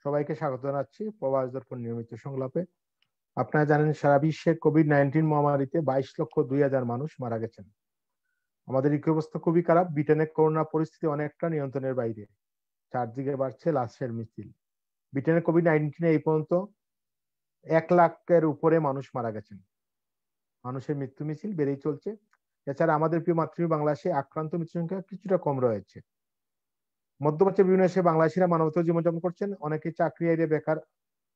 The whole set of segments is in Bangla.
সবাইকে স্বাগত জানাচ্ছি প্রবাস দর্পণ নিয়মিত সংলাপে। আপনারা জানেন সারা বিশ্বে কোভিড-19 মহামারীতে 22,02,000 মানুষ মারা গেছেন। আমাদের এই অবস্থা খুবই খারাপ। ব্রিটেনে করোনা পরিস্থিতি অনেকটা নিয়ন্ত্রণের বাইরে। চারদিকে বাড়ছে লাশের মিছিল। ব্রিটেনে কোভিড-19 এই পর্যন্ত 1 লাখের উপরে মানুষ মারা গেছেন। মানুষের মৃত্যু মিছিল বেড়েই চলছে। এছাড়া আমাদের প্রিয় মাতৃভূমি বাংলাদেশে আক্রান্ত মৃত্যু সংখ্যা কিছুটা কম রয়েছে। মধ্যপ্রাচ্যের বিভিন্ন দেশে বাংলাদেশিরা মানবতার জীবনযাপন করছেন। অনেকে চাকরি এড়িয়ে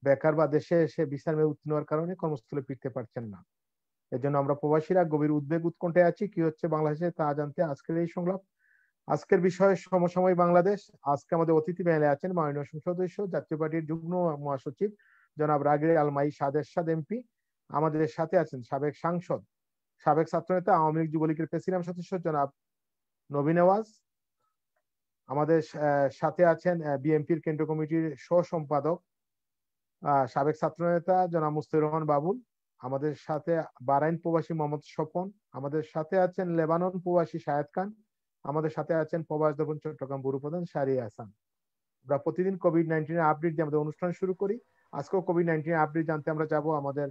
বেকার বা দেশে এসে বিশ্রামে উত্তীর্ণ হওয়ার কারণে কর্মস্থলে ফিরতে পারছেন না। এজন্য আমরা প্রবাসীরা গভীর উদ্বেগ উৎকণ্ঠায় আছি। কি হচ্ছে বাংলাদেশে তা জানতে আজকের এই সংলাপ। আজকের বিষয় সমসাময়িক বাংলাদেশ। আজকে আমাদের অতিথি প্যানেলে আছেন মাননীয় সংসদ সদস্য, জাতীয় পার্টির যুগ্ম মহাসচিব জনাব রাগির আলমাই এরশাদ এমপি। আমাদের সাথে আছেন সাবেক সাংসদ, সাবেক ছাত্রনেতা, আওয়ামী লীগ যুবলীগের প্রেসিডিয়াম সদস্য জনাব নবী নেওয়াজ। আমাদের সাথে আছেন বিএনপির কেন্দ্রীয় কমিটির সহ সম্পাদক, সাবেক ছাত্রনেতা জনাব মুস্তাফিজুর রহমান বাবুল। আমাদের সাথে বাহরাইন প্রবাসী মোহাম্মদ স্বপন। আমাদের সাথে আছেন লেবানন প্রবাসী শাহেদ খান। আমাদের সাথে আছেন প্রবাস দর্পণ চট্টগ্রাম ব্যুরো প্রধান শাহরিয়া হাসান। আমরা প্রতিদিন কোভিড-19 আপডেট দিয়ে আমাদের অনুষ্ঠান শুরু করি। আজকেও কোভিড-19 আপডেট জানতে আমরা যাব আমাদের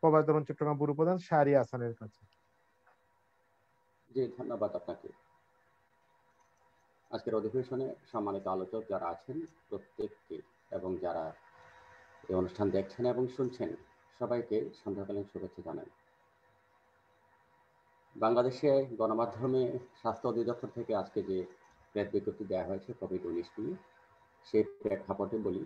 প্রবাস দর্পণ চট্টগ্রাম ব্যুরো প্রধান শাহরিয়া হাসানের কাছে। জি, ধন্যবাদ আপনাকে। আজকের অধিবেশনে সম্মানিত আলোচক যারা আছেন প্রত্যেককে এবং যারা এই অনুষ্ঠান দেখছেন এবং শুনছেন সবাইকে সন্ধ্যাকালীন শুভেচ্ছা জানাই। বাংলাদেশে গণমাধ্যমে স্বাস্থ্য অধিদপ্তর থেকে আজকে যে প্রেস বিজ্ঞপ্তি দেওয়া হয়েছে কোভিড-19 নিয়ে, সেই প্রেক্ষাপটে বলি,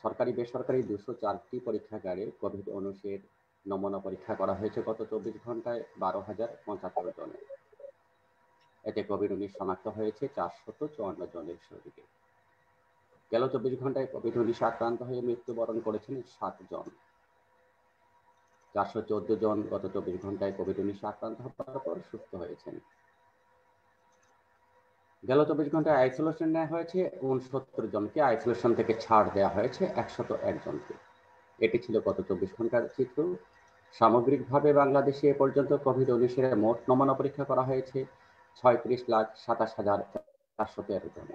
সরকারি বেসরকারি 204টি পরীক্ষাগারে কোভিড-19 নমুনা পরীক্ষা করা হয়েছে গত 24 ঘন্টায় 12,075 জনের। এতে কোভিড-19 শনাক্ত হয়েছে 454 জনের শরীরে। গেল 24 ঘন্টায় কোভিড-19 আক্রান্ত হয়ে মৃত্যুবরণ করেছেন 7 জন। 414 জন গত 24 ঘন্টায় কোভিড-19 আক্রান্ত হওয়ার পর সুস্থ হয়েছেন। গেল 24 ঘন্টায় আইসোলেশন নেওয়া হয়েছে 69 জনকে, আইসোলেশন থেকে ছাড় দেওয়া হয়েছে 101 জনকে। এটি ছিল গত 24 ঘন্টার চিত্র। সামগ্রিকভাবে বাংলাদেশে এ পর্যন্ত কোভিড-19 মোট নমুনা পরীক্ষা করা হয়েছে 36,27,413 জন।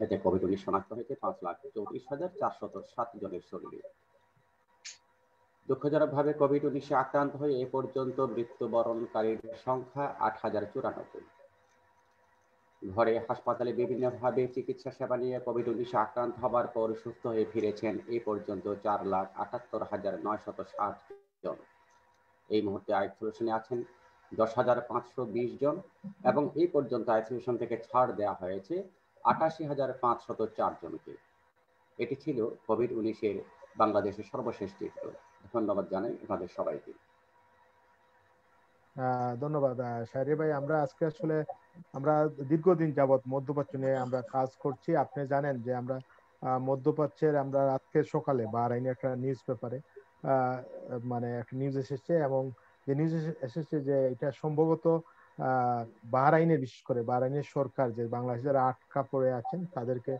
এতে কোভিড-19 শনাক্ত হয়েছে 5,34,407 জনের শরীরে। দুঃখজনকভাবে কোভিড-19 আক্রান্ত হয়ে এ পর্যন্ত মৃত্যুবরণকারীর সংখ্যা 8,094। ঘরে হাসপাতালে বিভিন্নভাবে চিকিৎসা সেবা নিয়ে কোভিড-19 আক্রান্ত হবার পর সুস্থ হয়ে ফিরেছেন এ পর্যন্ত 4,78,960 জন। এই মুহূর্তে আইসোলেশনে আছেন 10,520 জন এবং এই পর্যন্ত আইসোলেশন থেকে ছাড় দেওয়া হয়েছে 88,504 জনকে। এটি ছিল কোভিড-19 বাংলাদেশের সর্বশেষ চিত্র। ধন্যবাদ জানাই আপনাদের সবাইকে। ধন্যবাদ শাহরিয়া ভাই। আমরা আজকে আসলে আমরা দীর্ঘদিন যাবৎ মধ্যপ্রাচ্য নিয়ে আমরা কাজ করছি। আপনি জানেন যে আমরা মধ্যপ্রাচ্যের আমরা আজকে সকালে বাহরাইনে একটা নিউজ পেপারে মানে একটা নিউজ এসেছে এবং যে নিউজ এসেছে যে এটা সম্ভবত বাহরাইনের, বিশেষ করে বাহরাইনের সরকার যে বাংলাদেশে যারা আটকা পড়ে আছেন তাদেরকে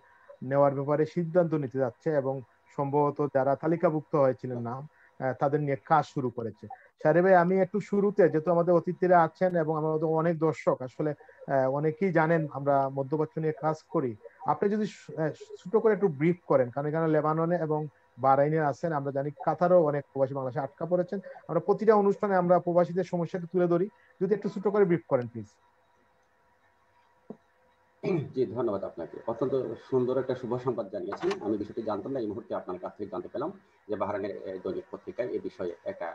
নেওয়ার ব্যাপারে সিদ্ধান্ত নিতে যাচ্ছে এবং সম্ভবত যারা তালিকাভুক্ত হয়েছিলেন নাম তাদের নিয়ে কাজ শুরু করেছে। শাহরিয়া ভাই, আমি একটু শুরুতে, যেহেতু আমাদের অতিথিরা আছেন এবং আমাদের অনেক দর্শক আসলে অনেকেই জানেন আমরা মধ্যপ্রাচ্য নিয়ে কাজ করি, আপনি যদি ছোট করে একটু ব্রিফ করেন, কারণ এখানে লেবাননে এবং বাহরাইনে আছেন, আমরা জানি কাতারও অনেক প্রবাসী বাংলাদেশে আটকা পড়েছেন। আমরা প্রতিটা অনুষ্ঠানে আমরা প্রবাসীদের সমস্যাটা তুলে ধরি, যদি একটু ছোট করে ব্রিফ করেন প্লিজ। জি, ধন্যবাদ আপনাকে। অত্যন্ত সুন্দর একটা শুভ সংবাদ জানিয়েছেন। আমি বিষয়টি জানতাম না, এই মুহূর্তে আপনার কাছ থেকে জানতে পেলাম যে বাহরাইনের দৈনিক পত্রিকায় এই বিষয়ে একটা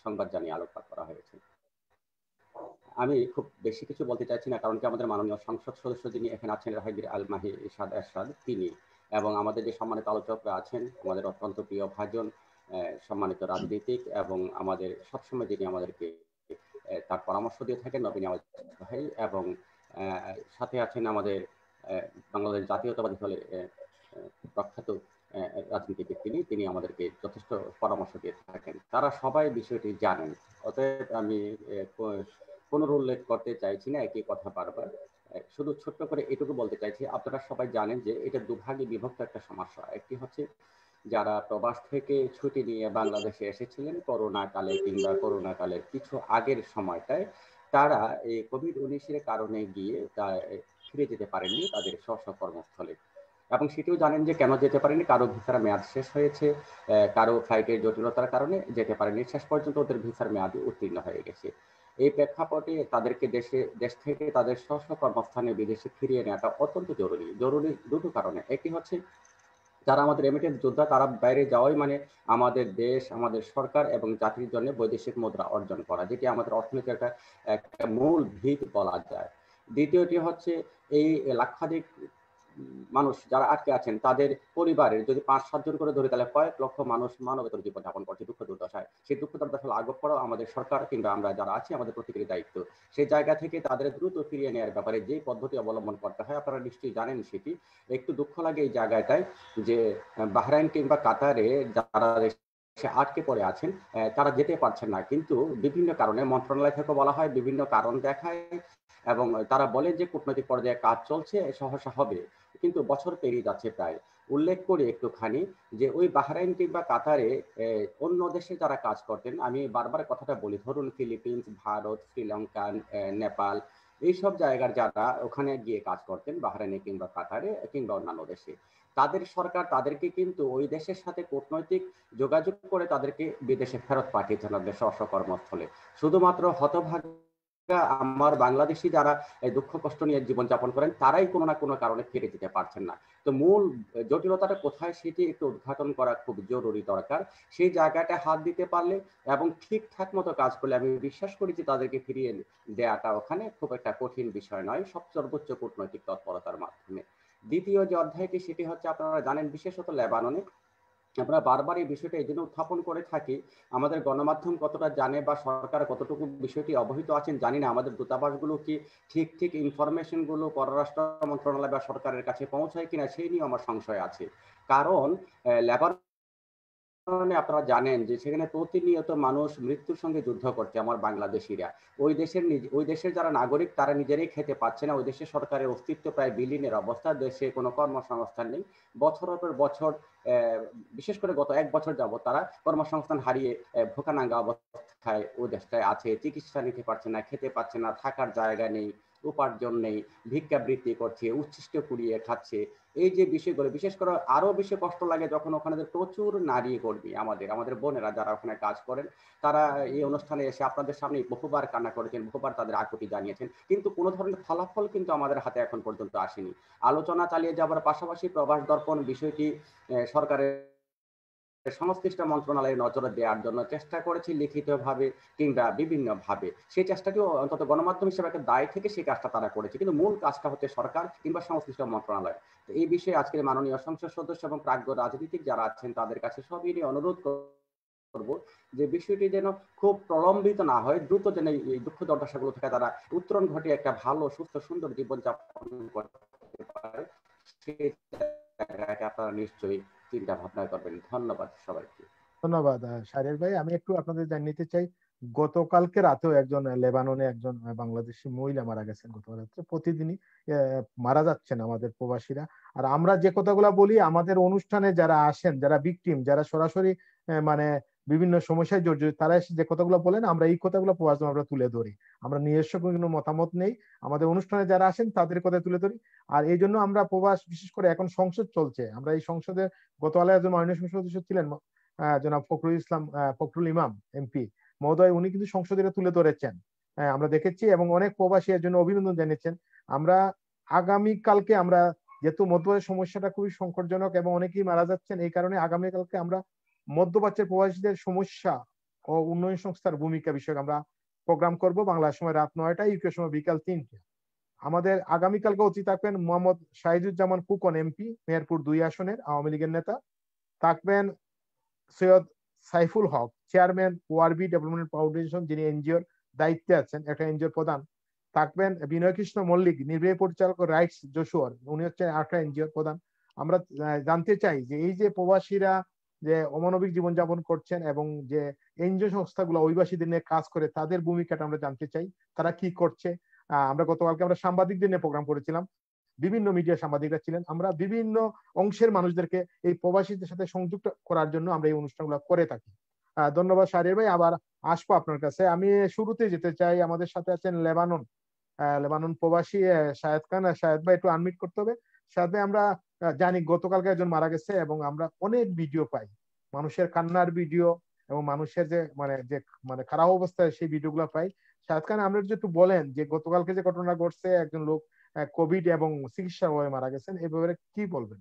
সংবাদ জানিয়ে আলোকপাত করা হয়েছে। আমি খুব বেশি কিছু বলতে চাইছি না, কারণ কি আমাদের মাননীয় সংসদ সদস্য যিনি এখানে আছেন রাগির আলমাই এরশাদ, তিনি এবং আমাদের যে সম্মানিত আলোচকরা আছেন, আমাদের অত্যন্ত প্রিয় ভাজন, সম্মানিত রাজনীতিক এবং আমাদের সবসময় যিনি আমাদেরকে তার পরামর্শ দিয়ে থাকেন নবী নেওয়াজ ভাই, এবং সাথে আছেন আমাদের বাংলাদেশ জাতীয়তাবাদী দলের প্রখ্যাত রাজনীতিবিদ, তিনি আমাদেরকে যথেষ্ট পরামর্শ দিয়ে থাকেন। তারা সবাই বিষয়টি জানেন। অতএব আমি পুনরুল্লেখ করতে চাইছি না একই কথা বারবার। শুধু ছোট্ট করে এটুকু বলতে চাইছি, আপনারা সবাই জানেন যে এটা দুভাগে বিভক্ত একটা সমস্যা। একটি হচ্ছে যারা প্রবাস থেকে ছুটি নিয়ে বাংলাদেশে এসেছিলেন করোনা কালে কিংবা করোনা কালের কিছু আগের সময়টায়, তারা এই কোভিড-19 কারণে গিয়ে ফিরে যেতে পারেননি তাদের স্ব কর্মস্থলে। এবং সেটিও জানেন যে কেন যেতে পারেনি, কারো ভিসার মেয়াদ শেষ হয়েছে, কারো ফ্লাইটের জটিলতার কারণে যেতে পারেনি, শেষ পর্যন্ত ওদের ভিসার মেয়াদ উত্তীর্ণ হয়ে গেছে। এই প্রেক্ষাপটে তাদেরকে দেশ থেকে তাদের স্ব স্ব কর্মস্থানে বিদেশে ফিরিয়ে নেওয়াটা অত্যন্ত জরুরি। জরুরি দুটো কারণে, একটি হচ্ছে যারা আমাদের রেমিটেন্স যোদ্ধা তারা বাইরে যাওয়াই মানে আমাদের দেশ, আমাদের সরকার এবং জাতির জন্য বৈদেশিক মুদ্রা অর্জন করা, যেটি আমাদের অর্থনীতির একটা একটা মূল ভিত বলা যায়। দ্বিতীয়টি হচ্ছে এই লাক্ষাধিক মানুষ যারা আটকে আছেন তাদের পরিবারের যদি 5-7 জন করে ধরে, তাহলে কয়েক লক্ষ মানুষ মানবেতর জীবনযাপন করছে দুঃখ দুর্দশায়। সেই দুঃখ দুর্দশা লাঘব করাও আমাদের সরকার কিংবা আমরা যারা আছি আমাদের প্রত্যেকেরই দায়িত্ব। সেই জায়গা থেকে তাদের দ্রুত ফিরিয়ে নেওয়ার ব্যাপারে যে পদ্ধতি অবলম্বন করতে হয় আপনারা নিশ্চয়ই জানেন সেটি। একটু দুঃখ লাগে এই জায়গাটায় যে বাহরাইন কিংবা কাতারে যারা সে আটকে পড়ে আছেন তারা যেতে পারছেন না, কিন্তু বিভিন্ন কারণে মন্ত্রণালয় থেকে বলা হয়, বিভিন্ন কারণ দেখায় এবং তারা বলে যে কূটনৈতিক পর্যায়ে কাজ চলছে, সহসা হবে, কিন্তু বছর পেরিয়ে যাচ্ছে প্রায়। উল্লেখ করি একটুখানি যে ওই বাহরাইন কিংবা কাতারে অন্য দেশে যারা কাজ করতেন, আমি বারবার কথাটা বলি, ধরুন ফিলিপিন্স, ভারত, শ্রীলঙ্কা, নেপাল, এইসব জায়গার যারা ওখানে গিয়ে কাজ করতেন বাহরাইনে কিংবা কাতারে কিংবা অন্যান্য দেশে, তাদের সরকার তাদেরকে কিন্তু ওই দেশের সাথে কূটনৈতিক যোগাযোগ করে তাদেরকে বিদেশে ফেরত পাঠিয়েছেন তাদের স্ব কর্মস্থলে। শুধুমাত্র হতভাগ্য আমার বাংলাদেশি যারা দুঃখ কষ্ট নিয়ে জীবনযাপন করেন তারাই কোনো না কোনো কারণে ফিরে যেতে পারছেন না। তো মূল জটিলতাটা কোথায় সেটি একটু উদ্ঘাটন করা খুব জরুরি দরকার। সেই জায়গাটা হাত দিতে পারলে এবং ঠিকঠাক মতো কাজ করলে আমি বিশ্বাস করি যে তাদেরকে ফিরিয়ে দেওয়াটা ওখানে খুব একটা কঠিন বিষয় নয়, সর্বোচ্চ কূটনৈতিক তৎপরতার মাধ্যমে। দ্বিতীয় যে অধ্যায়টি সেটি হচ্ছে আপনারা জানেন বিশেষত লেবাননে, আমরা বারবার এই বিষয়টা এই জন্য উত্থাপন করে থাকি, আমাদের গণমাধ্যম কতটা জানে বা সরকার কতটুকু বিষয়টি অবহিত আছেন জানি না, আমাদের দূতাবাসগুলো কি ঠিক ইনফরমেশন গুলো পররাষ্ট্র মন্ত্রণালয় বা সরকারের কাছে পৌঁছায় কিনা সেই নিয়ে আমার সংশয় আছে। কারণ লেবানন আপনারা জানেন যে সেখানে প্রতিনিয়ত মানুষ মৃত্যুর সঙ্গে যুদ্ধ করছে, আমার বাংলাদেশিরা। ওই দেশের যারা নাগরিক তারা নিজেরাই খেতে পাচ্ছে না, ওই দেশের সরকারের অস্তিত্ব প্রায় বিলীনের অবস্থা, দেশে কোনো কর্মসংস্থান নেই। বছরের পর বছর বিশেষ করে গত 1 বছর যাবত তারা কর্মসংস্থান হারিয়ে ভোকানাঙ্গা অবস্থায় ওই দেশটায় আছে, চিকিৎসা নিতে পারছে না, খেতে পারছে না, থাকার জায়গা নেই, উপার্জন নেই, ভিক্ষাবৃত্তি করছে, উচ্ছিষ্ট কুড়িয়ে খাচ্ছে। এই যে বিষয়গুলো বিশেষ করে আরো বেশি কষ্ট লাগে যখন ওখানে প্রচুর নারী কর্মী আমাদের বোনেরা যারা ওখানে কাজ করেন, তারা এই অনুষ্ঠানে এসে আপনাদের সামনে বহুবার কান্না করেছেন, বহুবার তাদের আকুতি জানিয়েছেন, কিন্তু কোনো ধরনের ফলাফল কিন্তু আমাদের হাতে এখন পর্যন্ত আসেনি। আলোচনা চালিয়ে যাবার পাশাপাশি প্রবাস দর্পণ বিষয়টি সরকারের সংশ্লিষ্ট মন্ত্রণালয়ের নজরে দেওয়ার জন্য চেষ্টা করেছি লিখিতভাবে কিংবা বিভিন্নভাবে, সেই চেষ্টাটিও অন্তত গণমাধ্যম হিসেবে একটা দায় থেকে সেই কাজটা তারা করেছে, কিন্তু মূল কাজটা হচ্ছে সরকার কিংবা সংশ্লিষ্ট মন্ত্রণালয়। তো এই বিষয়ে আজকের মাননীয় সংসদ সদস্য এবং প্রাজ্ঞ রাজনীতিক যারা আছেন তাদের কাছে সবই অনুরোধ করব যে বিষয়টি যেন খুব প্রলম্বিত না হয়, দ্রুত যেন এই দুঃখ দুর্দশাগুলো থেকে তারা উত্তরণ ঘটিয়ে একটা ভালো সুস্থ সুন্দর জীবনযাপন করতে পারে, সেই জায়গাটা আপনারা নিশ্চয়ই চিন্তা ভাবনা করবেন। ধন্যবাদ সবাইকে। ধন্যবাদ শাহরিয়ার ভাই। আমি একটু আপনাদের জানিয়ে চাই, গতকালকে রাতেও একজন লেবাননে একজন বাংলাদেশি মহিলা মারা গেছেন গতকাল রাত্রে। প্রতিদিনই মারা যাচ্ছেন আমাদের প্রবাসীরা। আর আমরা যে কথাগুলো বলি আমাদের অনুষ্ঠানে যারা আসেন, যারা ভিকটিম, যারা সরাসরি মানে বিভিন্ন সমস্যায় জর্জরিত, তারা এসে যে কথাগুলো বলেন আমরা এই কথাগুলো প্রবাস আমরা তুলে ধরি। আমরা নিজস্ব কোনো মতামত নেই, আমাদের অনুষ্ঠানে যারা আসেন তাদের কথা তুলে ধরি। আর এই জন্য আমরা প্রবাস, বিশেষ করে এখন সংসদ চলছে, আমরা এই সংসদে গতকাল একজন মাননীয় সংসদ সদস্য ছিলেন জনাব ফখরুল ইমাম এমপি মহোদয়, উনি কিন্তু সংসদে তুলে ধরেছেন, আমরা দেখেছি, এবং অনেক প্রবাসী এর জন্য অভিনন্দন জানিয়েছেন। আমরা আগামীকালকে আমরা যেহেতু মধ্যপ্রাচ্যের সমস্যাটা খুবই সংকটজনক এবং অনেকেই মারা যাচ্ছেন, এই কারণে আগামীকালকে আমরা মধ্যপ্রাচ্যের প্রবাসীদের সমস্যা ও উন্নয়ন সংস্থার ভূমিকা বিষয়ক আমরা প্রোগ্রাম করব। বাংলা সময় রাত 9টায়, ইউকে সময় বিকাল 3টায়। আমাদের আগামীকালকে অতিথি থাকবেন মোহাম্মদ শাহিদুজ্জামান ফুকন এমপি, মেহেরপুর 2 আসনের আওয়ামী লীগের নেতা। থাকবেন সৈয়দ সাইফুল হক, চেয়ারম্যান ওআরবি ডেভেলপমেন্ট ফাউন্ডেশন, যিনি এনজিওর দায়িত্বে আছেন, একটা এনজিওর প্রধান। থাকবেন বিনয় কৃষ্ণ মল্লিক, নির্বাহী পরিচালক রাইটস যশোর, উনি হচ্ছেন একটা এনজিওর প্রধান। আমরা জানতে চাই যে এই যে প্রবাসীরা যে অমানবিক জীবনযাপন করছেন এবং যে এনজিও সংস্থাগুলো অভিবাসীদের নিয়ে কাজ করে তাদের ভূমিকাটা আমরা জানতে চাই, তারা কি করছে। আমরা গতকালকে আমরা সাংবাদিকদের নিয়ে প্রোগ্রাম করেছিলাম, বিভিন্ন মিডিয়া সাংবাদিকরা ছিলেন, আমরা বিভিন্ন অংশের মানুষদেরকে এই প্রবাসীদের সাথে সংযুক্ত করার জন্য আমরা এই অনুষ্ঠানগুলো করে থাকি। ধন্যবাদ শাহরিয়ার ভাই, আবার আসবো আপনার কাছে। আমি শুরুতে যেতে চাই, আমাদের সাথে আছেন লেবানন প্রবাসী শাহেদ খান। শাহেদ ভাই একটু আনমিট করতে হবে। শাহেদ ভাই, আমরা জানি গতকালকে একজন মারা গেছে এবং আমরা অনেক ভিডিও পাই, মানুষের কান্নার ভিডিও এবং মানুষের যে খারাপ অবস্থায় সেই ভিডিওগুলো পাই। শাহেদ খান, আমরা যদি একটু বলেন যে গতকালকে যে ঘটনা ঘটছে, একজন লোক কোভিড এবং চিকিৎসার অভাবে মারা গেছেন, এই ব্যাপারে কি বলবেন?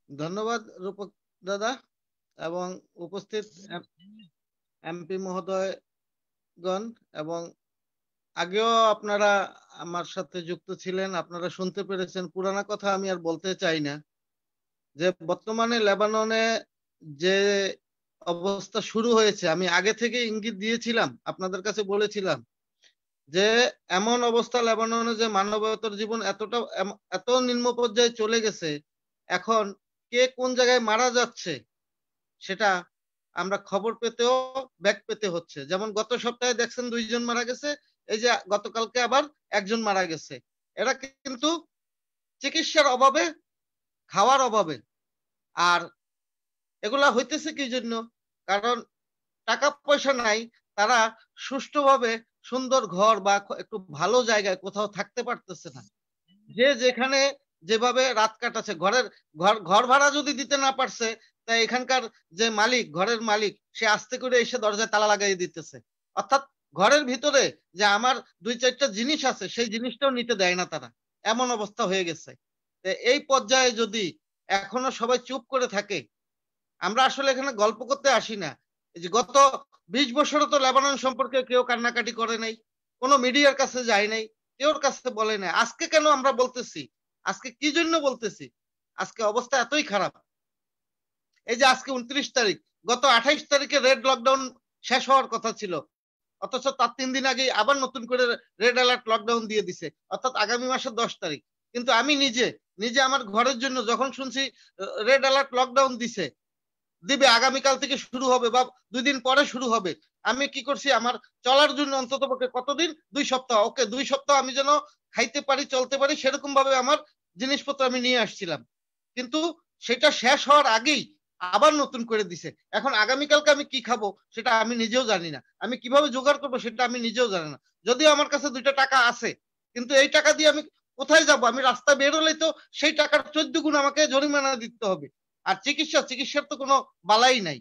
ধন্যবাদ রূপক দাদা এবং উপস্থিত এমপি মহোদয়গণ, এবং আগেও আপনারা আমার সাথে যুক্ত ছিলেন, আপনারা শুনতে পেরেছেন। পুরানা কথা আমি আর বলতে চাই না, যে বর্তমানে লেবাননে যে অবস্থা শুরু হয়েছে, আমি আগে থেকে ইঙ্গিত দিয়েছিলাম, আপনাদের কাছে বলেছিলাম যে এমন অবস্থা লেবাননে যে মানবতার জীবন এত নিম্ন পর্যায়ে চলে গেছে, এখন কে কোন জায়গায় মারা যাচ্ছে সেটা আমরা খবর পেতেও ব্যাক পেতে হচ্ছে। যেমন গত সপ্তাহে দেখছেন 2 জন মারা গেছে, এই যে গতকালকে আবার 1 জন মারা গেছে। এরা কিন্তু চিকিৎসার অভাবে, খাওয়ার অভাবে। আর এগুলা হইতেছে কি জন্য? কারণ টাকা পয়সা নাই, তারা সুষ্ঠুভাবে সুন্দর ঘর বা একটু ভালো জায়গায় কোথাও থাকতে পারতেছে না। যে যেখানে যেভাবে রাত কাটাচ্ছে, ঘর ভাড়া যদি দিতে না পারছে, তাই এখানকার যে মালিক, ঘরের মালিক, সে আস্তে করে এসে দরজায় তালা লাগাই দিতেছে। অর্থাৎ ঘরের ভিতরে যে আমার 2-4টা জিনিস আছে, সেই জিনিসটাও নিতে দেয় না তারা, এমন অবস্থা হয়ে গেছে। এই পর্যায়ে যদি এখনো সবাই চুপ করে থাকে, আমরা আসলে এখানে গল্প করতে আসি না। এই যে গত 20 বছরও তো লেবানন সম্পর্কে কেউ কান্নাকাটি করে নাই, কোনো মিডিয়ার কাছে যায় নাই, কেউর কাছে বলে নাই। আজকে কেন আমরা বলতেছি? আজকে কি জন্য বলতেছি? আজকে অবস্থা এতই খারাপ। এই যে আজকে 29 তারিখ, গত 28 তারিখে রেড লকডাউন শেষ হওয়ার কথা ছিল, অথচ তার 3 দিন আগে আবার নতুন করে রেড অ্যালার্ট লকডাউন দিয়ে দিছে, অর্থাৎ আগামী মাসের 10 তারিখ। কিন্তু আমি নিজে আমার ঘরের জন্য যখন শুনছি রেড অ্যালার্ট লকডাউন দিবে, আগামীকাল থেকে শুরু হবে বা 2 দিন পরে শুরু হবে, আমি কি করছি, আমার চলার জন্য অন্তত পক্ষে কতদিন, 2 সপ্তাহ, ওকে 2 সপ্তাহ আমি যেন খাইতে পারি, চলতে পারি, সেরকম ভাবে আমার জিনিসপত্র আমি নিয়ে আসছিলাম। কিন্তু সেটা শেষ হওয়ার আগেই আবার নতুন করে দিছে। এখন আগামীকালকে আমি কি খাবো সেটা আমি নিজেও জানি না, আমি কিভাবে জোগাড় করবো সেটা আমি নিজেও জানি না। যদিও আমার কাছে 2টা টাকা আছে, কিন্তু এই টাকা দিয়ে আমি কোথায় যাব? আমি রাস্তায় বের হলেই তো সেই টাকার 14 গুণ আমাকে জরিমানা দিতে হবে। আর চিকিৎসার তো কোনো বালাই নাই।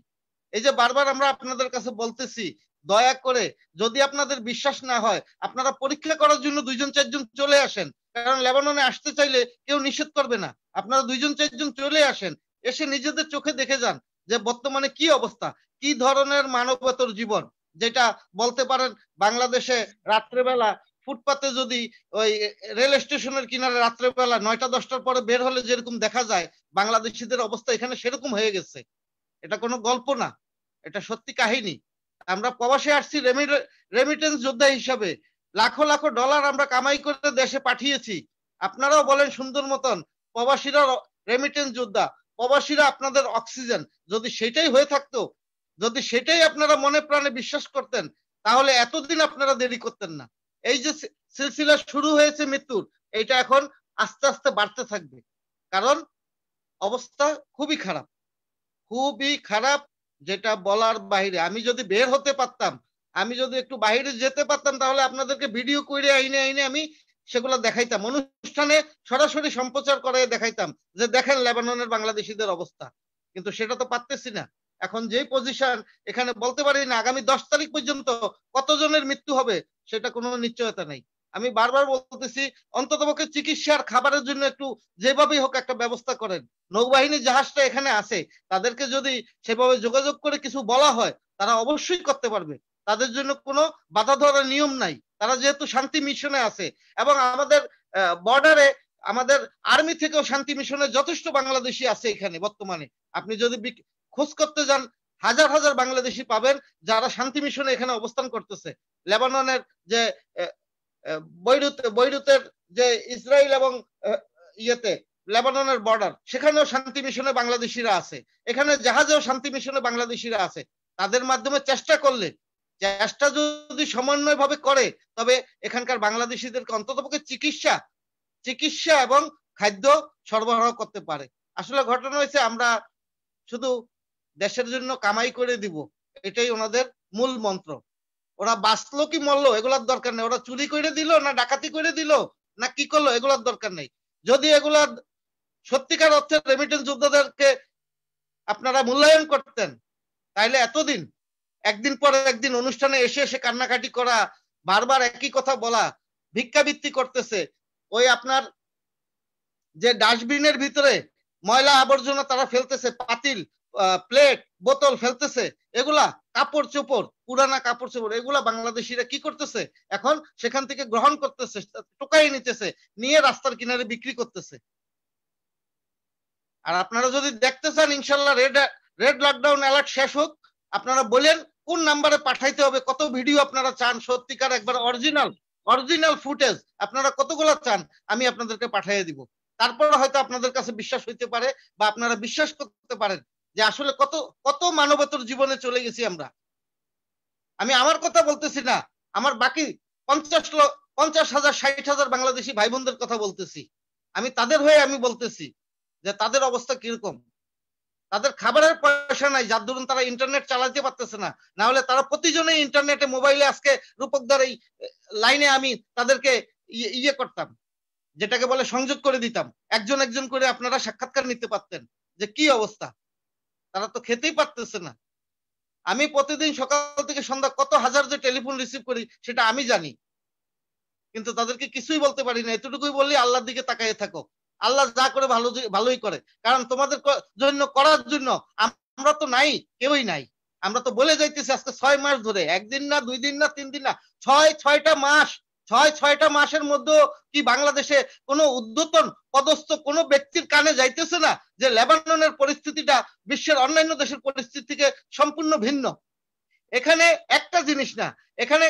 এই যে বারবার আমরা আপনাদের কাছে বলতেছি, দয়া করে যদি আপনাদের বিশ্বাস না হয়, আপনারা পরীক্ষা করার জন্য 2 জন 4 জন চলে আসেন। কারণ লেবাননে আসতে চাইলে কেউ নিষেধ করবে না। আপনারা 2 জন 4 জন চলে আসেন, এসে নিজেদের চোখে দেখে যান যে বর্তমানে কি অবস্থা, কি ধরনের মানবতার জীবন। যেটা বলতে পারেন, বাংলাদেশে রাত্রেবেলা ফুটপাতে যদি ওই রেল স্টেশনের কিনারে রাত্রেবেলা 9টা-10টার পরে বের হলে যেরকম দেখা যায়, বাংলাদেশিদের অবস্থা এখানে সেরকম হয়ে গেছে। এটা কোনো গল্প না, এটা সত্যি কাহিনী। আমরা প্রবাসে আসছি রেমিটেন্স যোদ্ধা হিসাবে, লাখো লাখো ডলার আমরা কামাই করে দেশে পাঠিয়েছি। আপনারাও বলেন সুন্দর মতন, প্রবাসীরা রেমিটেন্স যোদ্ধা, প্রবাসীরা আপনাদের অক্সিজেন। যদি সেটাই হয়ে থাকতো, যদি সেটাই আপনারা মনে প্রাণে বিশ্বাস করতেন, তাহলে এতদিন আপনারা দেরি করতেন না। এই যে সিলসিলা শুরু হয়েছে মৃত্যুর, এটা এখন আস্তে আস্তে বাড়তে থাকবে। কারণ অবস্থা খুবই খারাপ, খুবই খারাপ, যেটা বলার বাইরে। আমি যদি বের হতে পারতাম, আমি যদি একটু বাইরে যেতে পারতাম, তাহলে আপনাদেরকে ভিডিও করে আইনে আমি সেগুলো দেখাইতাম, অনুষ্ঠানে সরাসরি সম্প্রচার করে দেখাইতাম যে দেখেন লেবাননের বাংলাদেশিদের অবস্থা। কিন্তু সেটা তো পারতেছি না। এখন যে পজিশন, এখানে বলতে পারি না আগামী 10 তারিখ পর্যন্ত কতজনের মৃত্যু হবে সেটা কোনো নিশ্চয়তা নেই। আমি বারবার বলতেছি, অন্ততপক্ষে চিকিৎসার খাবারের জন্য একটু যেভাবেই হোক একটা ব্যবস্থা করেন। নৌবাহিনী জাহাজটা এখানে আছে, তাদেরকে যদি সেভাবে যোগাযোগ করে কিছু বলা হয়, তারা অবশ্যই করতে পারবে। তাদের জন্য কোনো বাধা ধরার নিয়ম নাই, তারা যেহেতু শান্তি মিশনে আছে। এবং আমাদের বর্ডারে আমাদের আর্মি থেকেও শান্তি মিশনে যথেষ্ট বাংলাদেশি আছে এখানে বর্তমানে। আপনি যদি খোঁজ করতে যান, হাজার হাজার বাংলাদেশি পাবেন যারা শান্তি মিশনে এখানে অবস্থান করতেছে। লেবাননের যে বৈরুতের যে ইসরায়েল এবং ইয়েতে লেবাননের বর্ডার, সেখানেও শান্তি মিশনে বাংলাদেশিরা আছে, এখানে জাহাজেও শান্তি মিশনে বাংলাদেশিরা আছে। তাদের মাধ্যমে চেষ্টা যদি সমন্বয় ভাবে করে, তবে এখানকার বাংলাদেশিদেরকে অন্ততপক্ষে চিকিৎসা এবং খাদ্য সরবরাহ করতে পারে। আসলে ঘটনা হয়েছে, আমরা শুধু দেশের জন্য কামাই করে দিব, এটাই ওনাদের মূল মন্ত্র। ওরা বাঁচলো কি মরলো এগুলার দরকার নেই, ওরা চুরি করে দিল না ডাকাতি করে দিল না কি করলো এগুলার দরকার নেই। যদি এগুলা সত্যিকার অর্থে রেমিটেন্স যোদ্ধাদেরকে আপনারা মূল্যায়ন করতেন, তাইলে এতদিন একদিন পর একদিন অনুষ্ঠানে এসে এসে কান্নাকাটি করা, বারবার একই কথা বলা, ভিক্ষাবৃত্তি করতেছে, ওই আপনার যে ডাস্টবিনের ভিতরে ময়লা আবর্জনা তারা ফেলতেছে, পাতিল, প্লেট, বোতল ফেলতেছে, এগুলা কাপড় চোপড়, পুরানা কাপড় চোপড়, এগুলা বাংলাদেশিরা কি করতেছে, এখন সেখান থেকে গ্রহণ করতেছে, টোকাই নিতেছে, নিয়ে রাস্তার কিনারে বিক্রি করতেছে। আর আপনারা যদি দেখতে চান ইনশাল্লাহ রেড লকডাউন অ্যালার্ট শেষ হোক, আপনারা বলেন কোন নাম্বারে পাঠাইতে হবে, কত ভিডিও আপনারা চান, সত্যিকার একবার অরিজিনাল ফুটেজ আপনারা কতগুলো চান, আমি আপনাদেরকে পাঠিয়ে দিব। তারপরে হয়তো আপনাদের কাছে বিশ্বাস হইতে পারে বা আপনারা বিশ্বাস করতে পারেন যে আসলে কত কত মানবতার জীবনে চলে গেছি আমরা। আমি আমার কথা বলতেছি না, আমার বাকি 50,000 60,000 বাংলাদেশি ভাই বোনদের কথা বলতেছি। আমি তাদের হয়ে আমি বলতেছি যে তাদের অবস্থা কিরকম। তাদের খাবারের পয়সা নাই, যার দরুন তারা ইন্টারনেট চালাতে পারতেছে না, না হলে তারা প্রতিজনেই ইন্টারনেটে মোবাইলে আজকে রূপকদার এই লাইনে আমি তাদেরকে ইয়ে করতাম, যেটাকে বলে সংযোগ করে দিতাম, একজন একজন করে আপনারা সাক্ষাৎকার নিতে পারতেন যে কি অবস্থা। তারা তো খেতেই পারতেছে না। আমি প্রতিদিন সকাল থেকে সন্ধ্যা কত হাজার যে টেলিফোন রিসিভ করি সেটা আমি জানি, কিন্তু তাদেরকে কিছুই বলতে পারি না। এতটুকুই বললি আল্লাহর দিকে তাকিয়ে থাকো, আল্লাহ যা করে ভালোই করে, কারণ তোমাদের জন্য করার জন্য আমরা তো নাই, কেউই নাই। আমরা তো বলে যাইতেছি আজকে 6 মাস ধরে, একদিন না 2 দিন না 3 দিন না, 6টা মাস, 6টা মাসের মধ্যে কি বাংলাদেশে কোনো উদ্যতন পদস্থ কোনো ব্যক্তির কানে যাইতেছে না যে লেবাননের পরিস্থিতিটা বিশ্বের অন্যান্য দেশের পরিস্থিতি থেকে সম্পূর্ণ ভিন্ন? এখানে একটা জিনিস না, এখানে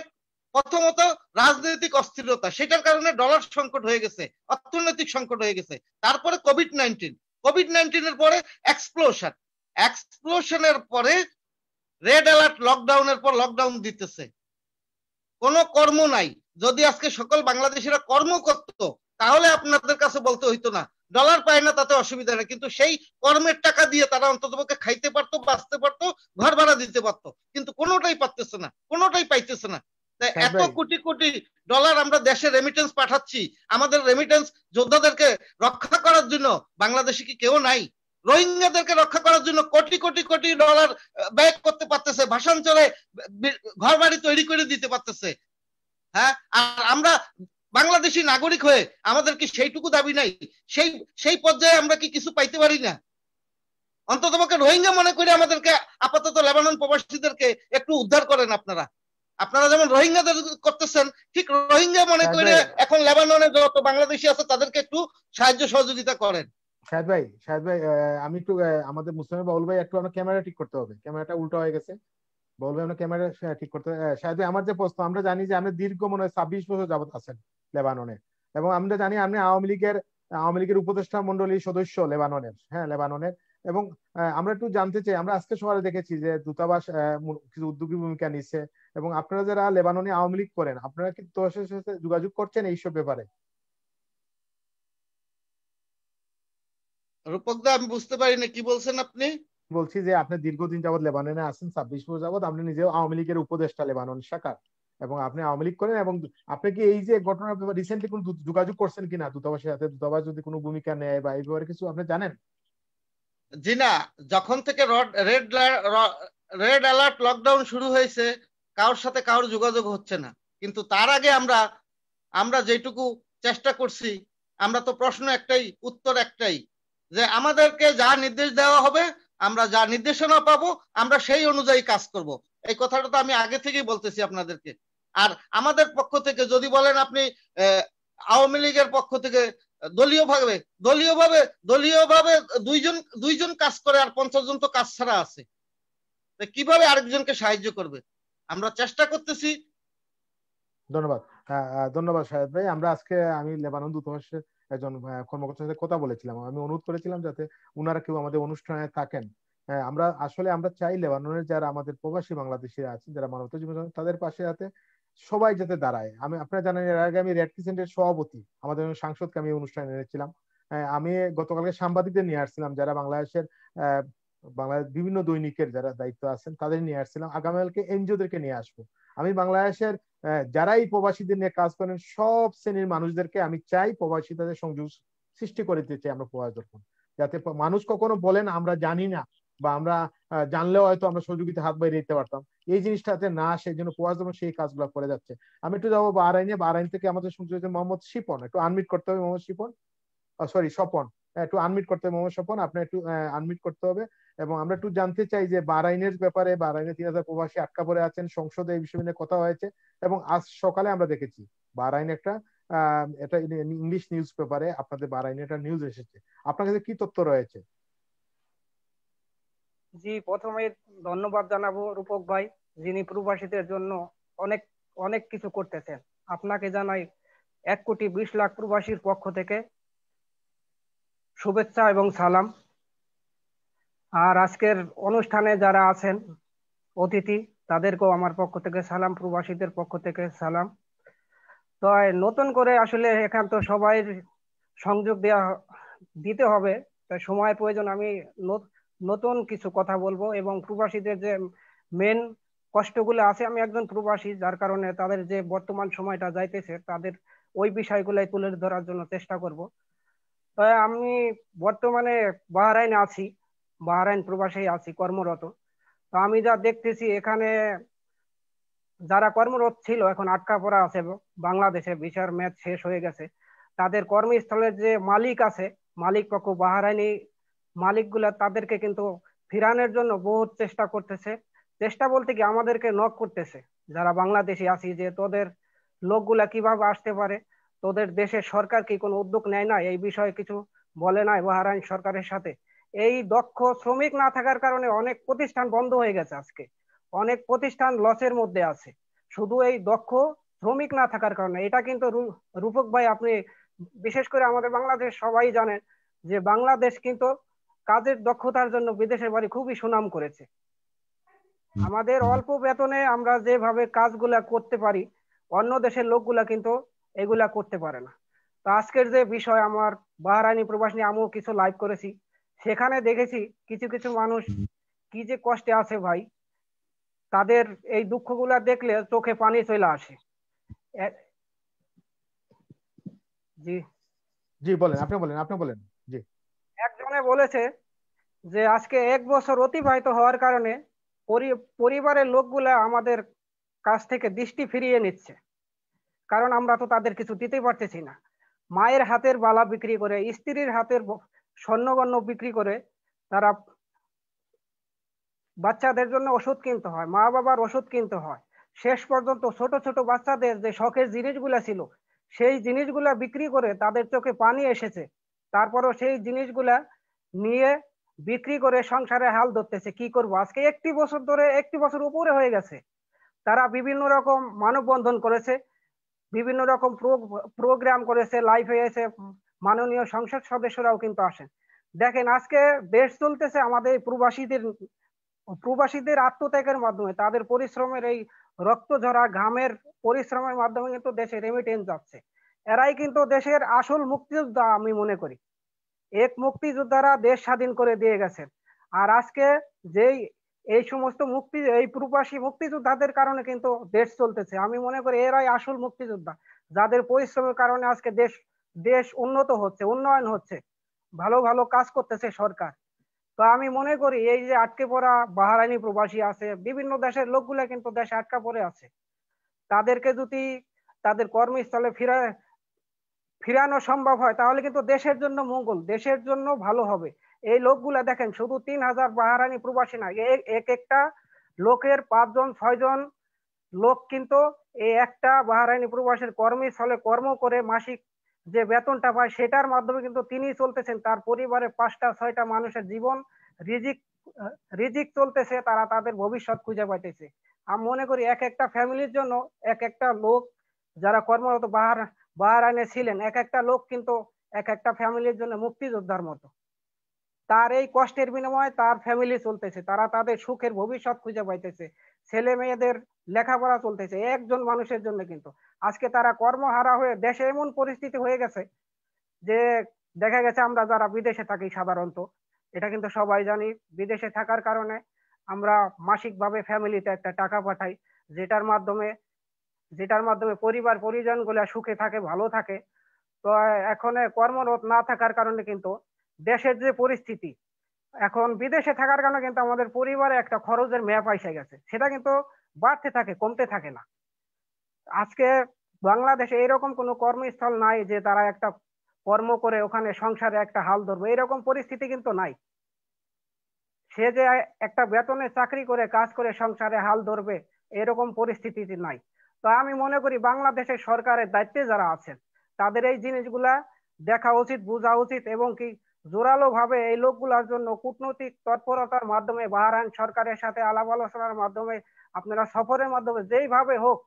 প্রথমত রাজনৈতিক অস্থিরতা, সেটার কারণে ডলার সংকট হয়ে গেছে, অর্থনৈতিক সংকট হয়ে গেছে। তারপরে কোভিড-19 এর পরে এক্সপ্লোশনের পরে রেড অ্যালার্ট, লকডাউনের পর লকডাউন দিতেছে, কোনো কর্ম নাই। যদি আজকে সকল বাংলাদেশিরা কর্ম করত তাহলে আপনাদের কাছে বলতে হইতো না, ডলার পায় না তাতে অসুবিধা নেই, কিন্তু সেই কর্মের টাকা দিয়ে তারা অন্ততপক্ষে খাইতে পারতো, বাঁচতে পারতো, ঘর ভাড়া দিতে পারতো, কিন্তু কোনোটাই পারতেছে না, কোনোটাই পাইতেছে না। এত কোটি কোটি ডলার আমরা দেশে রেমিটেন্স পাঠাচ্ছি, আমাদের রেমিটেন্স যোদ্ধাদেরকে রক্ষা করার জন্য বাংলাদেশে কি কেউ নাই? রোহিঙ্গাদেরকে রক্ষা করার জন্য কোটি কোটি কোটি ডলার ব্যয় করতে পারতেছে, ভাষাঞ্চলে ঘর বাড়ি তৈরি করে দিতে পারতেছে। হ্যাঁ, আর আমরা বাংলাদেশি নাগরিক হয়ে আমাদের কি সেইটুকু দাবি নাই? সেই পর্যায়ে আমরা কি কিছু পাইতে পারি না? অন্ততপক্ষে রোহিঙ্গা মনে করে আমাদেরকে আপাতত লেবানন প্রবাসীদেরকে একটু উদ্ধার করেন। আপনারা যেমন রোহিঙ্গাদের করতেছেন, ঠিক রোহিঙ্গা মনে করে এখন লেবাননে যত বাংলাদেশি আছে তাদেরকে একটু সাহায্য সহযোগিতা করেন। শাহেদ ভাই আমি একটু আমাদের মুসলিম বাউল ভাই একটু আমরা ক্যামেরা ঠিক করতে হবে, ক্যামেরাটা উল্টো হয়ে গেছে, বাউল ভাই আমরা ক্যামেরা ঠিক করতে হবে। শাহেদ ভাই, আমার যে প্রশ্ন, আমরা জানি যে আপনি দীর্ঘ মনে হয় 26 বছর যাবত আছেন লেবাননে, এবং আমরা জানি আপনি আওয়ামী লীগের উপদেষ্টা মন্ডলীর সদস্য লেবাননের, হ্যাঁ লেবাননের। এবং আমরা একটু জানতে চাই, আমরা আজকে সকালে দেখেছি যে দূতাবাস কিছু উদ্যোগী ভূমিকা নিচ্ছে, এবং আপনারা যারা লেবাননে আওয়ামী লীগ করেন, আপনারা কি দোষের সাথে যোগাযোগ করছেন এইসব ব্যাপারে? রূপকদা, আমি বুঝতে পারিনি কি বলছেন আপনি। বলছি যে আপনি দীর্ঘদিন যাবত লেবাননে আছেন, 26 বছর যাবত, আপনি নিজেও আওয়ামী লীগের উপদেষ্টা লেবানন শাখার, এবং আপনি আওয়ামী লীগ করেন, এবং আপনি কি এই যে ঘটনার ব্যাপারে রিসেন্টলি কোনো যোগাযোগ করছেন কিনা দূতাবাসের সাথে? দূতাবাস যদি কোনো ভূমিকা নেয় বা এই ব্যাপারে কিছু আপনি জানেন? জি না, যখন থেকে রেড অ্যালার্ট লকডাউন শুরু হয়েছে কারোর সাথে কারোর যোগাযোগ হচ্ছে না। কিন্তু তার আগে আমরা যেটুকু চেষ্টা করছি, আমরা তো প্রশ্ন একটাই, উত্তর একটাই, যে আমাদেরকে যা নির্দেশ দেওয়া হবে, আমরা যা নির্দেশনা পাবো, আমরা সেই অনুযায়ী কাজ করব। এই কথাটা তো আমি আগে থেকেই বলতেছি আপনাদেরকে। আর আমাদের পক্ষ থেকে যদি বলেন আপনি আওয়ামী লীগের পক্ষ থেকে দলীয়ভাবে দুইজন কাজ করে, আর 50 জন তো কাজ ছাড়া আছে, কিভাবে আরেকজনকে সাহায্য করবে? আমরা চেষ্টা করতেছি। ধন্যবাদ। ধন্যবাদ শাহেদ ভাই। আমি লেবানন দূতাবাসের একজন কর্মকর্তার সাথে কথা বলেছিলাম, আমি অনুরোধ করেছিলাম যাতে উনারা কেউ আমাদের অনুষ্ঠানে থাকেন। আমরা চাই লেবাননের যারা আমাদের প্রবাসী বাংলাদেশিরা আছেন, যারা মানবতা জীবন, তাদের পাশে যাতে সবাই যাতে দাঁড়ায়। আপনারা জানেন এর আগে আমি রেড ক্রিসেন্টের সভাপতি, আমাদের সাংসদকে আমি অনুষ্ঠানে এনেছিলাম। আমি গতকালকে সাংবাদিকদের নিয়ে আসছিলাম, যারা বাংলাদেশ বিভিন্ন দৈনিকের যারা দায়িত্ব আছেন তাদের নিয়ে আসছিলাম। আগামীকালকে এনজিওদেরকে নিয়ে আসবো। আমি বাংলাদেশের যারাই প্রবাসীদের নিয়ে কাজ করেন সব শ্রেণীর মানুষদেরকে আমি চাই প্রবাসীদের সংযোগ সৃষ্টি করে দিতে চাই আমরা প্রবাস দর্পণ, যাতে মানুষ কখনো বলেন আমরা জানি না বা আমরা জানলেও হয়তো আমরা সহযোগিতা হাত বাইরে দিতে পারতাম, এই জিনিসটাতে না আসে। এই জন্য প্রবাস দর্পণ সেই কাজগুলো করে যাচ্ছে। আমি একটু যাবো বাহরাইনে। বাহরাইন থেকে আমাদের শুনতে হচ্ছে মোহাম্মদ শিপন, একটু আনমিট করতে হবে মোহাম্মদ শিপন, সরি স্বপন, একটু আনমিট করতে হবে মোহাম্মদ স্বপন, আপনি একটু আনমিট করতে হবে। এবং আমরা একটু জানতে চাই যে বাহরাইনের ব্যাপারে। বাহরাইনে 3000 প্রবাসী আটকা পড়ে আছেন, সংসদে এই বিষয় নিয়ে কথা হয়েছে। এবং আজ সকালে আমরা দেখেছি বাহরাইন একটা এটা ইংলিশ নিউজ পেপারে আপনাদের বাহরাইনে একটা নিউজ এসেছে। আপনার কাছে কি তথ্য রয়েছে? জি, প্রথমে ধন্যবাদ জানাবো রূপক ভাই, যিনি প্রবাসীদের জন্য অনেক অনেক কিছু করতেছেন। আপনাকে জানাই 1,20,00,000 প্রবাসীর পক্ষ থেকে শুভেচ্ছা এবং সালাম। আর আজকের অনুষ্ঠানে যারা আছেন অতিথি, তাদেরকেও আমার পক্ষ থেকে সালাম, প্রবাসীদের পক্ষ থেকে সালাম। তো নতুন করে আসলে এখান তো সবাই সংযোগ দিতে হবে, তাই সময়ের প্রয়োজন। আমি নতুন কিছু কথা বলবো এবং প্রবাসীদের যে মেন কষ্টগুলো আছে, আমি একজন প্রবাসী, যার কারণে তাদের যে বর্তমান সময়টা যাইতেছে তাদের ওই বিষয়গুলাই তুলে ধরার জন্য চেষ্টা করব। তাই আমি বর্তমানে বাহরাইনে আছি, বাহরাইন প্রবাসী আছি, কর্মরত। তো আমি যা দেখতেছি এখানে যারা কর্মরত ছিল এখন আটকা পড়া আছে বাংলাদেশে, ভিসার মেয়াদ শেষ হয়ে গেছে। তাদের কর্মস্থলের যে মালিক আছে, মালিক পক্ষ বাহরাইনি মালিকগুলা তাদেরকে কিন্তু ফিরানোর জন্য বহুত চেষ্টা করতেছে। চেষ্টা বলতে কি আমাদেরকে নক করতেছে যারা বাংলাদেশি আছি, যে তোদের লোকগুলা কিভাবে আসতে পারে, তোদের দেশের সরকার কি কোনো উদ্যোগ নেয় না, এই বিষয়ে কিছু বলে নাই বাহরাইন সরকারের সাথে। এই দক্ষ শ্রমিক না থাকার কারণে অনেক প্রতিষ্ঠান বন্ধ হয়ে গেছে, আজকে অনেক প্রতিষ্ঠান লসের মধ্যে আছে, শুধু এই দক্ষ শ্রমিক না থাকার কারণে। এটা কিন্তু রূপক ভাই আপনি বিশেষ করে আমাদের বাংলাদেশ সবাই জানেন যে বাংলাদেশ কিন্তু কাজের দক্ষতার জন্য বিদেশের বাড়ি খুবই সুনাম করেছে। আমাদের অল্প বেতনে আমরা যেভাবে কাজগুলা করতে পারি, অন্য দেশের লোকগুলা কিন্তু এগুলা করতে পারে না। তো আজকের যে বিষয়, আমার বাহরাইনি প্রবাস নিয়ে আমিও কিছু লাইভ করেছি, সেখানে দেখেছি কিছু কিছু মানুষ কি যে কষ্টে আছে ভাই, তাদের এই দুঃখগুলা দেখলে চোখে পানি চলে আসে। জি জি বলেন, আপনি বলেন, আপনি বলেন। জি। একজনে বলেছে যে আজকে 1 বছর অতিবাহিত হওয়ার কারণে পরিবারের লোকগুলা আমাদের কাছ থেকে দৃষ্টি ফিরিয়ে নিচ্ছে, কারণ আমরা তো তাদের কিছু দিতে পারতেছি না। মায়ের হাতের বালা বিক্রি করে, স্ত্রীর হাতের স্বর্ণগণ্য বিক্রি করে তারা বাচ্চাদের জন্য ওষুধ কিনতে হয়, মা বাবার ওষুধ কিনতে হয়। শেষ পর্যন্ত ছোট ছোট বাচ্চাদের যে শখের জিনিসগুলা ছিল, সেই জিনিসগুলা বিক্রি করে তাদের চোখে পানি এসেছে, তারপরও সেই জিনিসগুলা নিয়ে বিক্রি করে সংসারে হাল ধরতেছে। কি করবো, আজকে 1 বছর ধরে, 1 বছর উপরে হয়ে গেছে, তারা বিভিন্ন রকম মানববন্ধন করেছে, বিভিন্ন রকম প্রোগ্রাম করেছে, লাইভে এসে মাননীয় সংসদ সদস্যরাও কিন্তু আসেন। দেখেন আজকে দেশ চলতেছে আমাদের প্রবাসীদের আত্মত্যাগের মাধ্যমে, তাদের পরিশ্রমের এই রক্ত ঝরা ঘামের পরিশ্রমের মাধ্যমে কিন্তু দেশে রেমিটেন্স যাচ্ছে। এরাই কিন্তু দেশের আসল মুক্তিযোদ্ধা আমি মনে করি। এক মুক্তিযোদ্ধারা দেশ স্বাধীন করে দিয়ে গেছেন। আর আজকে যেই এই সমস্ত এই প্রবাসী মুক্তিযোদ্ধাদের কারণে কিন্তু দেশ চলতেছে। আমি মনে করি এরাই আসল মুক্তিযোদ্ধা, যাদের পরিশ্রমের কারণে আজকে দেশ উন্নত হচ্ছে, উন্নয়ন হচ্ছে, ভালো ভালো কাজ করতেছে সরকার। তো আমি মনে করি এই যে আটকে পড়া বাহরাইনি প্রবাসী আছে, বিভিন্ন দেশের লোকগুলা কিন্তু দেশে আটকা পড়ে আছে, তাদেরকে যদি তাদের কর্মস্থলে ফিরানো সম্ভব হয় তাহলে কিন্তু দেশের জন্য মঙ্গল, দেশের জন্য ভালো হবে। এই লোকগুলা দেখেন, শুধু 3,000 বাহরাইনি প্রবাসী না, এক একটা লোকের 5 জন 6 জন লোক কিন্তু এই একটা বাহরাইনি প্রবাসীর কর্মস্থলে কর্ম করে মাসিক যে বেতনটা পায় সেটার মাধ্যমে কিন্তু তিনি চলতেছেন, তার পরিবারে 5টা 6টা মানুষের জীবন রিজিক চলতেছে, তারা তাদের ভবিষ্যৎ খুঁজে পাইতেছে। আমি মনে করি এক একটা ফ্যামিলির জন্য এক একটা লোক যারা কর্মরত বাহরাইনে ছিলেন, এক একটা লোক কিন্তু এক একটা ফ্যামিলির জন্য মুক্তিযোদ্ধার মতো। তার এই কষ্টের বিনিময়ে তার ফ্যামিলি চলতেছে, তারা তাদের সুখের ভবিষ্যৎ খুঁজে পাইতেছে, ছেলে মেয়েদের লেখাপড়া চলতেছে একজন মানুষের জন্য। কিন্তু আজকে তারা কর্মহারা হয়ে দেশে এমন পরিস্থিতি হয়ে গেছে যে দেখা গেছে আমরা যারা বিদেশে থাকি সাধারণত, এটা কিন্তু সবাই জানি, বিদেশে থাকার কারণে আমরা মাসিকভাবে ফ্যামিলিতে একটা টাকা পাঠাই, যেটার মাধ্যমে পরিবার পরিজন গুলা সুখে থাকে, ভালো থাকে। তো তো এখন কর্মরত না থাকার কারণে কিন্তু দেশের যে পরিস্থিতি, এখন বিদেশে থাকার কারণে কিন্তু আমাদের পরিবারে একটা খরচের ম্যাপ এসে গেছে, সেটা কিন্তু বাড়তে থাকে, কমতে থাকে না। আজকে বাংলাদেশে এরকম কোনো কর্মস্থল নাই যে তারা একটা কর্ম করে ওখানে সংসারে একটা হাল ধরবে, এরকম পরিস্থিতি কিন্তু নাই। সে যে একটা বেতনে চাকরি করে কাজ করে সংসারে হাল ধরবে এরকম পরিস্থিতি নাই। তো আমি মনে করি বাংলাদেশের সরকারের দায়িত্বে যারা আছেন তাদের এই জিনিসগুলা দেখা উচিত, বোঝা উচিত, এবং কি জোরালো ভাবে এই লোকগুলোর জন্য কূটনৈতিক তৎপরতার মাধ্যমে বাহরাইন সরকারের সাথে আলাপ আলোচনার মাধ্যমে, আপনারা সফরের মাধ্যমে যেইভাবে হোক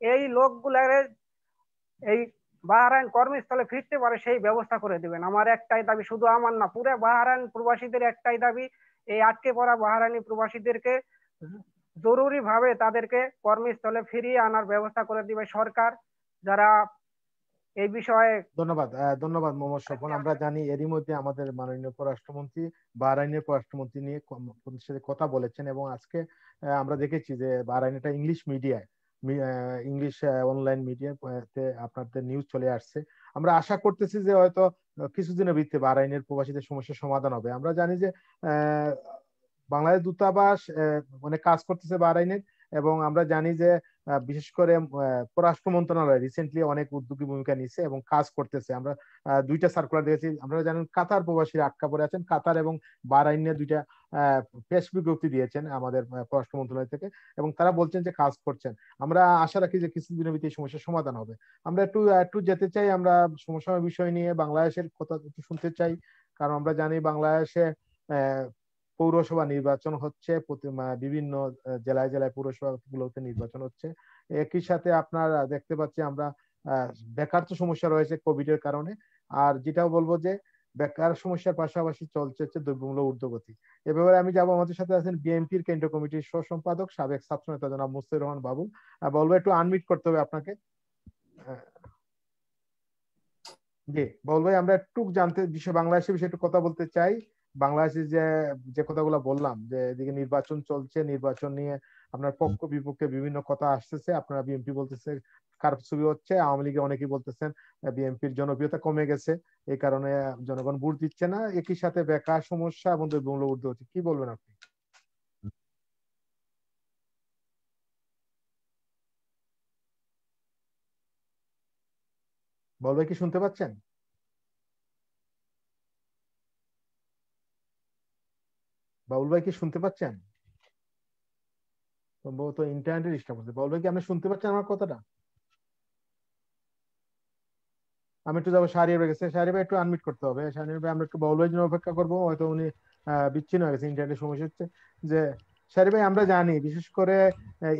এই লোকগুলার এই বাহরাইন কর্মস্থলে ফিরতে পারে সেই ব্যবস্থা করে দিবেন। আমার একটাই দাবি, শুধু আমার না, পুরো বাহরাইন প্রবাসীদের একটাই দাবি, এই আটকে পড়া বাহরাইনি প্রবাসীদেরকে জরুরি ভাবে তাদেরকে কর্মস্থলে ফিরিয়ে আনার ব্যবস্থা করে দিবে সরকার। যারা এই বিষয়ে ধন্যবাদ ধন্যবাদ মোহাম্মদ স্বপন। আমরা জানি এরই মধ্যে আমাদের মাননীয় পররাষ্ট্রমন্ত্রী বাহরাইনের পররাষ্ট্রমন্ত্রী নিয়ে সাথে কথা বলেছেন, এবং আজকে আমরা দেখেছি যে বাহরাইন একটা ইংলিশ মিডিয়ায়, ইংলিশ অনলাইন মিডিয়াতে আপনাদের নিউজ চলে আসছে। আমরা আশা করতেছি যে হয়তো কিছুদিনের ভিতরে বাহরাইনের প্রবাসীদের সমস্যার সমাধান হবে। আমরা জানি যে বাংলাদেশ দূতাবাস অনেক কাজ করতেছে বাহরাইনের, এবং আমরা জানি যে বিশেষ করে পররাষ্ট্র মন্ত্রণালয় রিসেন্টলি অনেক উদ্যোগী ভূমিকা নিচ্ছে এবং কাজ করতেছে। আমরা দুইটা সার্কুলার দেখেছি। আমরা জানেন কাতার প্রবাসীরা আটকা পড়ে আছেন, কাতার এবং বাহরাইনে দুইটা প্রেস বিজ্ঞপ্তি দিয়েছেন আমাদের পররাষ্ট্র মন্ত্রণালয় থেকে, এবং তারা বলছেন যে কাজ করছেন। আমরা আশা রাখি যে কিছুদিনের ভিতরে এই সমস্যার সমাধান হবে। আমরা একটু যেতে চাই, আমরা সমসাময়িক বিষয় নিয়ে বাংলাদেশের কথা একটু শুনতে চাই, কারণ আমরা জানি বাংলাদেশে পৌরসভা নির্বাচন হচ্ছে, বিভিন্ন জেলায় জেলায় পৌরসভা গুলোতে নির্বাচন হচ্ছে। একই সাথে আপনারা দেখতে পাচ্ছি আমরা বেকার সমস্যা রয়েছে কোভিড এর কারণে। আর যেটাও বলবো যে বেকার সমস্যার পাশাপাশি চলছে দ্রব্যমূল্য ঊর্ধ্বগতি। এ ব্যাপারে আমি যাবো, আমাদের সাথে আছেন বিএনপির কেন্দ্রীয় কমিটির সহ সম্পাদক সাবেক ছাত্র নেতা জনাব মুস্তাফিজুর রহমান বাবুল। বলবো একটু আনমিউট করতে হবে আপনাকে। জি বাবুল ভাই, আমরা একটু জানতে বাংলাদেশের বিষয়ে একটু কথা বলতে চাই। বাংলাদেশে যে কথাগুলো বললাম, যে এদিকে নির্বাচন চলছে, নির্বাচন নিয়ে আপনার পক্ষ বিপক্ষে বিভিন্ন কথা আসতেছে। আপনারা বিএনপি বলতেছে খারাপ ছবি হচ্ছে, আওয়ামী লীগে অনেকেই বলতেছেন বিএনপির জনপ্রিয়তা কমে গেছে, এই কারণে জনগণ ভোট দিচ্ছে না। একই সাথে বেকার সমস্যা এবং দ্রব্যমূল্য ঊর্ধ্বগতি, কি বলবেন আপনি? বলবে কি শুনতে পাচ্ছেন? বাবুল ভাই কি শুনতে পাচ্ছেন? সম্ভবত ইন্টারনেটে ডিস্টার্ব হচ্ছে। বাবুল ভাই কি আপনি শুনতে পাচ্ছেন আমার কথাটা? আমি একটু যাবো শাহরিয়ার ভাই কাছে। শাহরিয়ার ভাই একটু আনমিট করতে হবে। শাহরিয়ার ভাই আমরা একটু বাবুল ভাইয়ের জন্য অপেক্ষা করবো, হয়তো উনি বিচ্ছিন্ন হয়ে গেছে, ইন্টারনেটের সমস্যা হচ্ছে। যে শাহরিয়ার ভাই, আমরা জানি বিশেষ করে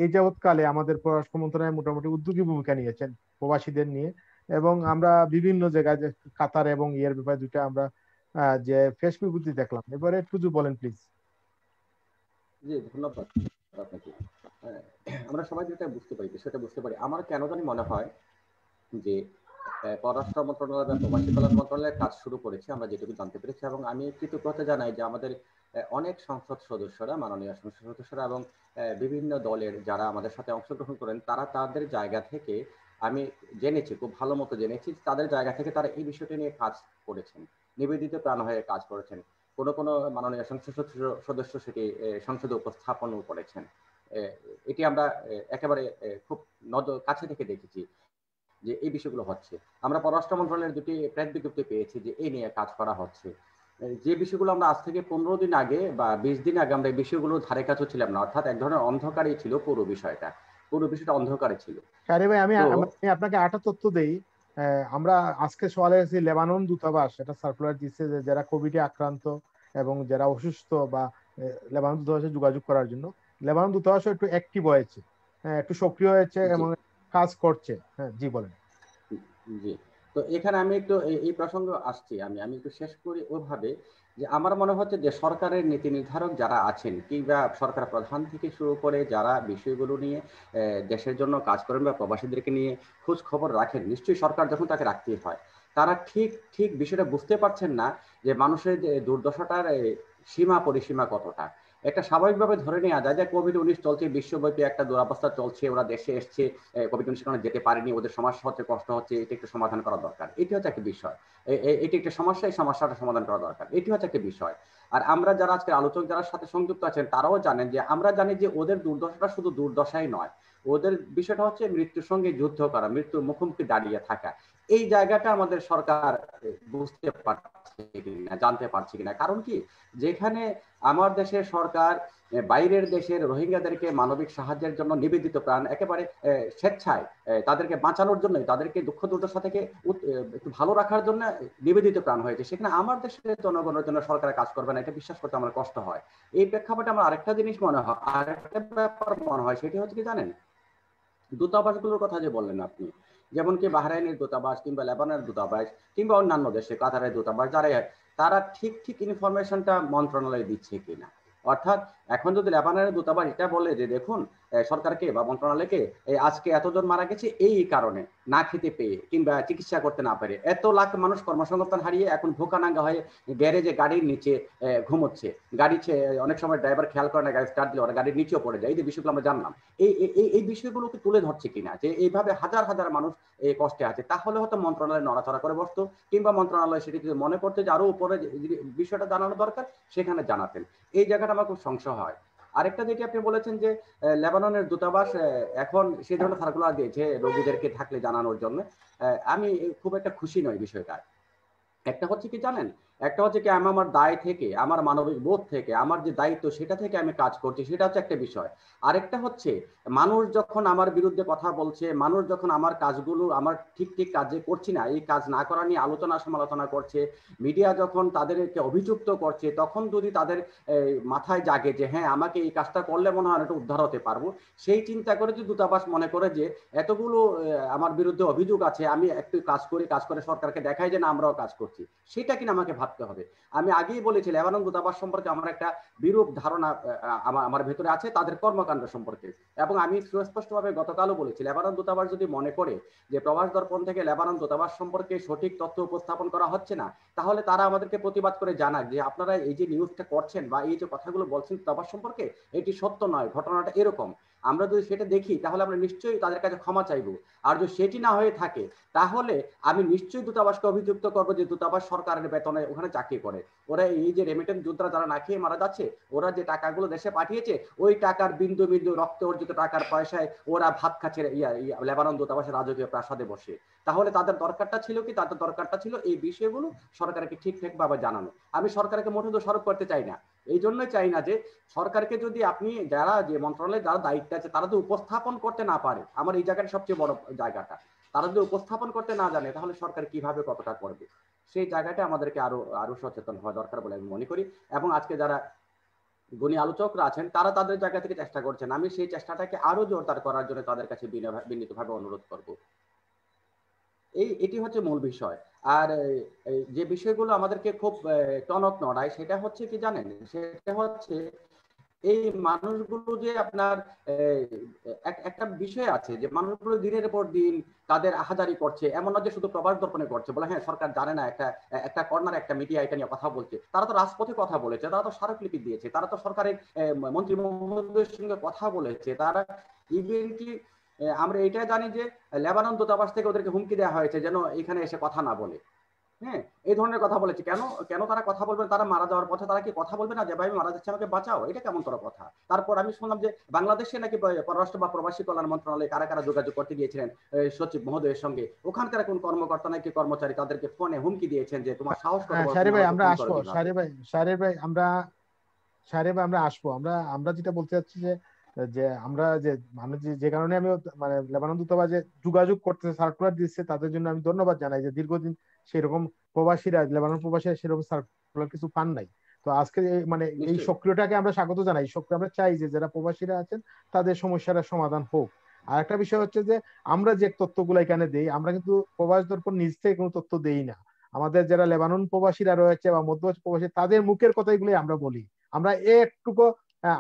এই যাবৎকালে আমাদের পররাষ্ট্র মন্ত্রণালয় মোটামুটি উদ্যোগী ভূমিকা নিয়েছেন প্রবাসীদের নিয়ে, এবং আমরা বিভিন্ন জায়গায় যে কাতার এবং ইয়ের ব্যাপারে দুইটা আমরা যে ফেসবুক বিবৃতি দেখলাম, এবারে একটু বলেন প্লিজ। জি ধন্যবাদ আপনাকে। আমরা সবাই যেটা বুঝতে পারি, বিষয়টা বুঝতে পারি, আমার কেন জানি মনে হয় যে পররাষ্ট্র মন্ত্রণালয় বা প্রবাসী কল্যাণ মন্ত্রণালয়ের কাজ শুরু করেছে, আমরা যেটুকু জানতে পেরেছি। এবং আমি কৃতজ্ঞতা জানাই যে আমাদের অনেক সংসদ সদস্যরা, মাননীয় সংসদ সদস্যরা এবং বিভিন্ন দলের যারা আমাদের সাথে অংশগ্রহণ করেন, তারা তাদের জায়গা থেকে, আমি জেনেছি, খুব ভালো মতো জেনেছি, তাদের জায়গা থেকে তারা এই বিষয়টি নিয়ে কাজ করেছেন, নিবেদিত প্রাণ হয়ে কাজ করেছেন। কোনো কোনো মাননীয় সংসদ সদস্য সেটি সংসদে উপস্থাপনও করেছেন। এটি আমরা একেবারে খুব কাছে থেকে দেখেছি যে এই বিষয়গুলো হচ্ছে। আমরা পররাষ্ট্র মন্ত্রণালয়ের দুটি প্রেস বিজ্ঞপ্তি পেয়েছি যে এই নিয়ে কাজ করা হচ্ছে। যে বিষয়গুলো আমরা আজ থেকে 15 দিন আগে বা 20 দিন আগে আমরা এই বিষয়গুলো ধারে কাছেও ছিলাম না, অর্থাৎ এক ধরনের অন্ধকারই ছিল পুরো বিষয়টা, অন্ধকারে ছিল। শাহরিয়ার ভাই, আমি আপনাকে আটা তথ্য দেই। আমরা আজকে সকালে লেবানন দূতাবাস একটা সার্কুলার দিচ্ছে যে যারা কোভিডে আক্রান্ত এবং যারা অসুস্থ বা লেবানন দূতাবাসে যোগাযোগ করার জন্য। লেবানন দূতাবাস একটু অ্যাক্টিভ হয়েছে, একটু সক্রিয় হয়েছে এবং কাজ করছে। হ্যাঁ জি বলেন। জি, তো এখানে আমি একটু এই প্রসঙ্গ আসছি, আমি একটু শেষ করি ওভাবে যে আমার মনে হচ্ছে যে সরকারের নীতি নির্ধারক যারা আছেন, কিংবা সরকার প্রধান থেকে শুরু করে যারা বিষয়গুলো নিয়ে দেশের জন্য কাজ করেন বা প্রবাসীদেরকে নিয়ে খোঁজ খবর রাখেন, নিশ্চয়ই সরকার যখন তাকে রাখতেই হয়, তারা ঠিক বিষয়টা বুঝতে পারছেন না যে মানুষের যে দুর্দশাটার সীমা পরিসীমা কতটা। একটা স্বাভাবিকভাবে ধরে নেওয়া যায় যে কোভিড-19 চলছে, বিশ্বব্যাপী একটা দুরবস্থা চলছে, ওরা দেশে এসছে, কোভিড-19 কারণে যেতে পারেনি, ওদের সমস্যা হচ্ছে, কষ্ট হচ্ছে, এটা একটু সমাধান করা দরকার। এটি হচ্ছে একটা বিষয়। এটি একটা সমস্যা, এই সমস্যাটা সমাধান করা দরকার, এটি হচ্ছে একটা বিষয়। আর আমরা যারা আজকে আলোচক যারা সাথে সংযুক্ত আছেন তারাও জানেন যে আমরা জানি যে ওদের দুর্দশাটা শুধু দুর্দশাই নয়, ওদের বিষয়টা হচ্ছে মৃত্যুর সঙ্গে যুদ্ধ করা, মৃত্যুর মুখোমুখি দাঁড়িয়ে থাকা। এই জায়গাটা আমাদের সরকার বুঝতে পারছে কিনা, জানতে পারছে কিনা। কারণ কি, যেখানে আমার দেশের সরকার বাইরের দেশের রোহিঙ্গাদেরকে মানবিক সাহায্যের জন্য নিবেদিত প্রাণ, একেবারে স্বেচ্ছায় তাদেরকে বাঁচানোর জন্য, তাদেরকে দুঃখ দুর্দশা থেকে একটু ভালো রাখার জন্য নিবেদিত প্রাণ হয়েছে, সেখানে আমার দেশের জনগণের জন্য সরকার কাজ করবে না, এটা বিশ্বাস করতে আমার কষ্ট হয়। এই প্রেক্ষাপটে আমার আরেকটা জিনিস মনে হয়, আরেকটা ব্যাপার মনে হয়, সেটি হচ্ছে কি জানেন, দূতাবাসগুলোর কথা যে বললেন আপনি, যেমন কি বাহরাইনের দূতাবাস কিংবা লেবাননের দূতাবাস কিংবা অন্যান্য দেশে কাতারের দূতাবাস, তারা ঠিক ইনফরমেশনটা মন্ত্রণালয়ে দিচ্ছে কিনা। অর্থাৎ এখন যদি লেবাননের দূতাবাস এটা বলে যে দেখুন সরকারকে বা মন্ত্রণালয়কে আজকে এতজন মারা গেছে এই কারণে, না খেতে পেয়ে কিংবা চিকিৎসা করতে না পেরে, এত লাখ মানুষ কর্মসংস্থান হারিয়ে এখন ভোকানাঙ্গা হয়ে গ্যারেজে গাড়ির নিচে ঘুমোচ্ছে, অনেক সময় ড্রাইভার খেয়াল করে না, গাড়ি স্টার্ট দিলে ওরা গাড়ির নিচেও পড়ে যায়, এই যে বিষয়গুলো আমরা জানলাম, এই বিষয়গুলোকে তুলে ধরছে কিনা, যে এইভাবে হাজার হাজার মানুষ এই কষ্টে আছে, তাহলে হয়তো মন্ত্রণালয় নড়াচড়া করে বসতো, কিংবা মন্ত্রণালয় সেটি যদি মনে করতে যে আরো উপরে বিষয়টা জানানো দরকার সেখানে জানাতেন। এই জায়গাটা আমার খুব সংশয় হয়। আরেকটা যেটি আপনি বলেছেন যে লেবাননের দূতাবাস এখন সেই ধরনের সার্কুলার দিয়েছে রোগীদেরকে থাকলে জানানোর জন্য, আমি খুব একটা খুশি নই বিষয়টা। একটা হচ্ছে কি জানেন, একটা হচ্ছে কি আমি আমার দায় থেকে, আমার মানবিক বোধ থেকে, আমার যে দায়িত্ব সেটা থেকে আমি কাজ করছি, সেটা হচ্ছে একটা বিষয়। আরেকটা হচ্ছে মানুষ যখন আমার বিরুদ্ধে কথা বলছে, মানুষ যখন আমার কাজগুলো আমার ঠিক কাজে করছি না, এই কাজ না করা নিয়ে আলোচনা সমালোচনা করছে, মিডিয়া যখন তাদেরকে অভিযুক্ত করছে, তখন যদি তাদের মাথায় জাগে যে হ্যাঁ আমাকে এই কাজটা করলে মনে হয় এটা উদ্ধার হতে পারবো, সেই চিন্তা করে যে দূতাবাস মনে করে যে এতগুলো আমার বিরুদ্ধে অভিযোগ আছে, আমি একটু কাজ করে সরকারকে দেখাই যে না আমরাও কাজ করছি, সেটা কিনা আমাকে ভাবতে হবে। আমি আগেই বলেছি লেবানন দূতাবাস সম্পর্কে আমার একটা বিরূপ ধারণা আমার ভেতরে আছে তাদের কর্মকাণ্ড সম্পর্কে, এবং আমি সুস্পষ্টভাবে গতকালও বলেছি লেবানন দূতাবাস যদি মনে করে যে প্রবাস দর্পণ থেকে লেবানন দূতাবাস সম্পর্কে সঠিক তথ্য উপস্থাপন করা হচ্ছে না, তাহলে তারা আমাদেরকে প্রতিবাদ করে জানাক যে আপনারা এই যে নিউজটা করছেন বা এই যে কথাগুলো বলছেন দূতাবাস সম্পর্কে এটি সত্য নয়, ঘটনাটা এরকম। আমরা যদি সেটা দেখি তাহলে আমরা নিশ্চয়ই তাদের কাছে ক্ষমা চাইবো। আর যদি সেটি না হয়ে থাকে তাহলে আমি নিশ্চয়ই দূতাবাসকে অভিযুক্ত করবো যে দূতাবাস সরকারের বেতনে ওখানে চাকরি করে, ওরা এই যে রেমিটেন্স যোদ্ধারা যারা না খেয়ে মারা যাচ্ছে, ওরা যে টাকাগুলো দেশে পাঠিয়েছে ওই টাকার বিন্দু বিন্দু রক্ত অর্জিত টাকার পয়সায় ওরা ভাত খাচ্ছে লেবানন দূতাবাসের রাজকীয় প্রাসাদে বসে। তাহলে তাদের দরকারটা ছিল কি, তাদের দরকারটা ছিল এই বিষয়গুলো সরকারকে ঠিকঠাক ভাবে জানানো। আমি সরকারকে মোটেও দোষারোপ করতে চাই না, এই জন্যই চাই না যে সরকারকে যদি আপনি যারা যে মন্ত্রণালয়ে যারা দায়িত্বে আছে তারা যদি উপস্থাপন করতে না পারে, আমার এই জায়গাটা সবচেয়ে বড় জায়গাটা, তারা যদি উপস্থাপন করতে না জানে তাহলে সরকার কিভাবে কতটা করবে, সেই জায়গাটা আমাদেরকে আরো সচেতন হওয়া দরকার বলে আমি মনে করি। এবং আজকে যারা গুণী আলোচকরা আছেন তারা তাদের জায়গা থেকে চেষ্টা করছেন, আমি সেই চেষ্টাটাকে আরো জোরদার করার জন্য তাদের কাছে বিনীতভাবে অনুরোধ করব। এটি হচ্ছে মূল বিষয়। আর যে বিষয়গুলো আমাদেরকে খুব টনক নড়ায় সেটা হচ্ছে কি জানেন, সেটা হচ্ছে এই মানুষগুলো যে আপনার একটা বিষয় আছে যে মানুষগুলো দিনের পর দিন তাদের আহাজারি করছে, এমন না যে শুধু প্রবাস দর্পণে করছে বলে হ্যাঁ সরকার জানে না, একটা কর্নার একটা মিডিয়া এটা নিয়ে কথা বলছে, তারা তো রাজপথে কথা বলেছে, তারা তো স্মারকলিপি দিয়েছে, তারা তো সরকারের মন্ত্রী মহোদয়ের সঙ্গে কথা বলেছে, তারা ইভেন কি আমরা এটাই জানি যে লেবানন দূতাবাস থেকে ওদেরকে হুমকি দেওয়া হয়েছে যেন এখানে এসে কথা না বলে। হ্যাঁ, এই ধরনের কথা বলেছে। কেন তারা কথা বলবে? তারা মারা যাওয়ার পথে তারা কি কথা বলবে না যে ভাই মারা যাচ্ছে আমাকে বাঁচাও? এটা কেমন তোর কথা? তারপর আমি শুনলাম যে বাংলাদেশে নাকি পররাষ্ট্র বা প্রবাসী কল্যাণ মন্ত্রণালয়ে কারা যোগাযোগ করতে গিয়েছিলেন সচিব মহোদয়ের সঙ্গে, ওখানকার কোন কর্মকর্তা নাকি কর্মচারী তাদেরকে ফোনে হুমকি দিয়েছেন যে তোমার সাহস কত? শাহরিয়ার ভাই আমরা আসবো, শাহরিয়ার ভাই আমরা আসবো। আমরা যেটা বলতে চাচ্ছি যে আমরা যে কারণে আমি মানে লেবানন দূতাবাসে যোগাযোগ করতে সার্কুলার দিচ্ছে তাদের জন্য আমি ধন্যবাদ জানাই যে দীর্ঘদিন সেরকম লেবানন প্রবাসীরা সেরকম সার্কুলার কিছু পান নাই। তো আজকে মানে এই সক্রিয়টাকে আমরা স্বাগত জানাই। আমরা চাই যে যারা প্রবাসীরা আছেন তাদের সমস্যার সমাধান হোক। আর একটা বিষয় হচ্ছে যে আমরা যে তথ্যগুলো এখানে দেই, আমরা কিন্তু প্রবাস দর্পণ নিজ থেকে কোনো তথ্য দেই না। আমাদের যারা লেবানন প্রবাসীরা রয়েছে বা মধ্যপ্রাচ্য প্রবাসী তাদের মুখের কথাগুলোই আমরা বলি। আমরা একটুকু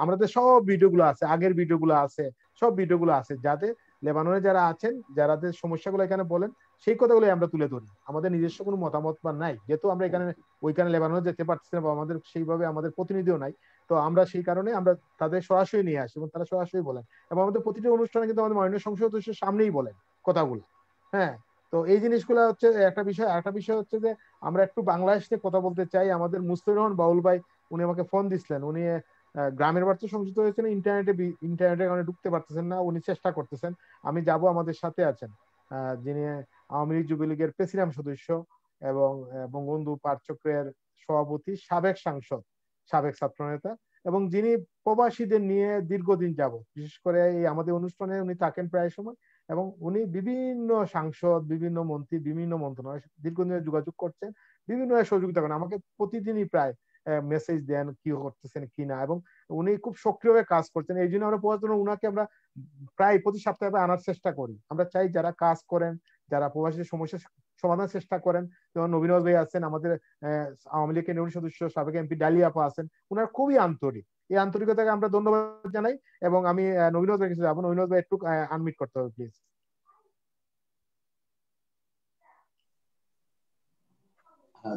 আমাদের সব ভিডিওগুলো আছে, আগের ভিডিওগুলো আছে, সব ভিডিওগুলো আছে, যাতে লেবাননে যারা আছেন যাদের সমস্যাগুলো এখানে বলেন সেই কথাগুলো আমরা তুলে ধরি। আমাদের নিজস্ব কোনো মতামত বা নাই, যেহেতু আমরা এখানে ওইখানে লেবাননে যেতে পারছি না বা আমাদের সেইভাবে আমাদের প্রতিনিধিও নাই, তো আমরা সেই কারণে আমরা তাদের সরাসরি নিয়ে আসি এবং তারা সরাসরি বলেন এবং আমাদের প্রতিটি অনুষ্ঠানে কিন্তু আমাদের মাননীয় সংসদ সদস্যের সামনেই বলেন কথাগুলো। হ্যাঁ, তো এই জিনিসগুলো হচ্ছে একটা বিষয়। একটা বিষয় হচ্ছে যে আমরা একটু বাংলাদেশ নিয়ে কথা বলতে চাই। আমাদের মুস্তাফিজুর রহমান বাউল ভাই উনি আমাকে ফোন দিছিলেন, উনি গ্রামের বাড়িতে সংযুক্ত হয়েছেন, ইন্টারনেটের কারণে ঢুকতে পারতেছেন না, উনি চেষ্টা করতেছেন। আমি যাব, আমাদের সাথে আছেন যিনি আওয়ামী লীগ যুবলীগের প্রেসিডিয়াম সদস্য এবং বঙ্গবন্ধু পাঠচক্রের সভাপতি, সাবেক সাংসদ, সাবেক ছাত্রনেতা, এবং যিনি প্রবাসীদের নিয়ে দীর্ঘদিন যাবত বিশেষ করে এই আমাদের অনুষ্ঠানে উনি থাকেন প্রায় সময়, এবং উনি বিভিন্ন সাংসদ, বিভিন্ন মন্ত্রী, বিভিন্ন মন্ত্রণালয়ের সাথে দীর্ঘদিনের যোগাযোগ করছেন, বিভিন্ন সহযোগিতা করেন, আমাকে প্রতিদিনই প্রায় মেসেজ দেন কি করতেছেন কি না, এবং উনি খুব সক্রিয়ভাবে কাজ করছেন। এই জন্য আমরা প্রবাসী উনাকে আমরা প্রায় প্রতি সপ্তাহে আনার চেষ্টা করি। আমরা চাই যারা কাজ করেন, যারা প্রবাসীদের সমস্যা সমাধানের চেষ্টা করেন, যেমন নবীন ভাই আছেন, আমাদের আওয়ামী লীগের নির্বাহী সদস্য সাবেক এমপি ডালিয়া আপা আছেন, ওনারা খুবই আন্তরিক। এই আন্তরিকতাকে আমরা ধন্যবাদ জানাই। এবং আমি নবীন ভাই কিছু যাবো, নবীন ভাই একটু আনমিট করতে হবে প্লিজ।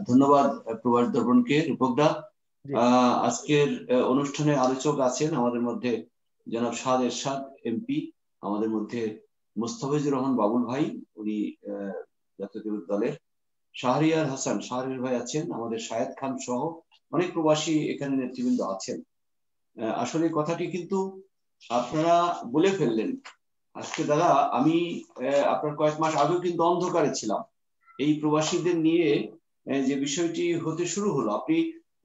ধন্যবাদ প্রবাস দর্পণকে, রূপকদা। আজকের অনুষ্ঠানে আলোচক আছেন আমাদের মধ্যে জনাব শাহাদ এরশাদ এমপি, আমাদের মধ্যে মুস্তাফিজুর রহমান বাবুল ভাই, উনি জাতীয় দলের, শাহরিয়ার হাসান শাহরিয়ার ভাই আছেন, আমাদের শাহেদ খান সহ অনেক প্রবাসী এখানে নেতৃবৃন্দ আছেন। আসলে কথাটি কিন্তু আপনারা বলে ফেললেন আজকে দাদা। আমি আপনার কয়েক মাস আগেও কিন্তু অন্ধকারে ছিলাম। এই প্রবাসীদের নিয়ে যে বিষয়টি হতে শুরু হলো, আপনি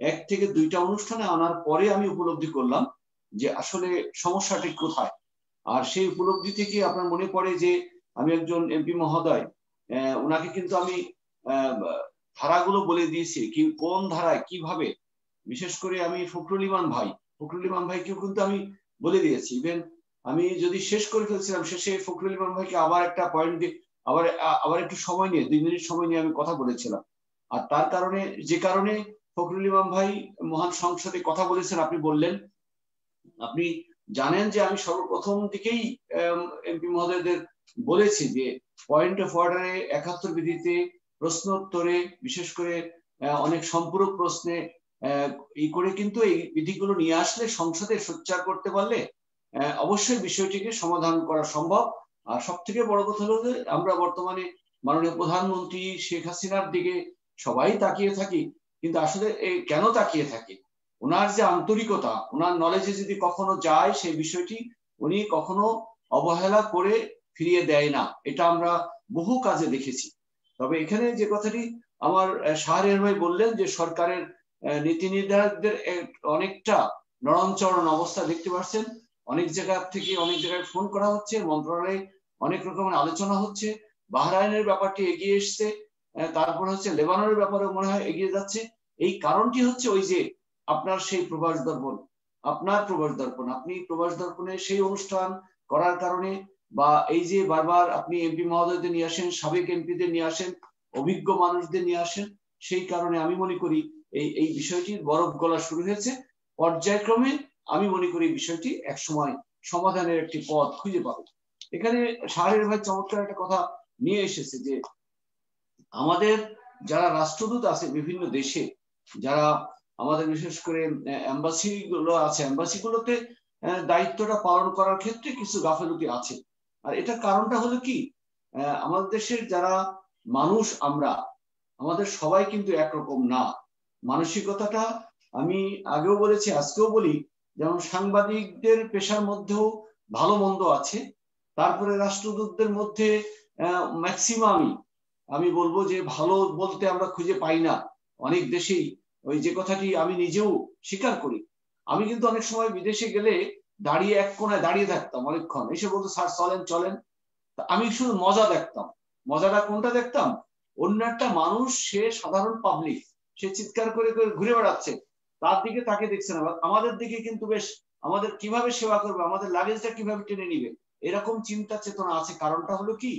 1 থেকে 2টা অনুষ্ঠানে আনার পরে আমি উপলব্ধি করলাম যে আসলে সমস্যাটি কোথায়। আর সেই উপলব্ধি থেকে আপনার মনে পড়ে যে আমি একজন এমপি মহোদয়, ওনাকে কিন্তু আমি ধারাগুলো বলে দিয়েছি, কি কোন ধারায় কিভাবে, বিশেষ করে আমি ফখরুল ইমান ভাইকেও কিন্তু আমি বলে দিয়েছি। ইভেন আমি যদি শেষ করে ফেলছিলাম, শেষে ফখরুল ইমান ভাইকে আবার একটা পয়েন্ট দিয়ে আবার একটু সময় নিয়ে 2 মিনিট সময় নিয়ে আমি কথা বলেছিলাম। আর তার কারণে, যে কারণে ফখরুল ইমান ভাই মহান সংসদে কথা বলেছেন, আপনি বললেন, আপনি জানেন যে আমি সর্বপ্রথম দিকেই এমপি মহোদয়দের বলেছি যে পয়েন্ট অফ অর্ডারে 71 বিধিতে প্রশ্ন উত্তরে বিশেষ করে অনেক সম্পূরক প্রশ্নে এই করে কিন্তু এই বিধিগুলো নিয়ে আসলে সংসদে সোচ্চার করতে পারলে অবশ্যই বিষয়টিকে সমাধান করা সম্ভব। আর সব থেকে বড় কথা হলো যে আমরা বর্তমানে মাননীয় প্রধানমন্ত্রী শেখ হাসিনার দিকে সবাই তাকিয়ে থাকি, কিন্তু আসলে কেন তাকিয়ে থাকি, ওনার যে আন্তরিকতা, ওনার নলেজে যদি কখনো যায় সেই বিষয়টি উনি কখনো অবহেলা করে ফিরিয়ে দেয় না, এটা আমরা বহু কাজে দেখেছি। তবে এখানে যে কথাটি আমার শাহরিয়ার ভাই বললেন যে সরকারের নীতি নির্ধারকদের অনেকটা নরমচরণ অবস্থা দেখতে পাচ্ছেন, অনেক জায়গা থেকে অনেক জায়গায় ফোন করা হচ্ছে, মন্ত্রণালয়ে অনেক রকমের আলোচনা হচ্ছে, বাহরাইনের ব্যাপারটি এগিয়ে এসছে, তারপর হচ্ছে লেবাননের ব্যাপারে মনে হয় এগিয়ে যাচ্ছে। এই কারণটি হচ্ছে ওই যে আপনার সেই প্রবাস দর্পণ, আপনি প্রবাস দর্পণে সেই অনুষ্ঠান করার কারণে, বা এই যে বারবার আপনি এমপি মহোদয়দের নিয়ে আসেন, সাবেক এমপিদের নিয়ে আসেন, অভিজ্ঞ মানুষদের নিয়ে আসেন, সেই কারণে আমি মনে করি এই বিষয়টির বরফ গলা শুরু হয়েছে। পর্যায়ক্রমে আমি মনে করি বিষয়টি একসময় সমাধানের একটি পথ খুঁজে পাবে। এখানে শাহরিয়ার ভাই চমৎকার একটা কথা নিয়ে এসেছে যে আমাদের যারা রাষ্ট্রদূত আছে বিভিন্ন দেশে, যারা আমাদের বিশেষ করে এম্বাসি গুলো আছে, এম্বাসি গুলোতে দায়িত্বটা পালন করার ক্ষেত্রে কিছু গাফেলতি আছে। আর এটার কারণটা হলো কি, আমাদের দেশের যারা মানুষ, আমাদের সবাই কিন্তু একরকম না। মানসিকতাটা আমি আগেও বলেছি, আজকেও বলি, যেমন সাংবাদিকদের পেশার মধ্যেও ভালো মন্দ আছে, তারপরে রাষ্ট্রদূতদের মধ্যে ম্যাক্সিমামই আমি বলবো যে ভালো বলতে আমরা খুঁজে পাই না অনেক দেশেই। ওই যে কথাটি আমি নিজেও স্বীকার করি, আমি কিন্তু অনেক সময় বিদেশে গেলে দাঁড়িয়ে এক কোণায় দাঁড়িয়ে থাকতাম অনেকক্ষণ, এসে বলতো স্যার চলেন। আমি শুধু মজা দেখতাম। মজাটা কোনটা দেখতাম, অন্য একটা মানুষ, সে সাধারণ পাবলিক, সে চিৎকার করে করে ঘুরে বেড়াচ্ছে, তার দিকে তাকে দেখছে না, আমাদের দিকে কিন্তু বেশ আমাদের কিভাবে সেবা করবে, আমাদের লাগেজটা কিভাবে টেনে নিবে, এরকম চিন্তা চেতনা আছে। কারণটা হলো কি,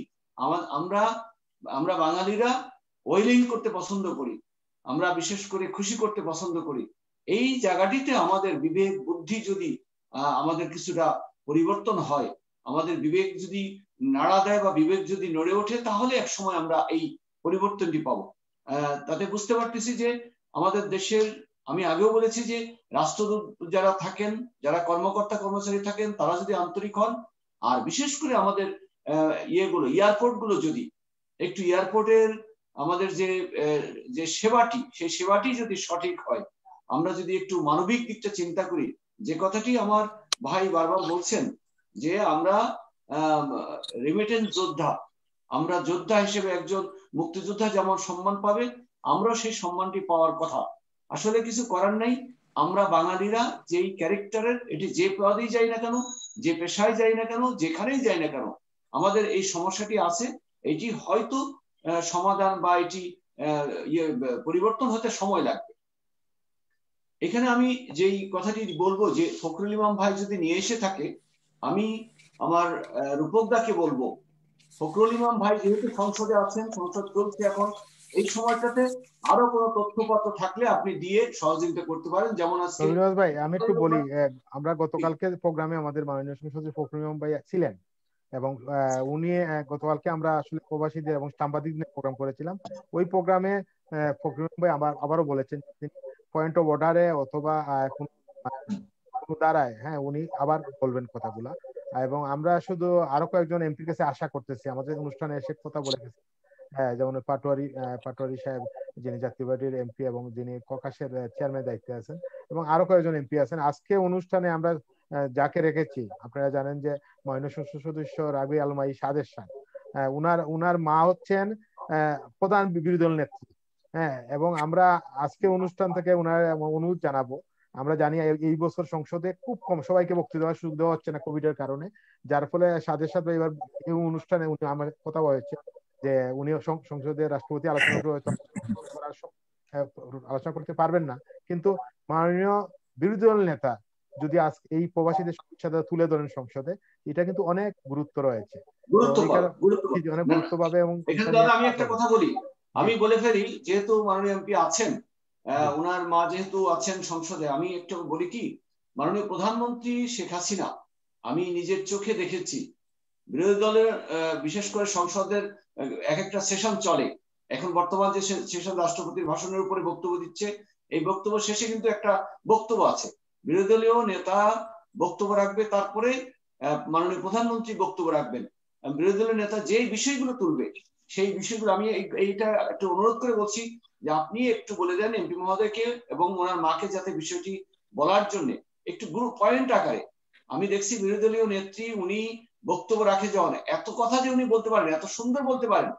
আমরা বাঙালিরা ওয়েলিং করতে পছন্দ করি, আমরা বিশেষ করে খুশি করতে পছন্দ করি। এই জায়গাটিতে আমাদের বিবেক বুদ্ধি যদি আমাদের কিছুটা পরিবর্তন হয়, আমাদের বিবেক যদি নাড়া দেয় বা বিবেক যদি নড়ে ওঠে, তাহলে এক সময় আমরা এই পরিবর্তনটি পাবো। তাতে বুঝতে পারতেছি যে আমাদের দেশের, আমি আগেও বলেছি যে রাষ্ট্রদূত যারা থাকেন, যারা কর্মকর্তা কর্মচারী থাকেন, তারা যদি আন্তরিক হন, আর বিশেষ করে আমাদের এয়ারপোর্ট গুলো যদি একটু, এয়ারপোর্টের আমাদের যে সেবাটি, সেই সেবাটি যদি সঠিক হয়, আমরা যদি একটু মানবিক দিকটা চিন্তা করি, যে কথাটি আমার ভাই বারবার বলছেন যে আমরা রেমিটেন্স যোদ্ধা, আমরা যোদ্ধা হিসেবে একজন মুক্তিযোদ্ধা যেমন সম্মান পাবে, আমরা সেই সম্মানটি পাওয়ার কথা। আসলে কিছু করার নাই, আমরা বাঙালিরা যেই ক্যারেক্টারের, এটি যে পদেই যাই না কেন, যে পেশায় যাই না কেন, যেখানেই যাই না কেন, আমাদের এই সমস্যাটি আছে। এটি হয়তো সমাধান বা এটি পরিবর্তন হতে সময় লাগবে। এখানে আমি যেই কথাটি বলবো, যে ফখরুল ইমাম ভাই যদি নিয়ে এসে থাকে, আমি আমার রূপকদাকে বলবো, ফখরুল ইমাম ভাই যেহেতু সংসদে আছেন, সংসদ চলছে এখন, এই সময়টাতে আরো কোনো তথ্যপত্র থাকলে আপনি দিয়ে সহযোগিতা করতে পারেন। যেমন আজকে ভাই আমি একটু বলি, আমরা গতকালকে প্রোগ্রামে আমাদের মাননীয় সংসদের ফখরুল ইমাম ভাই ছিলেন, এবং উনি গতকালকে আমরা আসলে প্রবাসীদের এবং সাংবাদিকদের প্রোগ্রাম করেছিলাম। ওই প্রোগ্রামে ফখরুল ইমাম ভাই আবারও বলেছেন, পয়েন্ট অফ অর্ডারে অথবা কোনো দাঁড়ায়, হ্যাঁ, উনি আবার বলবেন কথাগুলা। এবং আমরা শুধু আরো কয়েকজন এমপির কাছে আশা করতেছি, আমাদের অনুষ্ঠানে এসে কথা বলে গেছে, হ্যাঁ, যেমন পাটোয়ারি সাহেব, যিনি জাতীয় পার্টির এমপি এবং যিনি ককাশের চেয়ারম্যান দায়িত্বে আছেন, এবং আরো কয়েকজন এমপি আছেন। আজকে অনুষ্ঠানে আমরা যাকে রেখেছি, আপনারা জানেন যে মাননীয় সংসদ সদস্য রাবি আলমাই সাদের সাহেব, উনার মা হচ্ছেন প্রধান বিরোধী দল নেত্রী, হ্যাঁ, এবং আমরা আজকে অনুষ্ঠান থেকে উনার অনুরোধ জানাবো। আমরা জানি এই বছর সংসদে খুব কম সবাইকে বক্তৃতা দেওয়ার সুযোগ দেওয়া হচ্ছে না কোভিড এর কারণে, যার ফলে সাদের সাথে এবার এই অনুষ্ঠানে উনি আমার কথা বলেছে যে উনি সংসদে রাষ্ট্রপতি আলোচনা করতে পারবেন না, কিন্তু মাননীয় বিরোধী দল নেতা যদি আজকে এই প্রবাসীদের সমস্যা তুলে ধরেন সংসদে, এটা কিন্তু অনেক গুরুত্ব রয়েছে, অনেক গুরুত্ব পাবে। এবং আমি একটা কথা বলি, আমি বলে ফেলি, যেহেতু মাননীয় এমপি আছেন, ওনার মা যেহেতু আছেন সংসদে, আমি একটু বলি কি, মাননীয় প্রধানমন্ত্রী শেখ হাসিনা, আমি নিজের চোখে দেখেছি বিরোধী দলের বিশেষ করে সংসদের এক একটা সেশন চলে, এখন বর্তমান যে সেশন রাষ্ট্রপতির ভাষণের উপরে বক্তব্য দিচ্ছে, এই বক্তব্য শেষে কিন্তু একটা বক্তব্য আছে, বিরোধী দলীয় নেতা বক্তব্য রাখবে, তারপরে মাননীয় প্রধানমন্ত্রী বক্তব্য রাখবেন। বিরোধী দলের নেতা যে বিষয়গুলো তুলবে, সেই বিষয়গুলো আমি এইটা একটু অনুরোধ করে বলছি যে আপনি একটু বলে দেন এমপি মহোদয়কে এবং ওনার মাকে, যাতে বিষয়টি বলার জন্য একটু পয়েন্ট আকারে। আমি দেখছি বিরোধী দলীয় নেত্রী উনি বক্তব্য রাখে যখন, এত কথা যে উনি বলতে পারেন, এত সুন্দর বলতে পারেন,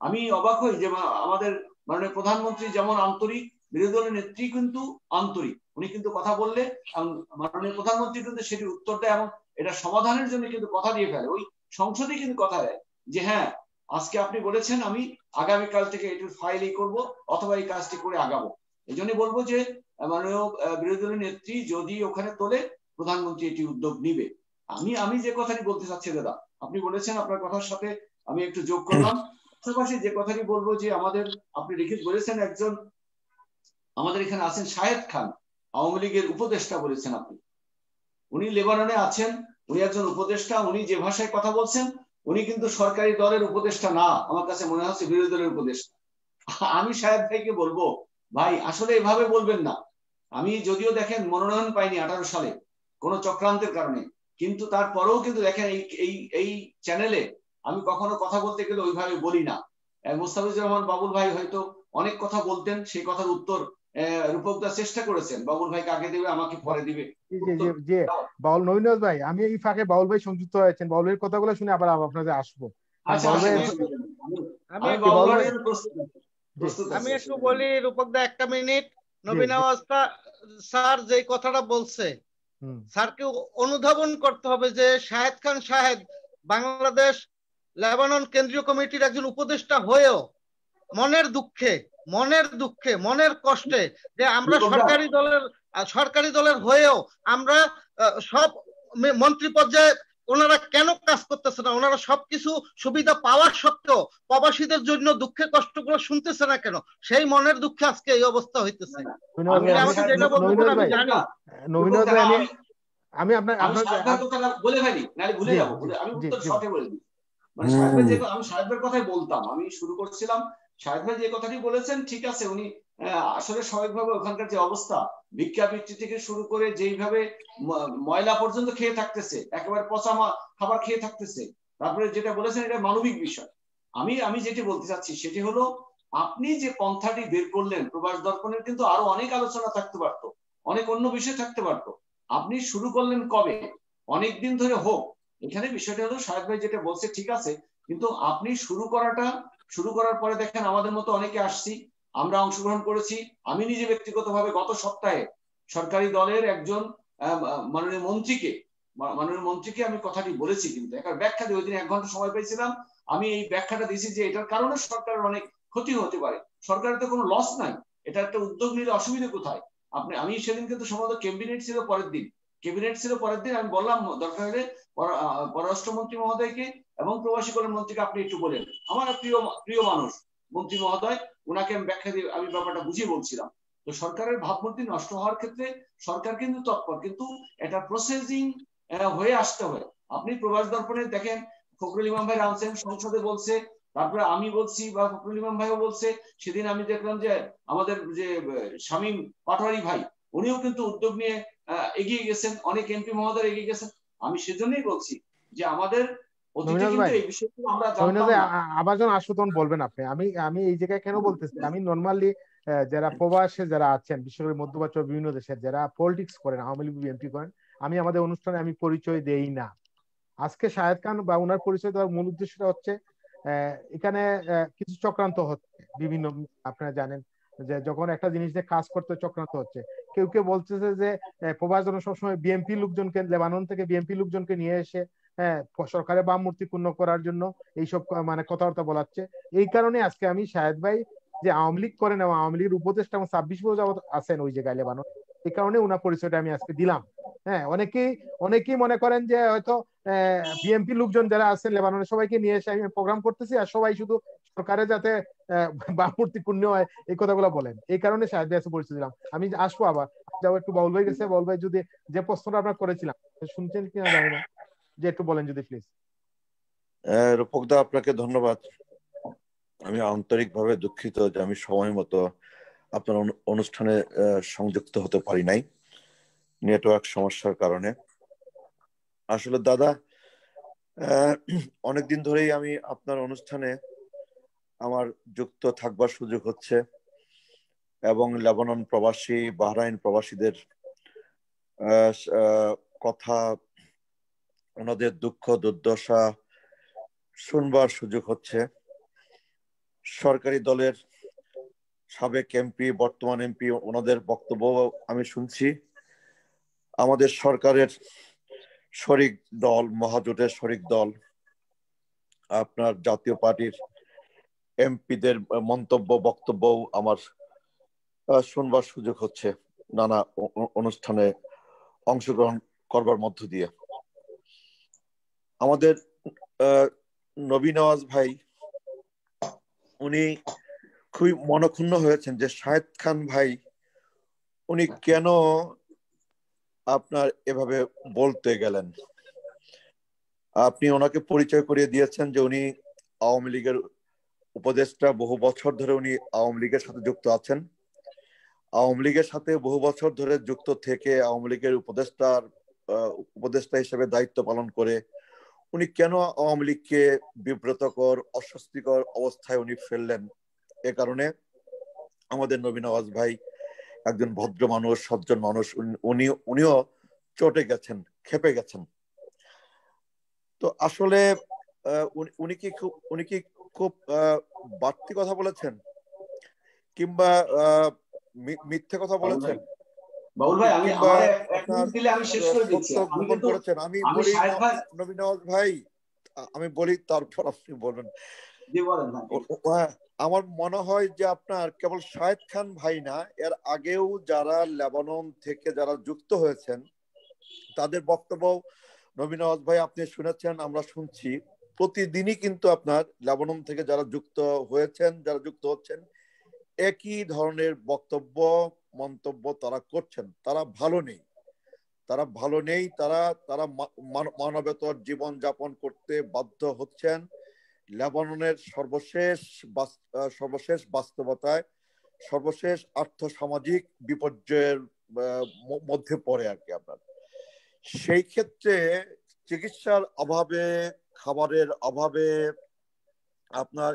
আমি অবাক হই যে আমাদের মাননীয় প্রধানমন্ত্রী যেমন আন্তরিক, বিরোধী দলের নেত্রী কিন্তু আন্তরিক, উনি কিন্তু কথা বললে মাননীয় প্রধানমন্ত্রী কিন্তু সেটি উত্তর দেয় এবং এটা সমাধানের জন্য কিন্তু কথা দিয়ে ফেলে, ওই সংসদে কিন্তু কথা দেয় যে হ্যাঁ আজকে আপনি বলেছেন, আমি আগামীকাল থেকে এটির ফাইলই করব অথবা এই কাজটি করে আগাবো। এই জন্য বলবো যে মাননীয় বিরোধী দলের নেত্রী যদি ওখানে তোলে, প্রধানমন্ত্রী এটি উদ্যোগ নিবে। আমি যে কথাটি বলতে চাচ্ছি দাদা, আপনি বলেছেন, আপনার কথার সাথে আমি একটু যোগ করলাম, পাশাপাশি যে কথাটি বলবো যে আমাদের, আপনি লিখিত বলেছেন একজন আমাদের এখানে আছেন শাহেদ খান, আওয়ামী লীগের উপদেষ্টা বলেছেন আপনি, উনি লেবাননে আছেন, উনি একজন উপদেষ্টা, উনি যে ভাষায় কথা বলছেন, উনি কিন্তু সরকারি দলের উপদেষ্টা না, আমার কাছে মনে হচ্ছে বিরোধী দলের উপদেষ্টা। আমি শাহেদ ভাইকে বলবো, ভাই আসলে এভাবে বলবেন না। আমি যদিও দেখেন মনোনয়ন পাইনি 18 সালে কোনো চক্রান্তের কারণে, কিন্তু তারপরেও কিন্তু দেখেন এই চ্যানেলে আমি কখনো কথা বলতে গেলে ওইভাবে বলি না। মোস্তাফিজুর রহমান বাবুল ভাই হয়তো অনেক কথা বলতেন, সেই কথার উত্তর রূপকদা চেষ্টা করেছেন, বাবুল ভাইকে আগে দেবে, আমাকে পরে দিবে। বাউল নবীনজ ভাই, আমি এই ফাঁকে বাউল ভাই সংযুক্ত হয়েছেন, বাউল ভাইয়ের কথাগুলো শুনে আবার আপনাদের আসবো। আমি একটু বলি রূপকদা, একটা মিনিট। নবীন আওয়াজটা স্যার যে কথাটা বলছে, স্যারকে অনুধাবন করতে হবে যে শাহেদ খান সাহেব বাংলাদেশ লেবানন কেন্দ্রীয় কমিটির একজন উপদেষ্টা হয়েও মনের দুঃখে, মনের কষ্টে, যে আমরা সরকারি দলের হয়েও আমরা সব মন্ত্রী পর্যায়ে ওনারা কেন কাজ করতেছে না, ওনারা সবকিছু সুবিধা পাওয়ার সত্ত্বেও প্রবাসীদের জন্য দুঃখের কষ্টগুলো শুনতেছে না কেন, সেই মনের দুঃখে আজকে এই অবস্থা হইতেছে। আমি আপনার আমি শাহেদ ভাইয়ের কথাটা বলে ফেলি, নাহলে ভুলে যাবো। আমি উত্তর শর্টে বলে দিই। মানে শাহেদ ভাই যে, আমি শাহেদ ভাইয়ের কথাই বলতাম, আমি শুরু করছিলাম শাহেদ ভাই যে কথাটি বলেছেন ঠিক আছে, উনি আসলে স্বাভাবিকভাবে ওখানকার যে অবস্থা, ভিক্ষাবৃত্তি থেকে শুরু করে যেইভাবে ময়লা পর্যন্ত খেয়ে থাকতেছে, একেবারে পচা খাবার খেয়ে থাকতেছে, তারপরে যেটা বলেছেন এটা মানবিক বিষয়। আমি যেটি বলতে চাচ্ছি সেটি হলো, আপনি যে পন্থাটি বের করলেন প্রবাস দর্পণের, কিন্তু আরো অনেক আলোচনা থাকতে পারতো, অনেক অন্য বিষয় থাকতে পারতো। আপনি শুরু করলেন কবে? অনেকদিন ধরে হোক। এখানে বিষয়টা হলো শাহেদ ভাই যেটা বলছে ঠিক আছে, কিন্তু আপনি শুরু করার পরে দেখেন আমাদের মতো অনেকে আসছি, আমরা অংশগ্রহণ করেছি। আমি নিজে ব্যক্তিগতভাবে গত সপ্তাহে সরকারি দলের একজন মাননীয় মন্ত্রীকে আমি কথাটি বলেছি, কিন্তু একটা ব্যাখ্যা দিয়ে, ওই দিন 1 ঘন্টা সময় পেয়েছিলাম, আমি এই ব্যাখ্যাটা দিয়েছি যে এটার কারণে সরকারের অনেক ক্ষতি হতে পারে। সরকারের তো কোনো লস নাই, এটা একটা উদ্যোগ নিলে অসুবিধা কোথায়? আমি সেদিন কিন্তু সম্ভবত ক্যাবিনেট ছিল পরের দিন, আমি বললাম দরকার হলে পররাষ্ট্রমন্ত্রী মহোদয়কে এবং প্রবাসী কল্যাণ মন্ত্রীকে আপনি একটু বলেন, আমার প্রিয় মানুষ মন্ত্রী মহোদয়, ওনাকে আমি ব্যাখ্যা দিয়ে আমি ব্যাপারটা বুঝিয়ে বলছিলাম। তো সরকারের ভাবমূর্তি নষ্ট হওয়ার ক্ষেত্রে সরকার কিন্তু তৎপর, কিন্তু এটা প্রসেসিং হয়ে আসতে হয়। আপনি প্রবাস দর্পণে দেখেন, ফখরুল ইমাম ভাই আনছেন, সংসদে বলছে, তারপরে আমি বলছি বা ফখরুল ইমাম ভাইও বলছে। সেদিন আমি দেখলাম যে আমাদের যে শামীম পাটোয়ারি ভাই, উনিও কিন্তু উদ্যোগ নিয়ে এগিয়ে গেছেন, অনেক এমপি মহোদয় এগিয়ে গেছেন। আমি সেজন্যই বলছি যে আমাদের অতীতে কিন্তু এই বিষয়গুলো আমরা জানতাম না। আবার যখন আসো তখন বলবেন আপনি। আমি এই জায়গায় কেন বলতেছি, আমি নর্মালি যারা প্রবাসে যারা আছেন, বিশেষ করে মধ্যপ্রাচ্য বিভিন্ন দেশের যারা পলিটিক্স করেন, আওয়ামী লীগ বিএনপি করেন, আমি আমাদের অনুষ্ঠানে আমি পরিচয় দেই না। আজকে শাহেদ খান বা ওনার পরিচয় দেওয়ার মূল উদ্দেশ্যটা হচ্ছে এখানে কিছু চক্রান্ত হচ্ছে বিভিন্ন, আপনারা জানেন যে যখন একটা জিনিস দিয়ে কাজ করতে চক্রান্ত হচ্ছে, কেউ কেউ বলতেছে যে প্রবাস জন সবসময় বিএনপি লোকজনকে, লেবানন থেকে বিএনপি লোকজনকে নিয়ে এসে সরকারের বামমূর্তি পূর্ণ করার জন্য এইসব মানে কথাবার্তা বলাচ্ছে। এই কারণে আজকে আমি শাহেদ ভাই যে আওয়ামী লীগ করেন এবং আওয়ামী লীগের উপদেষ্টা এবং 26 বছর যাবত আছেন ওই জায়গায় লেবানন, এই কারণে ওনার পরিচয়টা আমি আজকে দিলাম। হ্যাঁ, অনেকেই মনে করেন যে হয়তো বিএনপি লোকজন যারা আছেন লেবাননের সবাইকে নিয়ে এসে আমি প্রোগ্রাম করতেছি, আর সবাই শুধু সরকারের যাতে বামমূর্তি পূর্ণ হয় এই কথাগুলো বলেন। এই কারণে শাহেদ ভাই পরিচয় দিলাম। আমি আসবো আবার যাবো একটু, বাউল ভাই গেছে, বাউল ভাই যদি যে প্রশ্নটা আপনার করেছিলাম শুনছেন কিনা জানি না, যে একটু বলেন যদি প্লিজ। রূপকদা, আপনাকে ধন্যবাদ। আমি আন্তরিকভাবে দুঃখিত যে আমি সময় মতো আপনার অনুষ্ঠানে সংযুক্ত হতে পারি নাই, নেটওয়ার্ক সমস্যার কারণে। আসলে দাদা, অনেকদিন ধরেই আমি আপনার অনুষ্ঠানে আমার যুক্ত থাকবার সুযোগ হচ্ছে, এবং লেবানন প্রবাসী, বাহরাইন প্রবাসীদের কথা, ওনাদের দুঃখ দুর্দশা শুনবার সুযোগ হচ্ছে। সরকারি দলের সাবেক এমপি, বর্তমান এমপি, ওনাদের বক্তব্য আমি শুনছি। আমাদের সরকারের শরিক দল, মহাজোটের শরিক দল, আপনার জাতীয় পার্টির এমপিদের মন্তব্য, বক্তব্য আমার শুনবার সুযোগ হচ্ছে নানা অনুষ্ঠানে অংশগ্রহণ করবার মধ্য দিয়ে। আমাদের নবী নওয়াজ ভাই, উনি খুবই মনক্ষুণ্ণ হয়েছেন যে শাহেদ খান ভাই উনি কেন আপনার এভাবে বলতে গেলেন। আপনি ওনাকে পরিচয় করিয়ে দিয়েছেন যে উনি আওয়ামী লীগের উপদেষ্টা, বহু বছর ধরে উনি আওয়ামী লীগের সাথে যুক্ত আছেন। আওয়ামী লীগের সাথে বহু বছর ধরে যুক্ত থেকে আওয়ামী লীগের উপদেষ্টা হিসেবে দায়িত্ব পালন করে উনি কেন আওয়ামী লীগকে বিব্রতকর, অস্বস্তিকর অবস্থায় উনি ফেললেন। এ কারণে আমাদের নবী নওয়াজ ভাই একজন ভদ্র মানুষ, সজ্জন মানুষ, উনিও চটে গেছেন, খেপে গেছেন। তো আসলে উনি কি খুব বাড়তি কথা বলেছেন, কিংবা মিথ্যে কথা বলেছেন, বাউল ভাই আমি শেষ করে দিচ্ছি। আমি করেছেন? আমি বলি নবী নওয়াজ ভাই, আমি বলি তারপর আপনি বলবেন। আমার মনে হয় যে আপনার কেবল শাহেদ খান ভাই না, এর আগেও যারা লেবানন থেকে যারা যুক্ত হয়েছেন তাদের বক্তব্য নবী নওয়াজ ভাই আপনি শুনেছেন, আমরা শুনছি। প্রতিদিনই কিন্তু আপনার লেবানন থেকে যারা যুক্ত হয়েছেন, যারা যুক্ত হচ্ছেন, একই ধরনের বক্তব্য, মন্তব্য তারা করছেন। তারা ভালো নেই, তারা ভালো নেই, তারা তারা মানবেতর জীবন যাপন করতে বাধ্য হচ্ছেন লেবাননের সর্বশেষ বাস্তবতায়, সর্বশেষ আর্থসামাজিক বিপর্যয়ের মধ্যে পড়ে আর কি। আপনার সেই ক্ষেত্রে চিকিৎসার অভাবে, খাবারের অভাবে, আপনার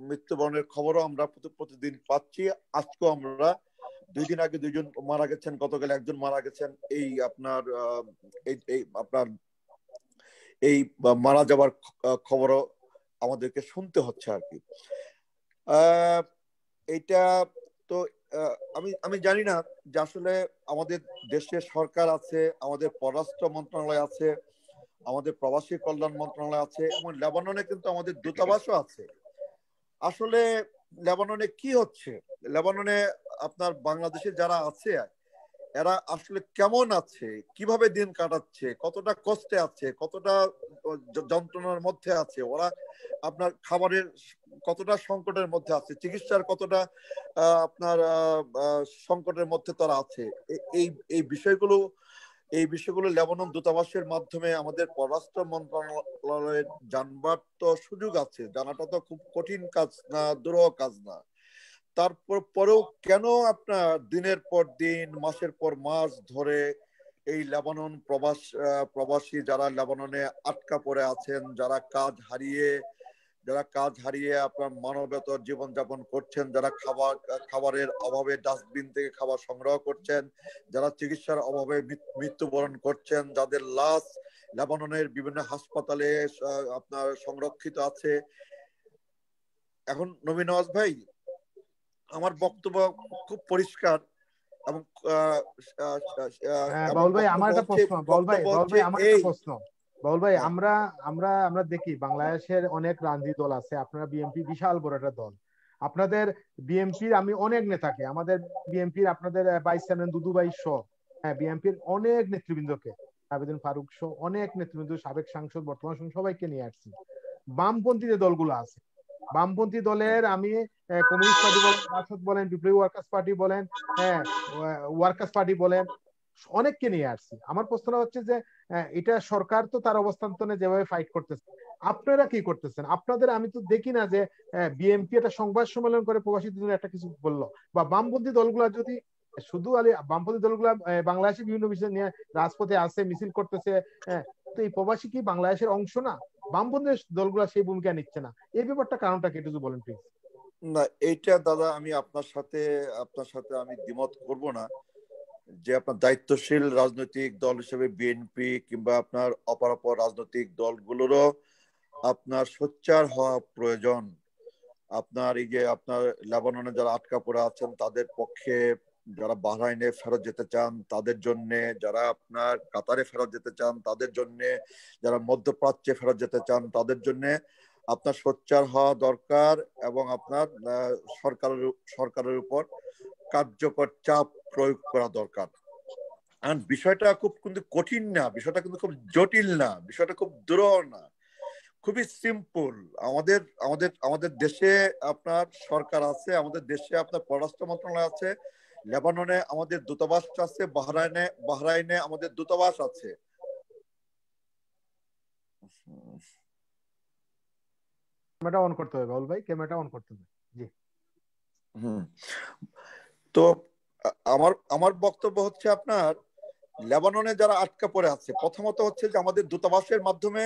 মৃত্যুবরণের খবরও আমরা প্রতিদিন পাচ্ছি। আজকেও আমরা 2 দিন আগে 2 জন মারা গেছেন, গতকাল 1 জন মারা গেছেন। এই আপনার এই মারা যাবার খবরও আমাদেরকে শুনতে হচ্ছে আর কি। এইটা তো আমি জানি না যে আসলে আমাদের দেশে সরকার আছে, আমাদের পররাষ্ট্র মন্ত্রণালয় আছে, আমাদের প্রবাসী কল্যাণ মন্ত্রণালয় আছে, এবং লেবাননে কিন্তু আমাদের দূতাবাসও আছে। আসলে লেবাননে কি হচ্ছে, লেবাননে আপনার বাংলাদেশে যারা আছে এরা আসলে কেমন আছে, কিভাবে দিন কাটাচ্ছে, কতটা কষ্টে আছে, কতটা যন্ত্রণার মধ্যে আছে, ওরা আপনার খাবারের কতটা সংকটের মধ্যে আছে, চিকিৎসার কতটা আপনার সংকটের মধ্যে তারা আছে, এই বিষয়গুলো লেবানন দূতাবাসের মাধ্যমে আমাদের পররাষ্ট্র মন্ত্রণালয়ের জানবার তো সুযোগ আছে। জানাটা তো খুব কঠিন কাজ না, দুরূহ কাজ না। পরেও কেন আপনার দিনের পর দিন, মাসের পর মাস ধরে এই লেবানন প্রবাসী যারা লেবাননে আটকা পড়ে আছেন, যারা কাজ হারিয়ে আপনার মানবেতর জীবনযাপন করছেন, যারা খাবারের অভাবে ডাস্টবিন থেকে খাবার সংগ্রহ করছেন, যারা চিকিৎসার অভাবে মৃত্যুবরণ করছেন, যাদের লাশ লেবাননের বিভিন্ন হাসপাতালে আপনার সংরক্ষিত আছে। এখন নবী নওয়াজ ভাই, আমার বক্তব্য খুব পরিষ্কার এবং বাউল ভাই আমার একটা প্রশ্ন, বাউল ভাই আমার একটা প্রশ্ন। বাউল ভাই, আমরা দেখি বাংলাদেশের অনেক রাজনৈতিক দল আছে, আপনারা বিএনপি বিশাল বড় একটা দল। আপনাদের বিএনপির আমি অনেক নেতাকে, আমাদের বিএনপির আপনাদের ভাইস চেয়ারম্যান দুদু ভাই সহ, হ্যাঁ, বিএনপির অনেক নেতৃবৃন্দকে, আবেদন ফারুক সহ অনেক নেতৃবৃন্দ, সাবেক সাংসদ, বর্তমান সাংসদ, সবাইকে নিয়ে আসছি। বামপন্থী যে দলগুলো আছে, বামপন্থী দলের আমি কমিউনিস্ট পার্টি বলেন, রাজদ বলেন, বিপ্লবী ওয়ার্কার্স পার্টি বলেন, হ্যাঁ, ওয়ার্কার্স পার্টি বলেন, অনেককে নিয়ে আসছি। আমার প্রশ্নটা হচ্ছে যে এটা সরকার তো তার অবস্থান তো যেভাবে ফাইট করতেছে, আপনারা কি করতেছেন? আপনাদের আমি তো দেখি না যে বিএনপি একটা সংবাদ সম্মেলন করে প্রবাসীদের জন্য একটা কিছু বললো, বা বামপন্থী দলগুলা যদি শুধু বামপন্থী দলগুলা বাংলাদেশে বিভিন্ন বিষয় নিয়ে রাজপথে আছে, মিছিল করতেছে, তো এই প্রবাসী কি বাংলাদেশের অংশ না? বামপন্থী দলগুলা সেই ভূমিকা নিচ্ছে না, এই ব্যাপারটা কারণটা কি একটু বলেন প্লিজ। না, এইটা দাদা আমি আপনার সাথে আমি দ্বিমত করব না যে আপনার দায়িত্বশীল রাজনৈতিক দল হিসেবে বিএনপি কিংবা আপনার অপরাপর রাজনৈতিক দলগুলোরও আপনার সোচ্চার হওয়া প্রয়োজন। আপনার এই যে আপনার লেবাননে যারা আটকা পড়ে আছেন তাদের পক্ষে, যারা বাহরাইনে ফেরত যেতে চান তাদের জন্য, যারা আপনার কাতারে ফেরত যেতে চান তাদের জন্য, যারা মধ্যপ্রাচ্যে ফেরত যেতে চান তাদের জন্য আপনার সোচ্চার হওয়া দরকার, এবং আপনার সরকারের উপর কার্যকর চাপ প্রয়োগ করা দরকার। কারণ বিষয়টা খুব কিন্তু কঠিন না, বিষয়টা কিন্তু খুব জটিল না, বিষয়টা খুব দুরূহ না, খুবই সিম্পল। আমাদের আমাদের আমাদের দেশে আপনার সরকার আছে, আমাদের দেশে আপনার পররাষ্ট্র মন্ত্রণালয় আছে, লেবাননে আমাদের দূতাবাস আছে, বাহরাইনে আমাদের দূতাবাস আছে। ক্যামেরাটা অন করতে হবে বাউল ভাই, ক্যামেরাটা অন করতে হবে। জি। তো আমার বক্তব্য হচ্ছে আপনার লেবাননে যারা আটকা পড়ে আছে, প্রথমত হচ্ছে যে আমাদের দূতাবাসের মাধ্যমে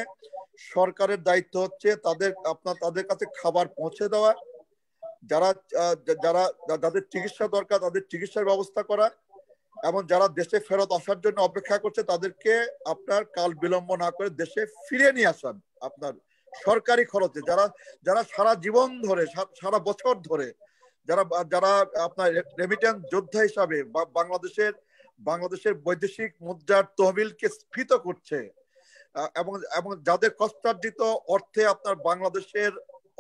সরকারের দায়িত্ব হচ্ছে তাদের কাছে খাবার পৌঁছে দেওয়া, যাদের চিকিৎসা দরকার তাদের চিকিৎসার ব্যবস্থা করা, এবং যারা দেশে ফেরত আসার জন্য অপেক্ষা করছে তাদেরকে আপনার কাল বিলম্ব না করে দেশে ফিরে নিয়ে আসা আপনার সরকারি খরচে। যারা সারা জীবন ধরে, সারা বছর ধরে যারা আপনার রেমিটেন্স যোদ্ধা হিসাবে বাংলাদেশের বৈদেশিক মুদ্রার তহবিলকে স্ফীত করছে, এবং যাদের কষ্টার্জিত অর্থে আপনার বাংলাদেশের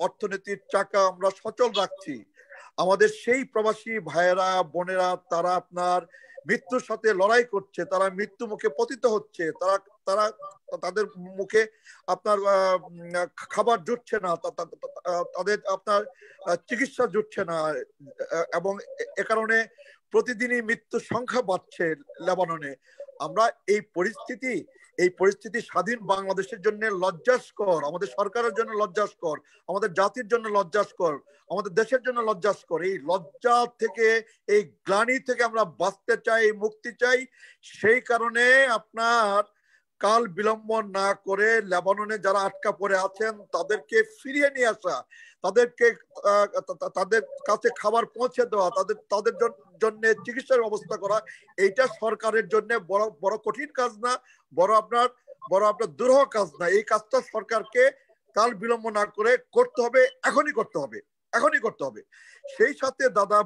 অর্থনীতির চাকা আমরা সচল রাখছি, আমাদের সেই প্রবাসী ভাইয়েরা বোনেরা তারা আপনার মৃত্যুর সাথে লড়াই করছে, তারা মৃত্যু মুখে পতিত হচ্ছে, তাদের মুখে আপনার খাবার জুটছে না, তাদের আপনার চিকিৎসা জুটছে না, এবং এ কারণে প্রতিদিনই মৃত্যুর সংখ্যা বাড়ছে লেবাননে। আমরা এই পরিস্থিতি স্বাধীন বাংলাদেশের জন্য লজ্জাস্কর, আমাদের সরকারের জন্য লজ্জাস্কর, আমাদের জাতির জন্য লজ্জাস্কর, আমাদের দেশের জন্য লজ্জাস্কর। এই লজ্জা থেকে, এই গ্লানি থেকে আমরা বাঁচতে চাই, মুক্তি চাই। সেই কারণে আপনার কাল বিলম্ব না করে লেবাননে যারা আটকা পড়ে আছেন তাদেরকে ফিরিয়ে নিয়ে আসা, তাদেরকে তাদের কাছে খাবার পৌঁছে দেওয়া, তাদের জন্য চিকিৎসার ব্যবস্থা করা, এইটা সরকারের জন্য বড় কঠিন কাজ না, বড় আপনার দুরূহ কাজ না। এই কাজটা সরকারকে কাল বিলম্ব না করে করতে হবে, এখনই করতে হবে। সেই সাথে দাদা,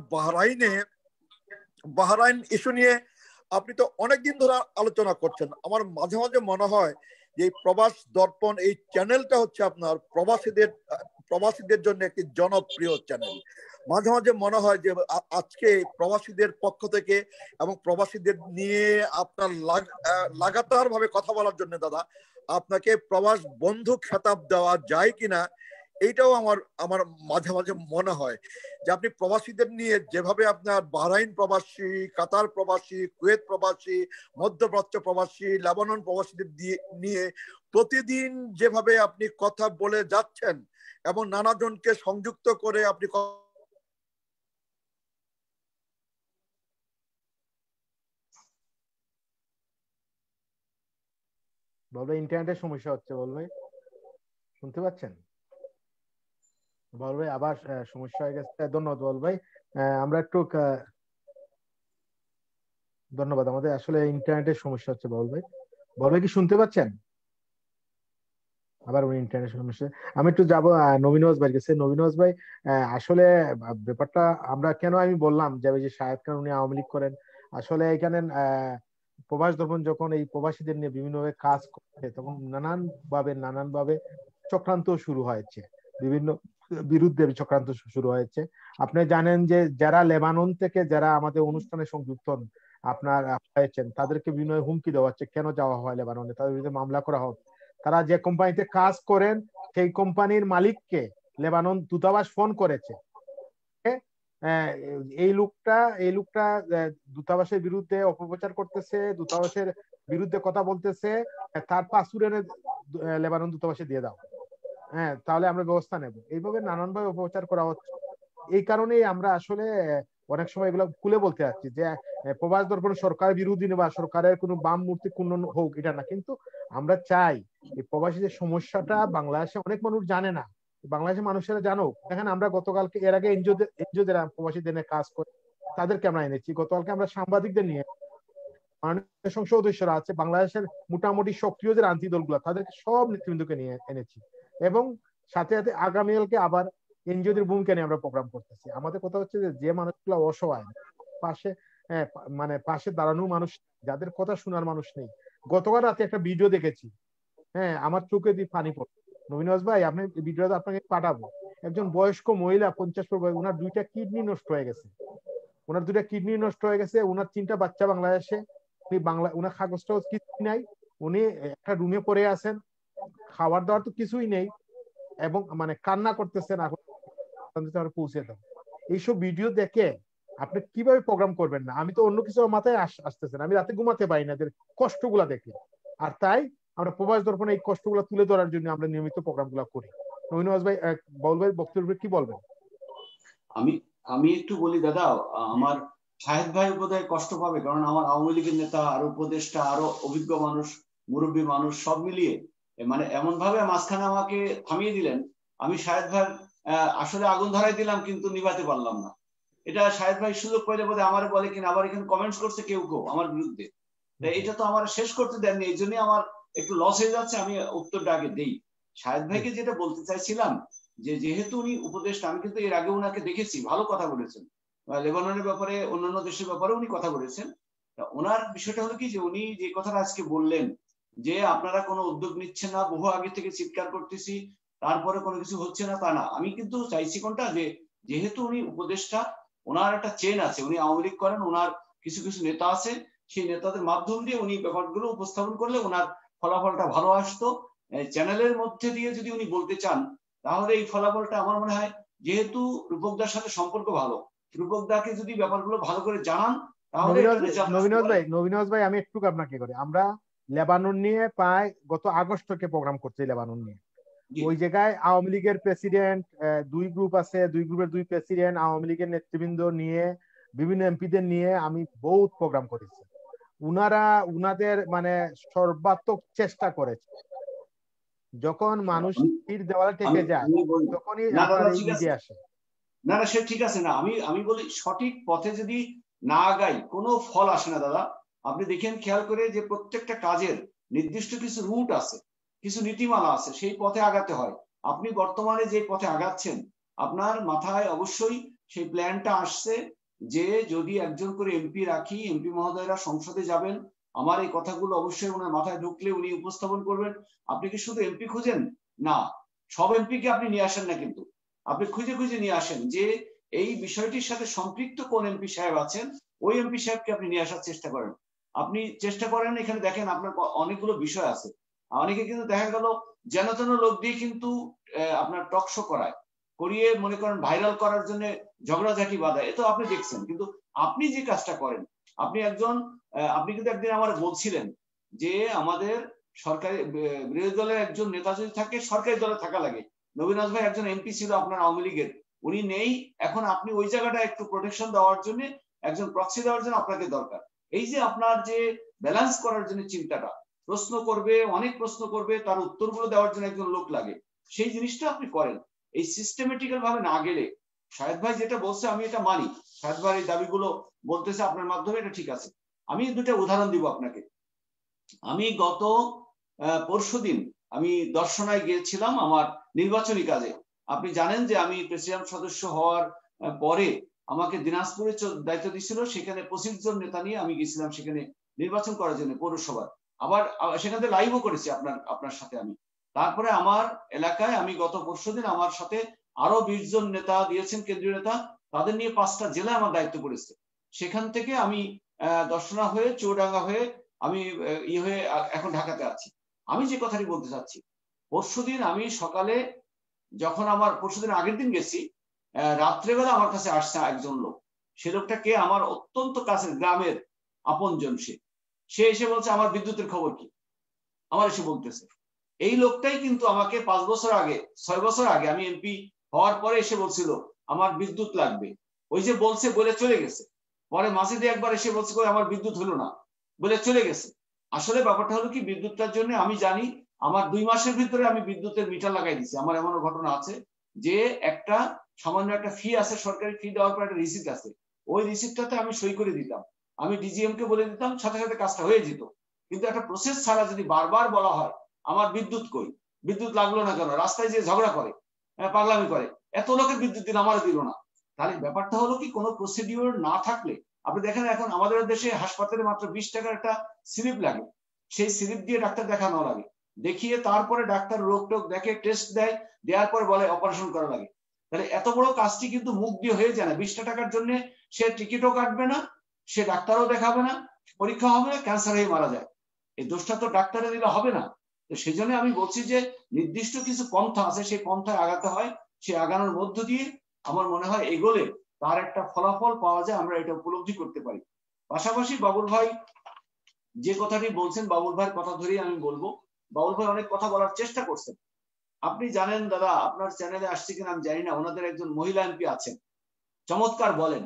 বাহরাইন ইস্যু নিয়ে আপনি তো অনেকদিন ধরে আলোচনা করছেন। আমার মাঝে মাঝে মনে হয় যে এই প্রবাস দর্পণ এই চ্যানেলটা হচ্ছে আপনার প্রবাসীদের জন্য একটি জনপ্রিয় চ্যানেল। মাঝে মাঝে মনে হয় যে আজকে প্রবাসীদের পক্ষ থেকে এবং প্রবাসীদের নিয়ে আপনার লাগাতার ভাবে কথা বলার জন্য দাদা আপনাকে প্রবাস বন্ধু খেতাব দেওয়া যায় কিনা, এইটাও আমার মাঝে মাঝে মনে হয় যে আপনি প্রবাসীদের নিয়ে যেভাবে আপনার বাহরাইন প্রবাসী, কাতার প্রবাসী, কুয়েত প্রবাসী, মধ্যপ্রাচ্য প্রবাসী, লেবানন প্রবাসীদের নিয়ে প্রতিদিন যেভাবে আপনি কথা বলে যাচ্ছেন এবং নানাজনকে সংযুক্ত করে আপনি বলবে ইন্টারনেটের সমস্যা হচ্ছে, বলবে শুনতে পাচ্ছেন? বল ভাই আবার সমস্যা হয়ে গেছে। ধন্যবাদ বল ভাই। আমরা একটু ধন্যবাদ। আমাদের আসলে ইন্টারনেটের সমস্যা হচ্ছে বল ভাই। বল ভাই কি শুনতে পাচ্ছেন? আবার উনি ইন্টারনেট সমস্যা। আমি একটু যাবো নবীনওয়াজ ভাই কাছে। নবীনওয়াজ ভাই, আসলে ব্যাপারটা আমরা কেন আমি বললাম যে শাহেদ খান উনি আওয়ামী লীগ করেন, আসলে এখানে প্রবাস দর্পণ যখন এই প্রবাসীদের নিয়ে বিভিন্নভাবে কাজ করছে তখন নানান ভাবে চক্রান্ত শুরু হয়েছে, বিভিন্ন বিরুদ্ধে চক্রান্ত শুরু হয়েছে। আপনি জানেন যে যারা লেবানন থেকে যারা আমাদের অনুষ্ঠানে সংযুক্ত আপনার হয়েছেন তাদেরকে বিভিন্ন হুমকি দেওয়া হচ্ছে, কেন যাওয়া হয় লেবাননে, তাদের বিরুদ্ধে মামলা করা হবে। তারা যে কোম্পানিতে কাজ করেন সেই কোম্পানির মালিককে লেবানন দূতাবাস ফোন করেছে, এই লোকটা দূতাবাসের বিরুদ্ধে অপপ্রচার করতেছে, দূতাবাসের বিরুদ্ধে কথা বলতেছে, তার পাসপোর্ট এনে লেবানন দূতাবাসে দিয়ে দাও, তাহলে আমরা ব্যবস্থা নেব। এইভাবে নানানভাবে অপপ্রচার করা হচ্ছে। এই কারণেই আমরা আসলে অনেক সময় এগুলো খুলে বলতে যাচ্ছি যে প্রবাস দর্পণ সরকার বিরোধী বা সরকারের কোনো বাম মূর্তি কোন হোক এটা না, কিন্তু আমরা চাই এই প্রবাসীদের সমস্যাটা বাংলাদেশে অনেক মানুষ জানে না, বাংলাদেশের মানুষেরা জানুক। দেখেন আমরা গতকালকে এর আগে এনজিও যারা প্রবাসীদের নিয়ে কাজ করে তাদেরকে আমরা এনেছি, গতকালকে আমরা সাংবাদিকদের নিয়ে সংসদ সদস্যরা আছে বাংলাদেশের মোটামুটি সক্রিয় যে রাজনীতি দলগুলো তাদেরকে সব নেতৃবৃন্দকে নিয়ে এনেছি, এবং সাথে সাথে আগামীকালকে আবার এনজিওদের ভূমিকা নিয়ে আমরা প্রোগ্রাম করতেছি। আমাদের কথা হচ্ছে যে মানুষগুলো অসহায়, পাশে দাঁড়ানো মানুষ, যাদের কথা শোনার মানুষ নেই। গতকাল রাতে একটা ভিডিও দেখেছি, আমার চোখে দিয়ে পানি পড়ে। নবীনওয়াজ ভাই আপনি ভিডিওটা আপনাকে পাঠাবো। একজন বয়স্ক মহিলা 50 বয়স, ওনার 2টা কিডনি নষ্ট হয়ে গেছে, ওনার 3টা বাচ্চা বাংলাদেশে, ওনার কাগজ টাগজ কিছুই নাই, উনি একটা রুমে পড়ে আছেন, খাবার দাবার তো কিছুই নেই, এবং কান্না করতেছেন পৌঁছে দাও। এইসব ভিডিও দেখে আপনি কিভাবে প্রোগ্রাম করবেন না? আমি তো অন্য কিছু মাথায় আসতেছেন, আমি রাতে ঘুমাতে পারি না এদের কষ্টগুলা দেখে। আর তাই আমরা প্রবাস দর্পণে এই কষ্টগুলো তুলে ধরার জন্য আমরা নিয়মিত প্রোগ্রাম গুলা করি। নবীনওয়াজ ভাই, বাউল ভাই বক্তব্য কি বলবেন? আমি একটু বলি দাদা, আমার শাহেদ ভাই বোধহয় কষ্ট পাবে, কারণ আমার আওয়ামী লীগের নেতা আর উপদেষ্টা আরো অভিজ্ঞ মানুষ, মুরব্বী মানুষ সব মিলিয়ে এমন ভাবে মাঝখানে আমাকে থামিয়ে দিলেন, আমি শাহেদ ভাই আসলে আগুন ধরাই দিলাম কিন্তু নিভাতে পারলাম না। এটা শাহেদ ভাই সুযোগ পাইলে বোধহয় আমার বলে কিনা, আবার এখানে কমেন্টস করছে কেউ আমার বিরুদ্ধে, এটা তো আমার শেষ করতে দেননি, এই জন্যই আমার একটু লস হয়ে যাচ্ছে। আমি উত্তরটা আগে দেই। শাহেদ ভাইকে যেটা বলতে চাইছিলাম যে যেহেতু উনি উপদেষ্টা, আমি কিন্তু এর আগে উনাকে দেখেছি, ভালো কথা বলেছেন লেবাননের ব্যাপারে, অন্যান্য দেশের ব্যাপারে উনি কথা বলেছেন। ওনার বিষয়টা হলো কি যে উনি যে কথাটা আজকে বললেন যে আপনারা কোনো উদ্যোগ নিচ্ছেন না, বহু আগে থেকে চিৎকার করতেছি তারপরে কোনো কিছু হচ্ছে না, তা না। আমি কিন্তু চাইছি কোনটা, যে যেহেতু উনি উপদেষ্টা, ওনার একটা চেন আছে, উনি আওয়ামী লীগ করেন, ওনার কিছু কিছু নেতা আছে, সেই নেতাদের মাধ্যম দিয়ে উনি ব্যাপারগুলো উপস্থাপন করলে ওনার ফলাফলটা ভালো আসতো। চ্যানেলের মধ্যে দিয়ে যদি উনি বলতে চান তাহলে এই ফলাফলটা আমার মনে হয়, যেহেতু রূপকদার সাথে সম্পর্ক ভালো, রূপকদাকে যদি ব্যাপারগুলো ভালো করে জানান তাহলে নবীনজ ভাই আমি একটু আপনাকে করি, আমরা লেবানন নিয়ে প্রায় গত আগস্ট থেকে প্রোগ্রাম করছি লেবানন নিয়ে। ওই জায়গায় আওয়ামী লীগের প্রেসিডেন্ট, 2 গ্রুপ আছে, 2 গ্রুপের 2 প্রেসিডেন্ট, আওয়ামী লীগের নেতৃবৃন্দ নিয়ে, বিভিন্ন এমপিদের নিয়ে আমি বহুত প্রোগ্রাম করেছি। উনাদের মানে সর্বাত্মক চেষ্টা করেছে। যখন মানুষ তীর দেওয়ালে ঠেকে যায় তখনই আপনার এই মিডিয়া আসে। না সে ঠিক আছে না, আমি বলি সঠিক পথে যদি না আগাই কোনো ফল আসে না দাদা। আপনি দেখেন খেয়াল করে যে প্রত্যেকটা কাজের নির্দিষ্ট কিছু রুট আছে, কিছু নীতিমালা আছে, সেই পথে আগাতে হয়। আপনি বর্তমানে যে পথে আগাচ্ছেন আপনার মাথায় অবশ্যই সেই প্ল্যানটা আসছে যে যদি একজন করে এমপি রাখি, এমপি মহোদয়রা সংসদে যাবেন, আমার এই কথাগুলো অবশ্যই ওনার মাথায় ঢুকলে উনি উপস্থাপন করবেন। আপনি কি শুধু এমপি খুঁজেন না, সব এমপি কে আপনি নিয়ে আসেন না, কিন্তু আপনি খুঁজে খুঁজে নিয়ে আসেন যে এই বিষয়টির সাথে সম্পৃক্ত কোন এমপি সাহেব আছেন, ওই এমপি সাহেবকে আপনি নিয়ে আসার চেষ্টা করেন। আপনি চেষ্টা করেন, এখানে দেখেন আপনার অনেকগুলো বিষয় আছে। অনেকে কিন্তু দেখা গেল যেন তেন লোক দিয়ে কিন্তু আপনার টকশো করিয়ে মনে করেন ভাইরাল করার জন্য ঝগড়াঝাটি বাঁধায়, এ তো আপনি দেখছেন। কিন্তু আপনি যে কাজটা করেন, আপনি কিন্তু একদিন আমার বলছিলেন যে আমাদের সরকারি বিরোধী দলের একজন নেতা যদি থাকে সরকারি দলে থাকা লাগে। নবীনজ ভাই একজন এমপি ছিল আপনার আওয়ামী লীগের, উনি নেই এখন। আপনি ওই জায়গাটা একটু প্রোটেকশন দেওয়ার জন্য, একজন প্রক্সি দেওয়ার জন্য আপনাকে দরকার। এই যে আপনার যে ব্যালেন্স করার জন্য চিন্তাটা, প্রশ্ন করবে, অনেক প্রশ্ন করবে, তার উত্তরগুলো দেওয়ার জন্য একজন লোক লাগে, সেই জিনিসটা আপনি করেন। এই সিস্টেমেটিক্যাল ভাবে না গেলে, শাহেদ ভাই যেটা বলছে আমি এটা মানি, শাহেদ ভাই এই দাবিগুলো বলতেছে আপনার মাধ্যমে, এটা ঠিক আছে। আমি দুটো উদাহরণ দিব আপনাকে। আমি গত পরশুদিন আমি দর্শনায় গিয়েছিলাম আমার নির্বাচনী কাজে। আপনি জানেন যে আমি প্রেসিডেন্ট সদস্য হওয়ার পরে আমাকে দিনাজপুরে দায়িত্ব দিয়েছিল, সেখানে 25 জন নেতা নিয়ে আমি গেছিলাম সেখানে নির্বাচন করার জন্য পৌরসভার। আবার সেখান থেকে লাইভও করেছি আপনার সাথে আমি। তারপরে আমার এলাকায় আমি গত পরশুদিন আমার সাথে আরো 20 জন নেতা দিয়েছেন, কেন্দ্রীয় নেতা, তাদের নিয়ে 5টা জেলায় আমার দায়িত্ব করেছে। সেখান থেকে আমি দর্শনা হয়ে চৌডাঙ্গা হয়ে আমি হয়ে এখন ঢাকাতে আছি। আমি যে কথাটি বলতে চাচ্ছি, পরশুদিন আমি সকালে যখন পরশুদিন আগের দিন গেছি, রাত্রেবেলা আমার কাছে আসছে একজন লোক। সে লোকটা কে? আমার অত্যন্ত কাছের গ্রামের আপনজন। সে এসে বলছে আমার বিদ্যুতের খবর কি, আমার এসে বলতেছে। এই লোকটাই কিন্তু আমাকে 5 বছর আগে, 6 বছর আগে আমি এমপি হওয়ার পরে এসে বলছিল আমার বিদ্যুৎ লাগবে। ওই যে বলছে বলে চলে গেছে, পরে মাঝে দিয়ে একবার এসে বলছে আমার বিদ্যুৎ হলো না বলে চলে গেছে। আসলে ব্যাপারটা হলো কি, বিদ্যুৎটার জন্য আমি জানি আমার 2 মাসের ভিতরে আমি বিদ্যুতের মিটার লাগাই দিচ্ছি। আমার এমন ঘটনা আছে যে একটা সামান্য একটা ফি আছে, সরকারি ফি দেওয়ার পর একটা রিসিপ্ট আছে, ওই রিসিপ্টটাতে আমি সই করে দিতাম, আমি ডিজিএম কে বলে দিতাম, সাথে সাথে কাজটা হয়ে যেত। কিন্তু একটা প্রসেস ছাড়া যদি বারবার বলা হয় আমার বিদ্যুৎ কই, বিদ্যুৎ লাগলো না কেন, রাস্তায় যে ঝগড়া করে, পাগলামি করে, এত লোকের বিদ্যুৎ দিন আমার দিল না, তাহলে ব্যাপারটা হলো কি, কোনো প্রসিডিওর না থাকলে। আপনি দেখেন এখন আমাদের দেশে হাসপাতালে মাত্র 20 টাকার একটা স্লিপ লাগে, সেই স্লিপ দিয়ে ডাক্তার দেখানো লাগে, দেখিয়ে তারপরে ডাক্তার রোগ টোগ দেখে টেস্ট দেয়, দেওয়ার পরে বলে অপারেশন করা লাগে। তাহলে এত বড় কাজটি কিন্তু মুখ দিয়ে হয়ে যায় না। 20 টাকার জন্য সে টিকিটও কাটবে না, সে ডাক্তারও দেখাবে না, পরীক্ষা হবে না, ক্যান্সার হয়ে মারা যায়। এই দোষটা তো ডাক্তারে দিলে হবে না। তো সেই জন্য আমি বলছি যে নির্দিষ্ট কিছু পন্থা আছে, সেই পন্থায় আগাতে হয়। সেই আগানোর মধ্য দিয়ে আমার মনে হয় এগোলে তার একটা ফলাফল পাওয়া যায়, আমরা এটা উপলব্ধি করতে পারি। পাশাপাশি বাবুল ভাই যে কথাটি বলছেন, বাবুল ভাইয়ের কথা ধরেই আমি বলবো। বাবুল ভাই অনেক কথা বলার চেষ্টা করছেন। আপনি জানেন দাদা, আপনার চ্যানেলে আসছে কিনা আমি জানি না, ওনাদের একজন মহিলা এমপি আছেন, চমৎকার বলেন,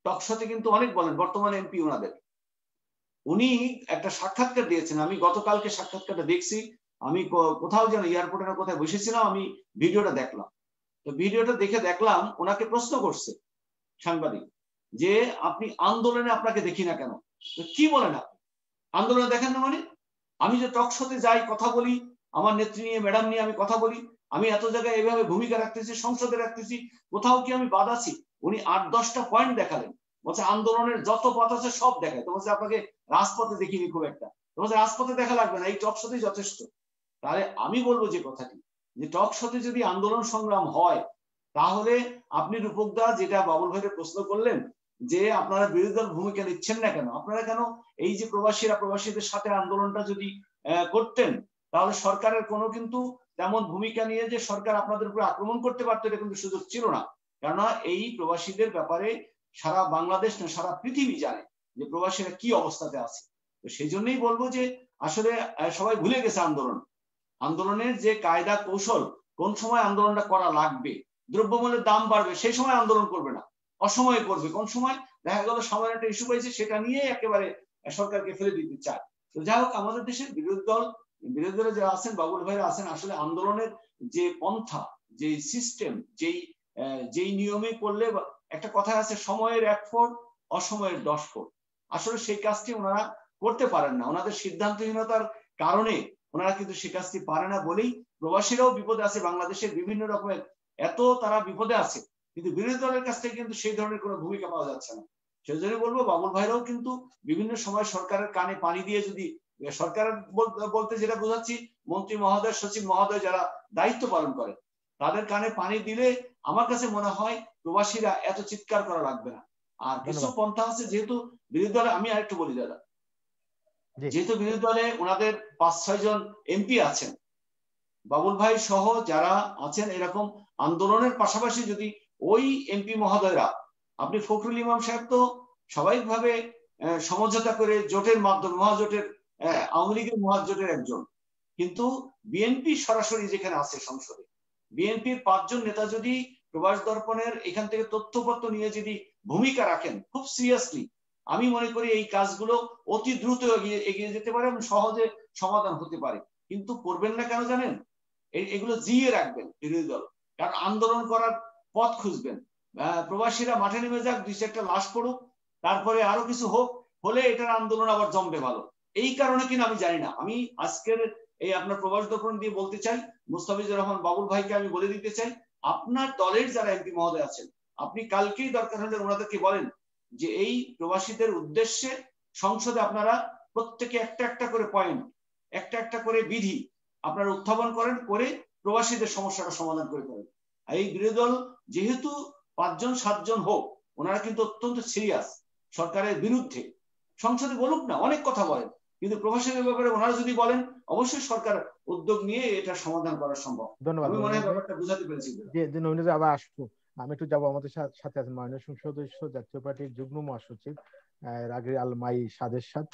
টকশোতে কিন্তু অনেক বলেন, বর্তমানে এমপি ওনাদের। উনি একটা সাক্ষাৎকার দিয়েছেন, আমি গতকালকে সাক্ষাৎকারটা দেখছি। আমি কোথাও যেন এয়ারপোর্টে না কোথায় বসেছিলাম, আমি ভিডিওটা দেখলাম। তো ভিডিওটা দেখে দেখলাম ওনাকে প্রশ্ন করছে সাংবাদিক যে আপনি আন্দোলনে আপনাকে দেখি না কেন। কি বলেন আপনি আন্দোলনে দেখেন না? মানে আমি যে টকশোতে যাই, কথা বলি, আমার নেত্রী নিয়ে, ম্যাডাম নিয়ে আমি কথা বলি, আমি এত জায়গায় এভাবে ভূমিকা রাখতেছি, সংসদে রাখতেছি, কোথাও কি আমি বাদ আছি? উনি 8-10টা পয়েন্ট দেখালেন, বলছে আন্দোলনের যত পথ আছে সব দেখায়। তো বলছে আপনাকে রাজপথে দেখিনি খুব একটা, তো বলছে রাজপথে দেখা লাগবে না, এই টকশোতেই যথেষ্ট। তাহলে আমি বলবো যে কথাটি, যে টকশোতে যদি আন্দোলন সংগ্রাম হয়, তাহলে আপনি রূপকদা যেটা বাবুল ভাইকে প্রশ্ন করলেন যে আপনারা বিরোধী দল ভূমিকা নিচ্ছেন না কেন, আপনারা কেন এই যে প্রবাসীদের সাথে আন্দোলনটা যদি করতেন, তাহলে সরকারের কোনো কিন্তু তেমন ভূমিকা নিয়ে যে সরকার আপনাদের উপরে আক্রমণ করতে পারতো, এটা কিন্তু সুযোগ ছিল না। কেননা এই প্রবাসীদের ব্যাপারে সারা বাংলাদেশ না সারা পৃথিবী জানে যে প্রবাসীরা কি অবস্থাতে আছে। তো সেই জন্যই বলবো যে আসলে সবাই ভুলে গেছে আন্দোলনের যে কায়দা কৌশল, কোন সময় আন্দোলনটা করা লাগবে, দ্রব্যমূল্যের দাম বাড়বে সেই সময় আন্দোলন করবে না, অসময়ে করবে। কোন সময় দেখা গেল সামনে একটা ইস্যু পাইছে সেটা নিয়ে একেবারে সরকারকে ফেলে দিতে চায়। তো যাই হোক, আমাদের দেশের বিরোধী দলে যারা আছেন, বাবুল ভাইরা আছেন, আসলে আন্দোলনের যে পন্থা, যে সিস্টেম, যেই নিয়মে করলে, একটা কথা আছে সময়ের 1 ফোঁট অসময়ের 10 ফোঁট, আসলে সেই কাজটি ওনারা করতে পারেন না। ওনাদের সিদ্ধান্তহীনতার কারণে ওনারা কিন্তু সেই কাজটি পারে না বলেই প্রবাসীরাও বিপদে আছে, বাংলাদেশের বিভিন্ন রকমের এত তারা বিপদে আছে, কিন্তু বিরোধী দলের কাছ থেকে কিন্তু সেই ধরনের কোনো ভূমিকা পাওয়া যাচ্ছে না। সেই জন্য বলবো বাবুল ভাইরাও কিন্তু বিভিন্ন সময় সরকারের কানে পানি দিয়ে, যদি সরকার বলতে যেটা বোঝাচ্ছি মন্ত্রী মহোদয়, সচিব মহোদয় যারা দায়িত্ব পালন করেন, তাদের কানে পানি দিলে আমার কাছে মনে হয় প্রবাসীরা এত চিৎকার করা লাগবে না। আর কিছু পন্থা আছে, যেহেতু বিরোধী দলে, আমি আরেকটু বলি দাদা, যেহেতু বিরোধী দলে ওনাদের 5-6 জন এমপি আছেন, বাবুল ভাই সহ যারা আছেন, এরকম আন্দোলনের পাশাপাশি যদি ওই এমপি মহোদয়রা, আপনি ফখরুল ইমাম সাহেব তো স্বাভাবিকভাবে সমঝোতা করে জোটের মাধ্যমে, মহাজোটের, আওয়ামী লীগের মহাজোটের একজন, কিন্তু বিএনপি সরাসরি যেখানে আছে সংসদে, বিএনপির 5 জন নেতা যদি প্রবাস দর্পণের এখান থেকে তথ্যপত্র নিয়ে যদি ভূমিকা রাখেন খুব সিরিয়াসলি, আমি মনে করি এই কাজগুলো অতি দ্রুত এগিয়ে যেতে পারে এবং সহজে সমাধান হতে পারে। কিন্তু করবেন না কেন জানেন? এগুলো জিয়ে রাখবেন বিরোধী দল, কারণ আন্দোলন করার পথ খুঁজবেন। প্রবাসীরা মাঠে নেমে যাক, 2-4টা লাশ পড়ুক, তারপরে আরো কিছু হোক, হলে এটার আন্দোলন আবার জমবে ভালো। এই কারণে কিনা আমি জানি না, আমি আজকের এই আপনার প্রবাস দর্পণ দিয়ে বলতে চাই, মুস্তাফিজুর রহমান বাবুল ভাইকে আমি বলে দিতে চাই, আপনার দলের যারা এমপি মহোদয় আছেন, আপনি কালকেই দরকার হলে ওনাদেরকে বলেন যে এই প্রবাসীদের উদ্দেশ্যে সংসদে আপনারা প্রত্যেকে একটা একটা করে পয়েন্ট, একটা একটা করে বিধি আপনারা উত্থাপন করেন, করে প্রবাসীদের সমস্যাটা সমাধান করে দেবেন। এই বিরোধী দল যেহেতু 5 জন 7 জন হোক, ওনারা কিন্তু অত্যন্ত সিরিয়াস সরকারের বিরুদ্ধে, সংসদে বলুক না, অনেক কথা বলেন, কিন্তু প্রবাসীদের ব্যাপারে ওনারা যদি বলেন, অবশ্যই সরকার উদ্যোগ নিয়ে এটা সমাধান করা সম্ভব। ধন্যবাদ। আমি মনে হয় ব্যাপারটা বুঝাতে পেরেছি। যে নবীন আবার আসবো, আমি একটু যাবো, আমাদের সাথে আছেন মাননীয় সংসদ সদস্য, জাতীয় পার্টির যুগ্ম মহাসচিব রাগি আল মাই সাদের সাথ,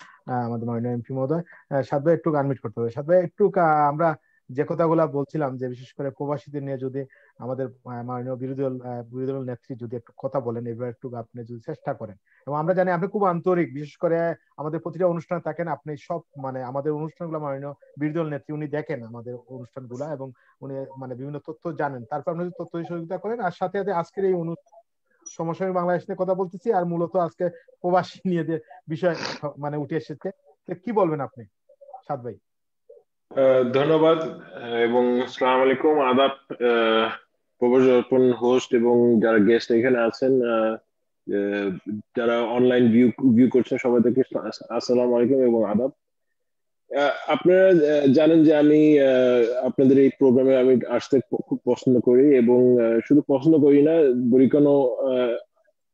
আমাদের মাননীয় এমপি মহোদয়। সাদ ভাই একটু আনমিউট করতে হবে। সাদ ভাই একটু, আমরা যে কথাগুলা বলছিলাম, যে বিশেষ করে প্রবাসীদের নিয়ে যদি আমাদের মাননীয় বিরোধী দল নেত্রী যদি একটু কথা বলেন, এবার একটু আপনি যদি চেষ্টা করেন, এবং আমরা জানি আপনি খুব আন্তরিক, বিশেষ করে আমাদের প্রতিটা অনুষ্ঠানে থাকেন আপনি, সব আমাদের অনুষ্ঠানগুলো মাননীয় বিরোধী দল নেত্রী উনি দেখেন আমাদের অনুষ্ঠানগুলা, এবং উনি বিভিন্ন তথ্য জানেন, তারপর আপনি যদি তথ্য সহযোগিতা করেন। আর সাথে সাথে আজকের এই সমসাময়িক বাংলাদেশ নিয়ে কথা বলতেছি, আর মূলত আজকে প্রবাসী নিয়ে যে বিষয় উঠে এসেছে, কি বলবেন আপনি সাদ ভাই? ধন্যবাদ এবং আসসালামু আলাইকুম, আদাব, প্রবাস দর্পণ হোস্ট এবং যারা গেস্ট এখানে আছেন, যারা অনলাইন ভিউ করছেন, সবাইকে আসসালামু আলাইকুম এবং আদাব। আপনারা জানেন যে আমি আপনাদের এই প্রোগ্রামে আমি আসতে খুব পছন্দ করি, এবং শুধু পছন্দ করি না, বলি কেন,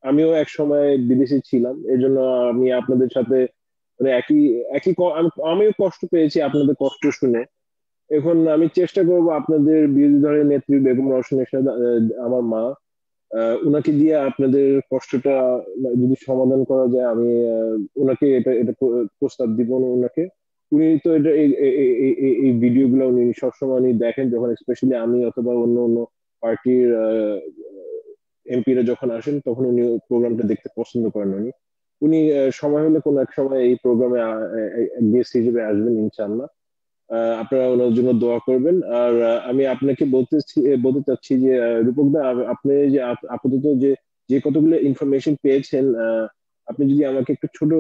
আমিও এক সময় বিদেশে ছিলাম, এজন্য আমি আপনাদের সাথে একই আমিও কষ্ট পেয়েছি আপনাদের কষ্ট শুনে। এখন আমি চেষ্টা করব আপনাদের বিরোধী দলের নেত্রী বেগম রওশন এরশাদ, আমার মা, উনাকে দিয়ে আপনাদের কষ্টটা যদি সমাধান করা যায়, আমি ওনাকে এটা প্রস্তাব দিব ওনাকে। উনি তো এটা এই ভিডিওগুলো উনি সবসময় উনি দেখেন, যখন স্পেশালি আমি অথবা অন্য পার্টির এমপিরা যখন আসেন, তখন উনি প্রোগ্রামটা দেখতে পছন্দ করেন। উনি সময় হলে কোনো এক সময় এই প্রোগ্রামে গেস্ট হিসেবে আসবেন ইনশাআল্লাহ। আপনারা ওনার জন্য দোয়া করবেন। আর আমি আপনাকে বলতে চাচ্ছি যে রূপক দা, আপনি যে আপাতত যে কতগুলো ইনফরমেশন পেয়েছেন, আপনি যদি আমাকে একটু ছোট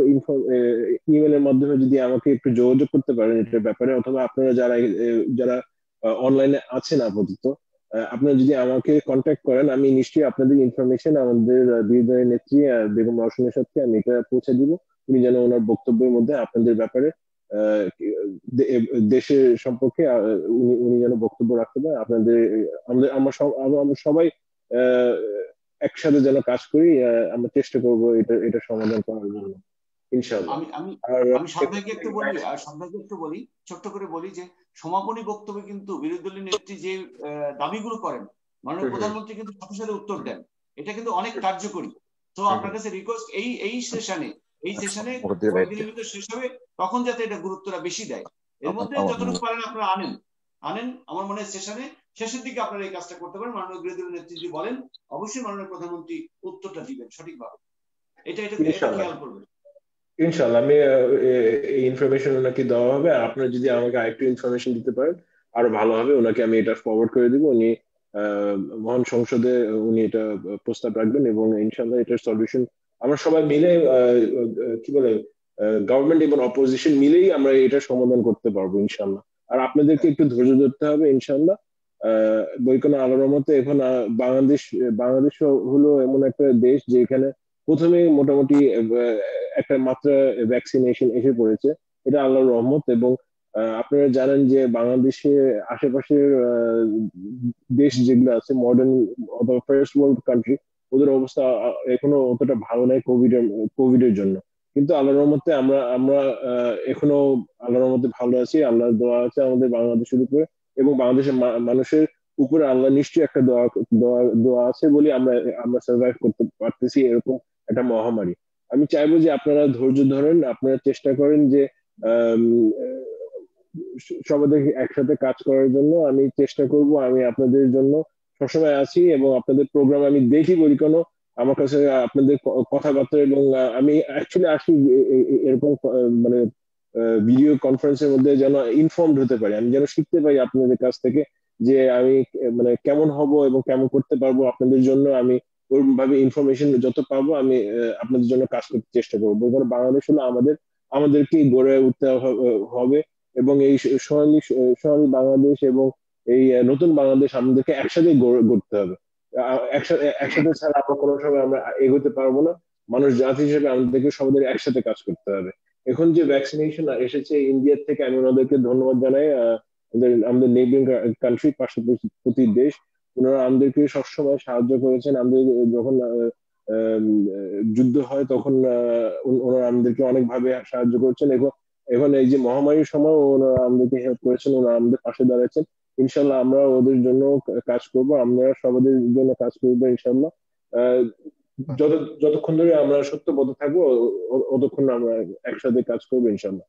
ইমেলের মাধ্যমে যদি আমাকে একটু যোগাযোগ করতে পারেন এটার ব্যাপারে, অথবা আপনারা যারা অনলাইনে আছেন আপাতত, আপনারা যদি আমাকে কন্ট্যাক্ট করেন, আমি নিশ্চয়ই আপনাদের ইনফরমেশন আমাদের বিরোধী দলের নেত্রী বেগম রওশনের সাথে আমি এটা পৌঁছে দিব। উনি যেন ওনার বক্তব্যের মধ্যে আপনাদের ব্যাপারে, দেশের সম্পর্কে উনি যেন বক্তব্য রাখতে পারেন। আমরা সবাই একসাথে যেন কাজ করি, আমরা চেষ্টা করবো এটা সমাধান করার জন্য ইনশাআল্লাহ। আমি সাংবাদিককে একটু বলি, ছোট্ট করে বলি যে সমাপনী বক্তব্যে কিন্তু বিরোধী দলীয় নেত্রী যে দাবিগুলো করেন, মাননীয় প্রধানমন্ত্রী কিন্তু সাথে সাথে উত্তর দেন। এটা কিন্তু অনেক কার্যকরী। তো আপনার কাছে রিকোয়েস্ট এই সেশনে কয়েকদিনের ভিতরে শেষ হবে, তখন যাতে এটা গুরুত্বটা বেশি দেয়। এর মধ্যে যতটুকু পারেন আপনারা আনেন। আমার মনে হয় সেশনে শেষের দিকে আপনারা এই কাজটা করতে পারেন। মাননীয় বিরোধী নেত্রী বলেন, অবশ্যই মাননীয় প্রধানমন্ত্রী উত্তরটা দিবেন সঠিকভাবে। এটা খেয়াল করবেন। ইনশাআল্লাহ আমি এই ইনফরমেশন ওনাকে দেওয়া হবে। আপনারা যদি আমাকে আরেকটু ইনফরমেশন দিতে পারেন আরো ভালো হবে। ওনাকে আমি এটা ফরওয়ার্ড করে দিব। উনি মহান সংসদে উনি এটা প্রস্তাব রাখবেন এবং ইনশাআল্লাহ এটার সলিউশন আমরা সবাই মিলে কি বলে গভর্নমেন্ট এবং অপোজিশন মিলেই আমরা এটা সমাধান করতে পারবো ইনশাআল্লাহ। আর আপনাদেরকে একটু ধৈর্য ধরতে হবে ইনশাআল্লাহ। বৈকোনা আলোর মতো এখন বাংলাদেশ হলো এমন একটা দেশ যেখানে প্রথমে মোটামুটি একটা মাত্রা ভ্যাকসিনেশন এসে পড়েছে। এটা আল্লাহর রহমত। এবং আপনারা জানেন যে বাংলাদেশে আশেপাশের দেশ যেগুলো আছে মডার্ন অথবা ফার্স্ট ওয়ার্ল্ড কান্ট্রি, ওদের অবস্থা এখনো অতটা ভালো নাই কোভিডের জন্য। কিন্তু আল্লাহর রহমতে আমরা এখনো আল্লাহর রহমতে ভালো আছি। আল্লাহর দোয়া আছে আমাদের বাংলাদেশের উপরে এবং বাংলাদেশের মানুষের উপরে আল্লাহ নিশ্চয়ই একটা দোয়া আছে বলে আমরা সার্ভাইভ করতে পারতেছি এরকম একটা মহামারী। আমি চাইবো যে আপনারা ধৈর্য ধরেন, আপনারা চেষ্টা করেন যে সবাই একসাথে কাজ করার জন্য। আমি চেষ্টা করব, আমি আপনাদের জন্য সবসময় আছি এবং আপনাদের প্রোগ্রাম আমি দেখি বলি কেন আমার কাছে আপনাদের কথাবার্তা এবং আমি অ্যাকচুয়ালি আসি এরকম মানে ভিডিও কনফারেন্সের মধ্যে যেন ইনফর্মড হতে পারি, আমি যেন শিখতে পারি আপনাদের কাছ থেকে যে আমি মানে কেমন হব এবং কেমন করতে পারবো আপনাদের জন্য। আমি ওরকম ভাবে ইনফরমেশন যত পাবো আমি আপনাদের জন্য কাজ করতে চেষ্টা করবো। কারণ বাংলাদেশ হলো আমাদেরকে গড়ে উঠতে হবে এবং এই সোনালী বাংলাদেশ এবং এই নতুন বাংলাদেশ আমাদেরকে একসাথে গড়তে হবে। একসাথে ছাড়া আমরা কোনো সময় আমরা এগোতে পারবো না। মানুষ জাতি হিসেবে আমাদেরকে সবাই একসাথে কাজ করতে হবে। এখন যে ভ্যাকসিনেশন এসেছে ইন্ডিয়ার থেকে, আমি ওনাদেরকে ধন্যবাদ জানাই। আমাদের নেইবারিং কান্ট্রি, পার্শ্ববর্তী দেশ, ওনারা আমাদেরকে সবসময় সাহায্য করেছেন। আমাদের যখন যুদ্ধ হয় তখন ওনারা আমাদেরকে অনেকভাবে সাহায্য করেছেন এবং এখন এই যে মহামারীর সময় ওনারা আমাদেরকে হেল্প করেছেন, ওনারা আমাদের পাশে দাঁড়াচ্ছেন। ইনশাল্লাহ আমরা ওদের জন্য কাজ করব, আমরা সবাই জন্য কাজ করবো ইনশাল্লাহ। যতক্ষণ ধরে আমরা সত্যবদ্ধ থাকবো ততক্ষণ আমরা একসাথে কাজ করবো ইনশাল্লাহ।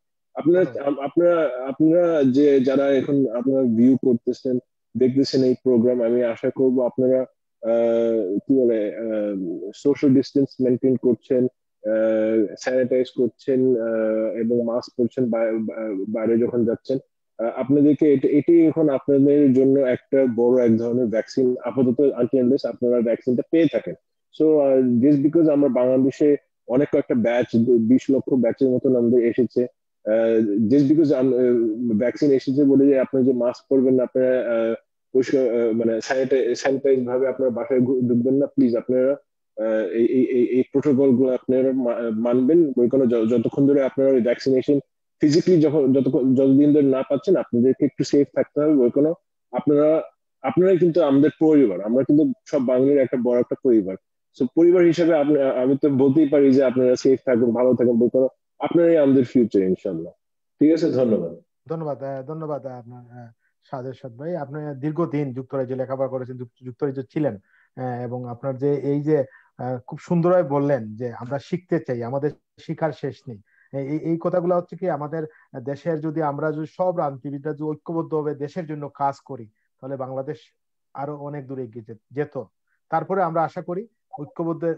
আপনারা যে যারা এখন আপনারা ভিউ করতেছেন, দেখতেছেন এই প্রোগ্রাম, আমি আশা করব আপনারা কি বলে সোশ্যাল ডিস্টেন্স মেনটেন করছেন, স্যানিটাইজ করছেন এবং মাস্ক পরছেন বাইরে যখন যাচ্ছেন। আপনাদেরকে এটাই এখন আপনাদের জন্য একটা বড় এক ধরনের ভ্যাকসিন আপাতত, আনটিল আপনারা ভ্যাকসিনটা পেয়ে থাকেন। সো জাস্ট বিকজ আমরা বাংলাদেশে অনেক কয়েকটা ব্যাচ 20 লক্ষ ব্যাচের মতন আমাদের এসেছে, জাস্ট বিকজ ভ্যাকসিন এসেছে বলে যে আপনারা যে মাস্ক পরবেন না, আপনারা মানে স্যানিটাইজ ভাবে আপনারা বাসায় ঢুকবেন না, প্লিজ আপনারা এই প্রোটোকল গুলো আপনারা মানবেন। যতক্ষণ ধরে আপনারা ওই ভ্যাকসিনেশন ফিজিক্যালি যতদিন ধরে না পাচ্ছেন, আপনাদেরকে একটু সেফ থাকতে হবে। কোনো আপনারাই কিন্তু আমাদের পরিবার, আমরা কিন্তু সব বাঙালির একটা বড় একটা পরিবার। সো পরিবার হিসেবে আমি তো বলতেই পারি যে আপনারা সেফ থাকুন, ভালো থাকুন, কোনো আপনারাই আমাদের ফিউচার ইনশাল্লাহ। ঠিক আছে, ধন্যবাদ। ধন্যবাদ আপনার সাজের সাথ ভাই। আপনি দীর্ঘদিন যুক্তরাজ্যে লেখাপড়া করেছেন, যুক্তরাজ্যে ছিলেন এবং আপনার যে এই যে খুব সুন্দরভাবে বললেন যে আমরা শিখতে চাই, আমাদের শিখার শেষ নেই। এই কথাগুলো হচ্ছে কি, আমাদের দেশের যদি আমরা সব রাজনীতিবিদরা যদি ঐক্যবদ্ধ হবে দেশের জন্য কাজ করি, তাহলে বাংলাদেশ আরো অনেক দূরে এগিয়ে যেত। তারপরে আমরা আশা করি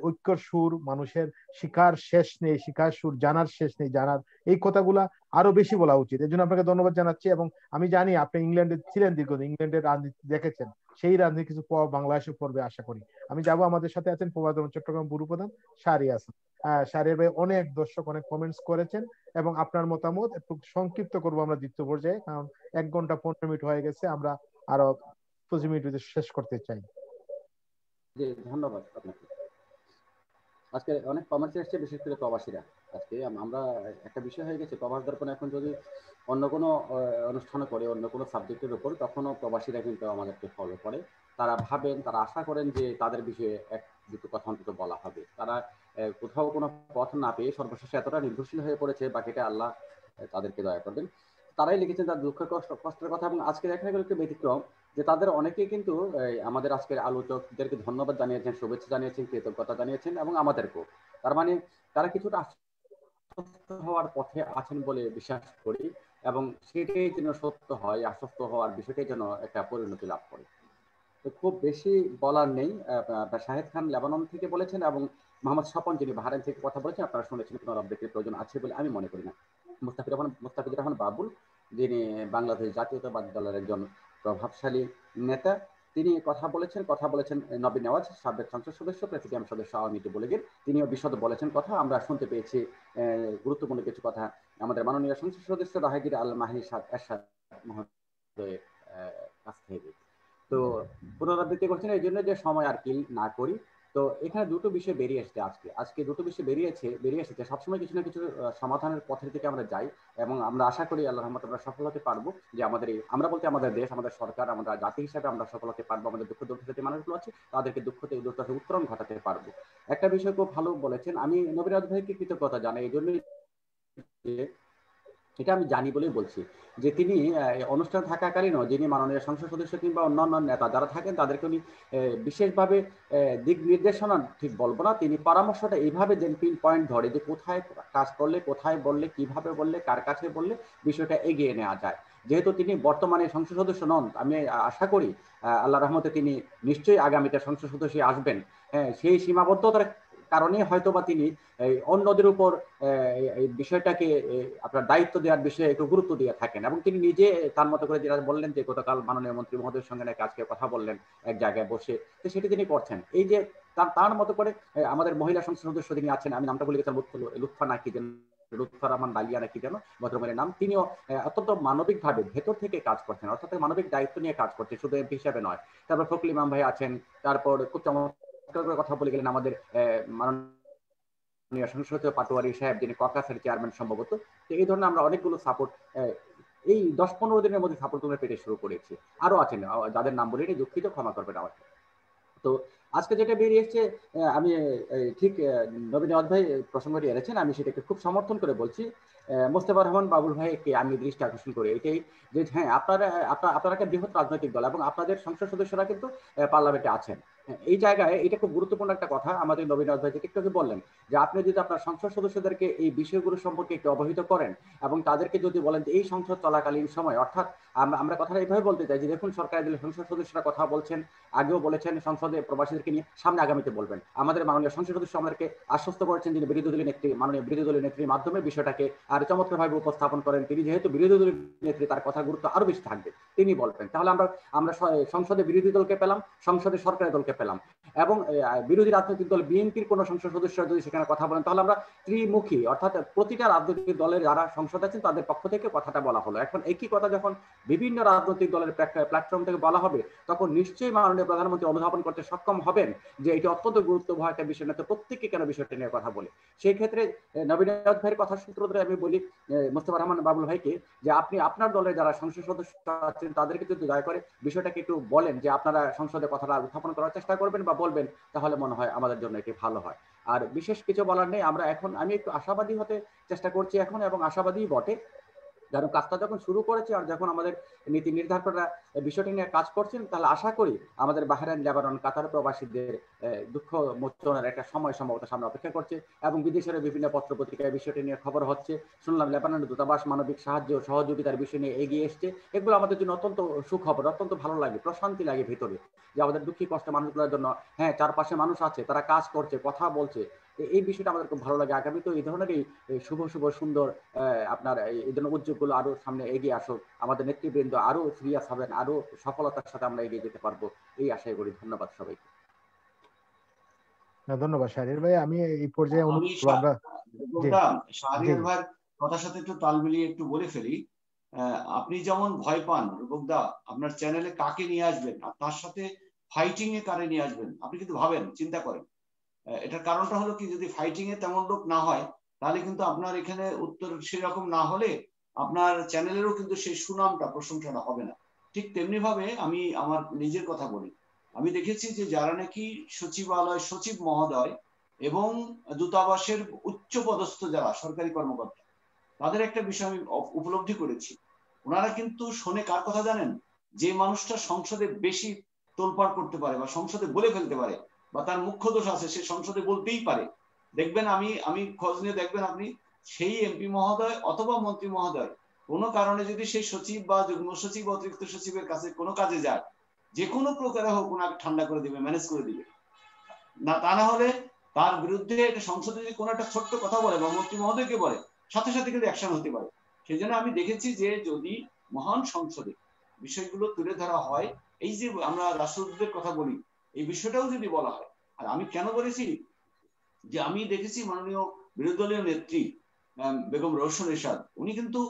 ঐক্যর সুর, মানুষের শিকার শেষ নেই, শিকার সুর জানার শেষ নেই, জানার এই কথাগুলা আরো বেশি বলা উচিত। এই জন্য আপনাকে ধন্যবাদ জানাচ্ছি। এবং আমি জানি আপনি ইংল্যান্ডে ছিলেন দীর্ঘদিন, ইংল্যান্ডের রাজনীতি দেখেছেন, সেই রাজনীতি কিছু বাংলাদেশে পড়বে আশা করি। আমি যাব, আমাদের সাথে আছেন চট্টগ্রাম ব্যুরো প্রধান শাহরিয়ার হাসান। শাহরিয়ার ভাই অনেক দর্শক অনেক কমেন্টস করেছেন এবং আপনার মতামত একটু সংক্ষিপ্ত করবো আমরা দ্বিতীয় পর্যায়ে, কারণ 1 ঘন্টা 15 মিনিট হয়ে গেছে, আমরা আরো 25 মিনিট শেষ করতে চাই। জি, ধন্যবাদ আপনাকে। আজকে অনেক কমেন্টস এসেছে, বিশেষ করে প্রবাসীরা। আজকে আমরা একটা বিষয় হয়ে গেছে, প্রবাস দর্পণ এখন যদি অন্য কোনো অনুষ্ঠানে করে, অন্য কোনো সাবজেক্টের উপর, তখনও প্রবাসীরা কিন্তু আমাদেরকে ফলো করে। তারা ভাবেন, তারা আশা করেন যে তাদের বিষয়ে এক দুটো কথা অন্তত বলা হবে। তারা কোথাও কোনো পথ না পেয়ে সর্বশেষে এতটা নির্ভরশীল হয়ে পড়েছে, বাকিটা আল্লাহ তাদেরকে দয়া করবেন। তারাই লিখেছেন তার দুঃখ কষ্টের কথা, এবং আজকে দেখা গেল একটু ব্যতিক্রম যে তাদের অনেকেই কিন্তু আমাদের আজকের আলোচকদেরকে ধন্যবাদ জানিয়েছেন, শুভেচ্ছা জানিয়েছেন, কৃতজ্ঞতা জানিয়েছেন, এবং আমাদেরকেও। তার মানে তারা কিছুটা আশ্বস্ত হওয়ার পথে আছেন বলে বিশ্বাস করি, এবং সেটাই যেন সত্য হয়, আশ্বস্ত হওয়ার বিষয়টাই যেন একটা পরিণতি লাভ করে। তো খুব বেশি বলার নেই। শাহেদ খান লেবানন থেকে বলেছেন, এবং মোহাম্মদ স্বপন যিনি বাহরাইন থেকে কথা বলেছেন, আপনারা শুনেছেন, কোনো আপডেটের প্রয়োজন আছে বলে আমি মনে করি না। মুস্তাফিজুর রহমান বাবুল, যিনি বাংলাদেশ জাতীয়তাবাদী দলের একজন প্রভাবশালী নেতা, তিনি কথা বলেছেন নবীন নেওয়াজ, সাবেক সংসদ সদস্য, প্রেসিডিয়াম সদস্য আওয়ামী লীগের, তিনিও বিশদ বলেছেন কথা। আমরা শুনতে পেয়েছি গুরুত্বপূর্ণ কিছু কথা আমাদের মাননীয় সংসদ সদস্য রাহেগির আল মাহি এরশাদ মহোদয়ের কাছ থেকে। তো পুনরাবৃত্তি করছেন এই জন্য যে সময় আর কিল না করি। তো এখানে দুটো বিষয় বেরিয়ে এসেছে আজকে দুটো বিষয় বেরিয়ে এসেছে। সবসময় কিছু না কিছু সমাধানের পথের দিকে আমরা যাই, এবং আমরা আশা করি আল্লাহর রহমতে আমরা সফল হতে পারবো। যে আমরা বলতে আমাদের দেশ, আমাদের সরকার, আমরা জাতি হিসাবে আমরা সফল হতে পারবো। আমাদের দুঃখ দুর্দশা যে মানুষগুলো আছে তাদেরকে দুঃখ থেকে দুর্দশা উত্তরণ ঘটাতে পারবো। একটা বিষয় খুব ভালো বলেছেন, আমি নবীন ভাইকে কৃতজ্ঞতা জানাই এই জন্যই, এটা আমি জানি বলেই বলছি যে তিনি অনুষ্ঠান থাকাকালীনও যিনি মাননীয় সংসদ সদস্য কিংবা অন্যান্য নেতা যারা থাকেন তাদেরকে উনি বিশেষভাবে দিক নির্দেশনা ঠিক বলবো না, তিনি পরামর্শটা এইভাবে দেন, পিন পয়েন্ট ধরে যে কোথায় কাজ করলে, কোথায় বললে, কিভাবে বললে, কার কাছে বললে বিষয়টা এগিয়ে নেওয়া যায়। যেহেতু তিনি বর্তমানে সংসদ সদস্য নন, আমি আশা করি আল্লাহ রহমতে তিনি নিশ্চয়ই আগামীতে সংসদ সদস্য আসবেন। সেই সীমাবদ্ধতার কারণে হয়তোবা তিনি অন্যদের উপর এই বিষয়টাকে আপনার দায়িত্ব দেওয়ার বিষয়ে একটু গুরুত্ব দিয়ে থাকেন, এবং তিনি নিজে তার মতো করে যেটা বললেন যে গতকাল মাননীয় মন্ত্রী মহোদয়ের সঙ্গে নাকি আজকে কথা বললেন এক জায়গায় বসে, তো সেটি তিনি করছেন। এই যে তার মতো করে আমাদের মহিলা সংসদ সদস্য যিনি আছেন, আমি নামটা বলে গেছিলাম, লুৎফা নাকি যেন, লুৎফা রহমান ডালিয়া নাকি যেন ভদ্রমহিলার নাম, তিনিও অত্যন্ত মানবিকভাবে ভেতর থেকে কাজ করছেন, অর্থাৎ মানবিক দায়িত্ব নিয়ে কাজ করছেন, শুধু এমপি হিসাবে নয়। তারপর ফখরুল ইমাম ভাই আছেন, তারপর খুব চমৎকার করে কথা বলে গেলেন আমাদের মাননীয় সংসদ পাটোয়ারি সাহেব, যিনি ককাসের চেয়ারম্যান সম্ভবত। তো এই ধরনের আমরা অনেকগুলো সাপোর্ট এই 10-15 দিনের মধ্যে সাপোর্ট তোমরা পেতে শুরু করেছি। আরো আছেন যাদের নাম বলিনি, দুঃখিত, ক্ষমা করবেন আমাকে। তো আজকে যেটা বেরিয়ে এসছে, আমি ঠিক নবীন নেওয়াজ ভাই প্রসঙ্গটি এনেছেন, আমি সেটাকে খুব সমর্থন করে বলছি। মোস্তফা রহমান বাবুল ভাইকে আমি দৃষ্টি আকর্ষণ করি এটাই যে হ্যাঁ, আপনারা একটা বৃহৎ রাজনৈতিক দল, এবং আপনাদের সংসদ সদস্যরা কিন্তু পার্লামেন্টে আছেন। এই জায়গায় এটা খুব গুরুত্বপূর্ণ একটা কথা আমাদের নবীন নেওয়াজ ভাই একটু বললেন যে আপনি যদি আপনার সংসদ সদস্যদেরকে এই বিষয়গুলো সম্পর্কে একটু অবহিত করেন, এবং তাদেরকে যদি বলেন যে এই সংসদ চলাকালীন সময়, অর্থাৎ আমরা কথাটা এইভাবে বলতে চাই যে দেখুন, সরকারের দলের সংসদ সদস্যরা কথা বলছেন, আগেও বলেছেন সংসদে প্রবাসীদেরকে নিয়ে, সামনে আগামীতে বলবেন। আমাদের মাননীয় সংসদ সদস্য আমাদেরকে আশ্বস্ত করেছেন, যিনি বিরোধী দলীয় নেত্রী, মাননীয় বিরোধী দলীয় নেত্রীর মাধ্যমে বিষয়টাকে আর চমৎকারভাবে উপস্থাপন করেন। তিনি যেহেতু বিরোধী দলীয় নেত্রী, তার কথা গুরুত্ব আরো বেশি থাকবে, তিনি বলবেন। তাহলে আমরা সংসদে বিরোধী দলকে পেলাম, সংসদে সরকারি দলকে পেলাম, এবং বিরোধী রাজনৈতিক দল বিএনপির কোন সংসদ সদস্য যদি সেখানে কথা বলেন, তাহলে আমরা ত্রিমুখী, অর্থাৎ প্রতিটা রাজনৈতিক দলের যারা সংসদ আছেন তাদের পক্ষ থেকে কথাটা বলা হলো। এখন একই কথা যখন বিভিন্ন রাজনৈতিক দলের প্ল্যাটফর্ম থেকে বলা হবে, তখন নিশ্চয়ই মাননীয় প্রধানমন্ত্রী অনুধাবন করতে সক্ষম হবেন যে এটি অত্যন্ত গুরুত্বপূর্ণ একটা বিষয়, না তো প্রত্যেককে কেন বিষয়টা নিয়ে কথা বলে। সেই ক্ষেত্রে নবীন নেওয়াজ ভাইয়ের কথা সূত্র ধরে আমি বলি মোস্তফা রহমান বাবুল ভাইকে যে আপনি আপনার দলের যারা সংসদ সদস্য আছেন তাদেরকে যদি দয়া করে বিষয়টাকে একটু বলেন যে আপনারা সংসদে কথাটা উত্থাপন করার চেষ্টা করবেন বা বলবেন, তাহলে মনে হয় আমাদের জন্য এটি ভালো হয়। আর বিশেষ কিছু বলার নেই। আমি একটু আশাবাদী হতে চেষ্টা করছি এখন, এবং আশাবাদী বটে, কারণ কাজটা যখন শুরু করেছে আর যখন আমাদের নীতি নির্ধারকরা বিষয়টি নিয়ে কাজ করছেন, তাহলে আশা করি আমাদের বাহরাইন, লেবানন, কাতার প্রবাসীদের দুঃখ মোচনের একটা সময় সম্ভবত সামনে অপেক্ষা করছে, এবং বিদেশের বিভিন্ন পত্র পত্রিকায় বিষয়টি নিয়ে খবর হচ্ছে। শুনলাম লেবাননের দূতাবাস মানবিক সাহায্য সহযোগিতার বিষয় নিয়ে এগিয়ে এসছে। এগুলো আমাদের জন্য অত্যন্ত সুখবর, অত্যন্ত ভালো লাগে, প্রশান্তি লাগে ভিতরে, যে আমাদের দুঃখী কষ্ট মানুষগুলোর জন্য হ্যাঁ চারপাশে মানুষ আছে, তারা কাজ করছে, কথা বলছে। এই বিষয়টা আমাদের খুব ভালো লাগে। আগামী তো এই ধরনেরই শুভ সুন্দর আপনার এই ধরনের উদ্যোগগুলো আরো সামনে এগিয়ে আসুক, আমাদের নেতৃবৃন্দ আরো সিরিয়াস হবেন, আরো সফলতার সাথে আমরা এগিয়ে যেতে পারবো, এই আশাই করি। ধন্যবাদ সবাইকে। ধন্যবাদ শাহরিয়ার ভাই। আমি এই পর্যায়ে শাহরিয়ার ভাইয়ের কথার সাথে একটু তাল মিলিয়ে একটু বলে ফেলি, আপনি যেমন ভয় পান রূপকদা আপনার চ্যানেলে কাকে নিয়ে আসবেন আর তার সাথে ফাইটিং এ কারে নিয়ে আসবেন, আপনি কিন্তু ভাবেন, চিন্তা করেন। এটার কারণটা হলো কি, যদি ফাইটিং এ তেমন লোক না হয় তাহলে কিন্তু আপনার এখানে উত্তর সেরকম না হলে আপনার চ্যানেলেরও কিন্তু সেই সুনামটা, প্রশংসাটা হবে না। ঠিক তেমনি ভাবে আমি আমার নিজের কথা বলি, আমি দেখেছি যে যারা নাকি সচিবালয় সচিব মহোদয় এবং দূতাবাসের উচ্চ পদস্থ যারা সরকারি কর্মকর্তা, তাদের একটা বিষয় আমি উপলব্ধি করেছি ওনারা কিন্তু শোনে কার কথা জানেন? যে মানুষটা সংসদে বেশি তোলপাড় করতে পারে বা সংসদে বলে ফেলতে পারে বা তার মুখ্য দোষ আছে, সে সংসদে বলতেই পারে। দেখবেন, আমি খোঁজ নিয়ে দেখবেন আপনি, সেই এমপি মহোদয় অথবা মন্ত্রী মহোদয় কোনো কারণে যদি সেই সচিব বা যুগ্ম সচিব বা অতিরিক্ত সচিবের কাছে কোনো কাজে যায়, যে কোনো প্রকারে হোক ওনাকে ঠান্ডা করে দিবে, ম্যানেজ করে দিবে না। তা না হলে তার বিরুদ্ধে সংসদে যদি কোনো একটা ছোট্ট কথা বলে বা মন্ত্রী মহোদয়কে বলে, সাথে সাথে কিন্তু অ্যাকশন হতে পারে। সেই জন্য আমি দেখেছি যে যদি মহান সংসদে বিষয়গুলো তুলে ধরা হয়, এই যে আমরা রাষ্ট্রদূতের কথা বলি, এই বিষয়টাও যদি বলা হয়। আর আমি কেন বলেছি যে আমি দেখেছি মাননীয় বিরোধী দলীয় নেত্রী বেগম রওশন এরশাদ, উনি কিন্তু,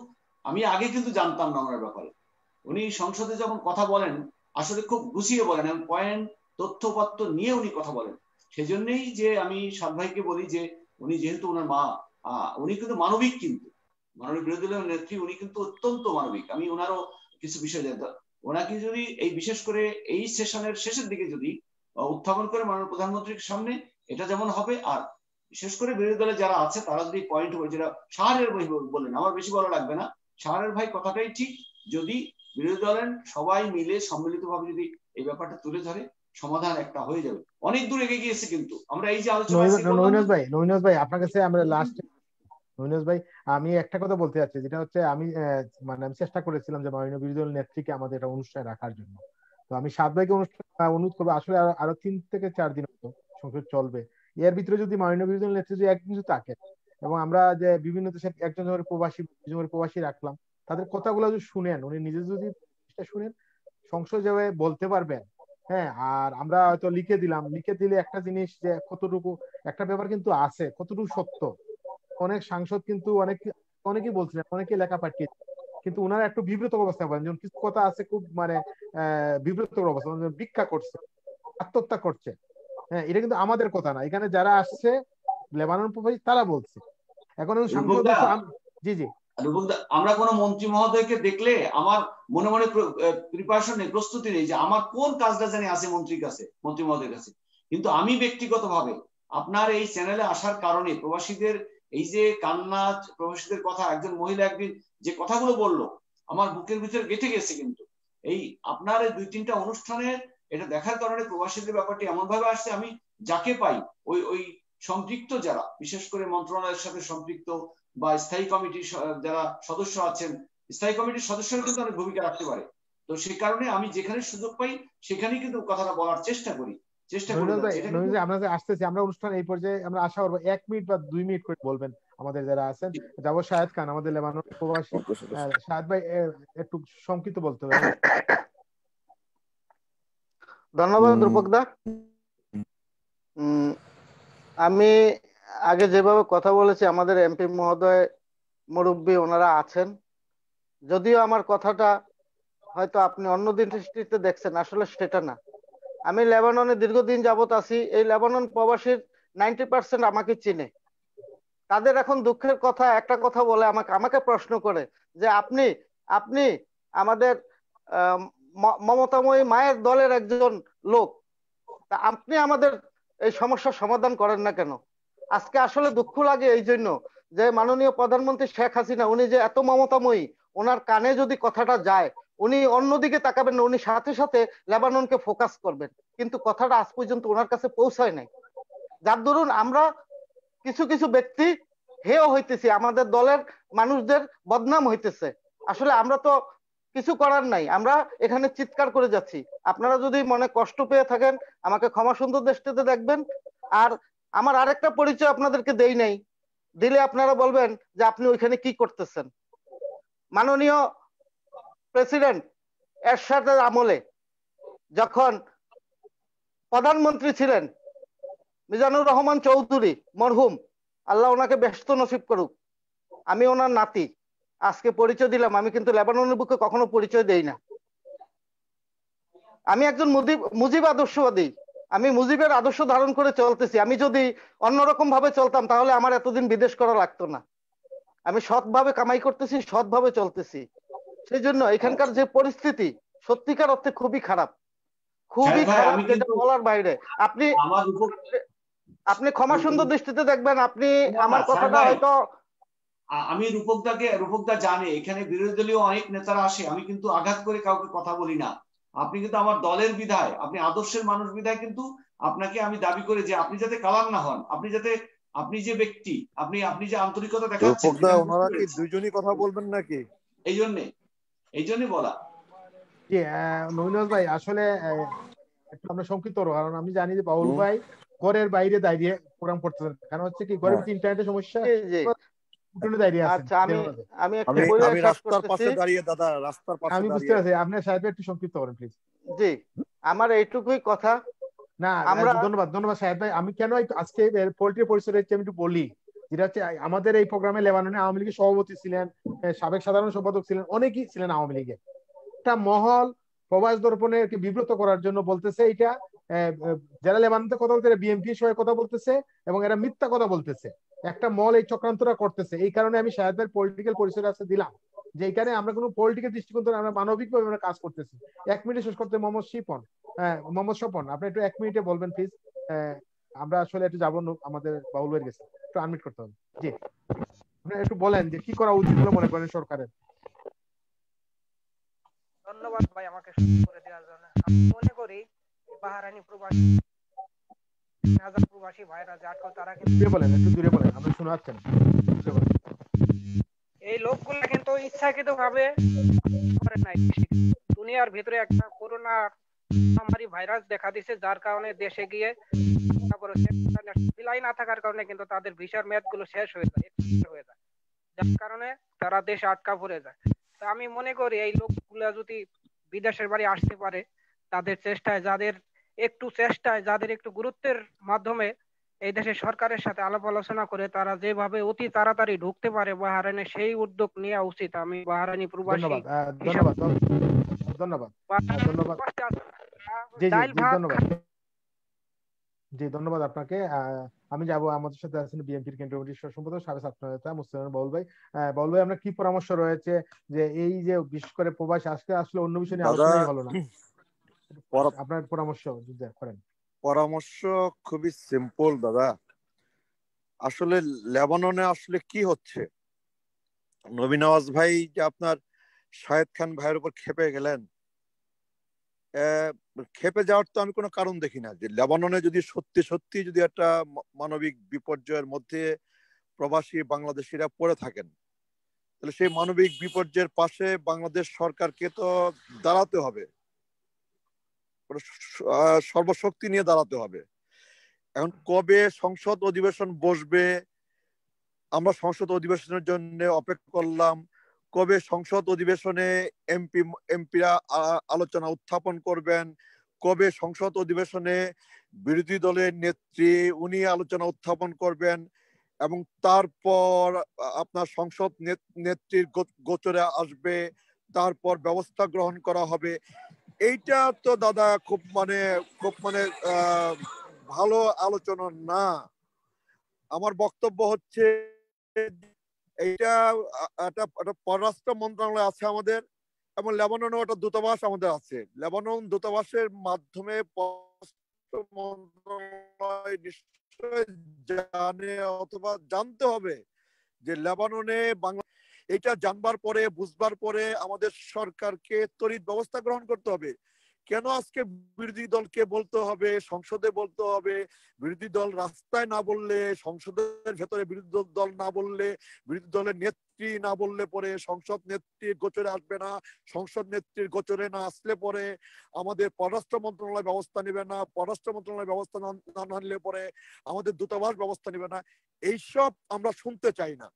আমি আগে কিন্তু জানতাম না ওনার ব্যাপারে, উনি সংসদে যখন কথা বলেন আসলে খুব গুছিয়ে বলেন এবং পয়েন্ট তথ্যপত্র নিয়ে উনি কথা বলেন। সেজন্যই যে আমি সাদ ভাইকে বলি যে উনি যেহেতু ওনার মা, উনি কিন্তু মানবিক, কিন্তু মাননীয় বিরোধী দলীয় নেত্রী উনি কিন্তু অত্যন্ত মানবিক। আমি ওনারও কিছু বিষয় জানতাম। ওনাকে যদি এই বিশেষ করে এই সেশনের শেষের দিকে যদি উত্থাপন করে মাননীয় প্রধানমন্ত্রীর সামনে, এটা যেমন হবে। আর বিশেষ করে বিরোধী দলে যারা আছে তারা যদি পয়েন্ট বলে, যেটা শাহরের ভাই বললেন, আমার বেশি বলা লাগবে না, শাহরের ভাই কথাটাই ঠিক, যদি বিরোধী দলের সবাই মিলে সম্মিলিতভাবে যদি এই ব্যাপারটা তুলে ধরে, সমাধান একটা হয়ে যাবে। অনেক দূর এগিয়ে গিয়েছে কিন্তু আমরা এই যে আলোচনা। নৈনাজ ভাই আপনার কাছে আমরা লাস্ট, নৈনাজ ভাই আমি একটা কথা বলতে চাচ্ছি, যেটা হচ্ছে আমি আমি চেষ্টা করেছিলাম যে মাননীয় বিরোধী দল নেত্রীকে আমাদের একটা অনুষ্ঠানে রাখার জন্য। তো আমি সাত ভাইকে অনুরোধ করবো, আসলে আরো 3 থেকে 4 দিন সংসদ চলবে, এর ভিতরে যদি মাননীয় বিরোধী দল নেত্রী যদি একদিন যদি থাকে, এবং আমরা যে বিভিন্ন দেশের একজন প্রবাসী রাখলাম, তাদের কথাগুলো যদি শুনেন, উনি নিজে যদি শুনেন, সংসদ যাবে বলতে পারবেন। হ্যাঁ, আর আমরা হয়তো লিখে দিলে একটা জিনিস যে কতটুকু একটা ব্যাপার কিন্তু আছে, কতটুকু সত্য। অনেক সাংসদ কিন্তু অনেকেই বলছিলেন, অনেকে লেখা পাঠিয়েছে, কিন্তু ওনারা একটু বিব্রতকর অবস্থা বলেন, যেমন কিছু কথা আছে খুব বিব্রতকর অবস্থা, ভিক্ষা করছে, আত্মহত্যা করছে। হ্যাঁ, এটা কিন্তু আমাদের কথা না, এখানে যারা আসছে লেবানন প্রবাসী তারা বলছে। এখন সাংসদ, জি জি, আমরা কোনো মন্ত্রী মহোদয়কে দেখলে আমার মনে মনে প্রিপারেশন নেই, প্রস্তুতি নেই যে আমার কোন কাজটা জানি আছে মন্ত্রী মহোদয়ের কাছে। কিন্তু আমি ব্যক্তিগতভাবে আপনার এই চ্যানেলে আসার কারণে প্রবাসীদের এই যে কান্না, প্রবাসীদের কথা, একজন মহিলা একদিন যে কথাগুলো বললো আমার বুকের ভিতরে গেঁথে গেছে। কিন্তু এই আপনার এই 2-3টা অনুষ্ঠানে এটা দেখার কারণে প্রবাসীদের ব্যাপারটি এমন ভাবে আসছে, আমি যাকে পাই ওই সম্পৃক্ত যারা, বিশেষ করে মন্ত্রণালয়ের সাথে সম্পৃক্ত বা স্থায়ী কমিটির যারা সদস্য আছেন, স্থায়ী কমিটির সদস্যরা কিন্তু অনেক ভূমিকা রাখতে পারে। তো সেই কারণে আমি যেখানে সুযোগ পাই সেখানেই কিন্তু কথাটা বলার চেষ্টা করি। আপনাদের আসতেছি আমরা অনুষ্ঠান এই পর্যায়ে আমরা আশা করবো 1 মিনিট বা 2 মিনিট করে বলবেন আমাদের যারা আছেন। যাবো শাহেদ খান, আমাদের লেবানন প্রবাসী। শাহেদ ভাই একটু সংক্ষিপ্ত বলতে হবে। ধন্যবাদ রূপকদা। আমি আগে যেভাবে কথা বলেছি, আমাদের এমপি মহোদয় মুরব্বী ওনারা আছেন, যদিও আমার কথাটা হয়তো আপনি অন্য দৃষ্টিতে দেখছেন, আসলে সেটা না। আমি লেবাননে দীর্ঘদিন যাবত আছি, এই লেবানন প্রবাসীর 90% আমাকে চিনে। তাদের এখন দুঃখের কথা, একটা কথা বলে আমাকে প্রশ্ন করে যে আপনি আমাদের মমতাময়ী মায়ের দলের একজন লোক, তা আপনি আমাদের এই সমস্যার সমাধান করেন না কেন? আজকে আসলে দুঃখ লাগে এই জন্য যে মাননীয় প্রধানমন্ত্রী শেখ হাসিনা, উনি যে এত মমতাময়ী, ওনার কানে যদি কথাটা যায় উনি অন্যদিকে তাকাবেন না, উনি সাথে সাথে লেবাননকে ফোকাস করবেন, কিন্তু কথাটা আজ পর্যন্ত ওনার কাছে পৌঁছায় নাই। যার দরুন আমরা কিছু কিছু ব্যক্তি হেয় হইতেছি, আমাদের দলের মানুষদের বদনাম হইতেছে। আসলে আমরা তো কিছু করার নাই, আমরা এখানে চিৎকার করে যাচ্ছি। আপনারা যদি মনে কষ্ট পেয়ে থাকেন আমাকে ক্ষমা সুন্দর দৃষ্টিতে দেখবেন। আর আমার আরেকটা পরিচয় আপনাদেরকে দেই নাই, দিলে আপনারা বলবেন যে আপনি ওইখানে কি করতেছেন। মাননীয় প্রেসিডেন্ট এরশাদের আমলে যখন প্রধানমন্ত্রী ছিলেন মিজানুর রহমান চৌধুরী মরহুম, আল্লাহ ওনাকে ব্যস্ত নসিব করুক, আমি ওনার নাতি, আজকে পরিচয় দিলাম। আমি কিন্তু লেবাননের বুকে কখনো পরিচয় দেই না। আমি একজন মুজিব আদর্শবাদী, আমি মুজিবের আদর্শ ধারণ করে চলতেছি। আমি যদি অন্যরকম ভাবে চলতাম তাহলে আমার এতদিন বিদেশ করা লাগতো না। আমি সৎভাবে কামাই করতেছি, সৎভাবে চলতেছি। সেই জন্য এখানকার যে পরিস্থিতি সত্যিকার অর্থে খুবই খারাপ, খুবই খারাপ, যেটা বলার বাইরে। আপনি ক্ষমা সুন্দর দৃষ্টিতে দেখবেন। আপনি আমার কথাটা হয়তো আমি রূপকদা জানে এখানে বিরোধী দলীয় অনেক নেতারা আসে, আমি কিন্তু আঘাত করে কাউকে কথা বলি না। আপনি কিন্তু আমার দলের বিধায়, আপনি আদর্শের মানুষ বিধায় কিন্তু আপনাকে আমি দাবি করি যে আপনি যাতে কালাম না হন, আপনি যে ব্যক্তি, আপনি যে আন্তরিকতা দেখাচ্ছেন, ওনারা কি দুইজনই কথা বলবেন নাকি? এই জন্য বলা। জি নবীন ভাই, আসলে একটু আমরা সংক্ষিপ্ত করবো, কারণ আমি জানি যে বাউল ভাই ঘরের বাইরে দাঁড়িয়ে প্রোগ্রাম করতেছেন, কারণ হচ্ছে কি ঘরের ভিতরে ইন্টারনেটের সমস্যা, উঠোনে দাঁড়িয়ে আছেন। আচ্ছা, আমি বলে শেষ রাস্তার পাশে করতেছি। দাঁড়িয়ে, দাদা রাস্তার পাশে আমি বুঝতে পারছি, আপনার সাহেব একটু সংক্ষিপ্ত করেন প্লিজ। জি, আমার এইটুকুই কথা। না আমরা ধন্যবাদ সাহেব ভাই। আমি কেন আজকে পোল্ট্রি পরিসরে আমি একটু বলি, যেটা হচ্ছে আমাদের এই প্রোগ্রামে লেবাননে আওয়ামী লীগের সভাপতি ছিলেন, সাবেক সাধারণ সম্পাদক ছিলেন, অনেকেই ছিলেন আওয়ামী লীগের। একটা মহল প্রবাস দর্পণে বিব্রত করার জন্য বলতেছে এটা, যারা লেবানতে কথা বলতে বিএনপি সবাই কথা বলতেছে এবং এরা মিথ্যা কথা বলতেছে, একটা মহল এই চক্রান্তটা করতেছে। এই কারণে আমি সাহেবের পলিটিক্যাল পরিচয় আছে দিলাম, যে এখানে আমরা কোনো পলিটিক্যাল দৃষ্টিকোণ থেকে আমরা মানবিকভাবে আমরা কাজ করতেছি। 1 মিনিটে শেষ করতে মোহাম্মদ স্বপন, আপনি একটু 1 মিনিটে বলবেন প্লিজ। আমরা আসলে একটু যাবো, আমাদের বাউল হয়ে গেছে, একটু আনমিট করতে হবে। জি, আপনি একটু বলেন যে কি করা উচিত বলে মনে করেন সরকারের। ধন্যবাদ ভাই আমাকে সুযোগ করে দেওয়ার জন্য। আমি মনে করি বাহারানি প্রবাসী হাজার প্রবাসী ভাইরা যে আটকাল, তারা কিন্তু একটু দূরে বলেন, আমরা শোনা যাচ্ছে না। এই লোকগুলো কিন্তু ইচ্ছাকৃত ভাবে করে নাই। দুনিয়ার ভিতরে একটা করোনা মহামারী ভাইরাস দেখা দিছে, যার কারণে দেশে গিয়ে বিলাই না থাকার কারণে কিন্তু তাদের ভিসার মেয়াদ গুলো শেষ হয়ে যায়, যার কারণে তারা দেশে আটকা পড়ে যায়। তো আমি মনে করি এই লোকগুলা যদি বিদেশের বাড়ি আসতে পারে, তাদের যাদের একটু গুরুত্বের মাধ্যমে এই দেশের সরকারের সাথে আলাপ আলোচনা করে তারা যেভাবে অতি তাড়াতাড়ি ঢুকতে পারে বাহারাইনে, সেই উদ্যোগ নেওয়া উচিত। আমি বাহারানি প্রবাসী ধন্যবাদ। জি ধন্যবাদ আপনাকে। আমি যাব, আমাদের সাথে আছেন বিএনপির কেন্দ্রীয় কমিটির সম্পাদক সাবেক ছাত্র নেতা মুস্তাফিজুর বাউল ভাই। বাউল ভাই, আপনার কি পরামর্শ রয়েছে যে এই যে বিশেষ করে প্রবাসী আজকে আসলে অন্য বিষয় নিয়ে আলোচনাই হলো না, আপনার পরামর্শ করেন। পরামর্শ খুবই সিম্পল দাদা। আসলে লেবাননে আসলে কি হচ্ছে, নবী নওয়াজ ভাই যে আপনার শাহেদ খান ভাইয়ের উপর খেপে গেলেন, খেপে যাওয়ার তো আমি কোনো কারণ দেখি না। যে লেবাননে যদি সত্যি যদি একটা মানবিক বিপর্যয়ের মধ্যে প্রবাসী বাংলাদেশিরা পড়ে থাকেন, তাহলে সেই মানবিক বিপর্যয়ের পাশে বাংলাদেশ সরকারকে তো দাঁড়াতে হবে, সর্বশক্তি নিয়ে দাঁড়াতে হবে। এখন কবে সংসদ অধিবেশন বসবে, আমরা সংসদ অধিবেশনের জন্য অপেক্ষা করলাম, কবে সংসদ অধিবেশনে এমপিরা আলোচনা উত্থাপন করবেন, কবে সংসদ অধিবেশনে বিরোধী দলের নেত্রী উনি আলোচনা উত্থাপন করবেন, এবং তারপর আপনার সংসদ নেত্রীর গোচরে আসবে, তারপর ব্যবস্থা গ্রহণ করা হবে। এইটা তো দাদা খুব মানে ভালো আলোচনা না। আমার বক্তব্য হচ্ছে এইটা একটা পররাষ্ট্র মন্ত্রণালয় আছে আমাদের, এবং লেবাননে একটা দূতাবাস আমাদের আছে। লেবানন দূতাবাসের মাধ্যমে পররাষ্ট্র মন্ত্রণালয় নিশ্চয় জানে অথবা জানতে হবে যে লেবাননে বাংলা, এটা জানবার পরে বুঝবার পরে আমাদের সরকারকে তড়িৎ ব্যবস্থা গ্রহণ করতে হবে। কেন আজকে বিরোধী দলকে বলতে হবে, সংসদে বলতে হবে? বিরোধী দল রাস্তায় না বললে, সংসদের ভেতরে বিরোধী দল না বললে, বিরোধী দলের নেত্রী না বললে পরে সংসদ নেত্রীর গোচরে আসবে না। সংসদ নেত্রীর গোচরে না আসলে পরে আমাদের পররাষ্ট্র মন্ত্রণালয় ব্যবস্থা নেবে না। পররাষ্ট্র মন্ত্রণালয় ব্যবস্থা না নিলে পরে আমাদের দূতাবাস ব্যবস্থা নেবে না। এইসব আমরা শুনতে চাই না।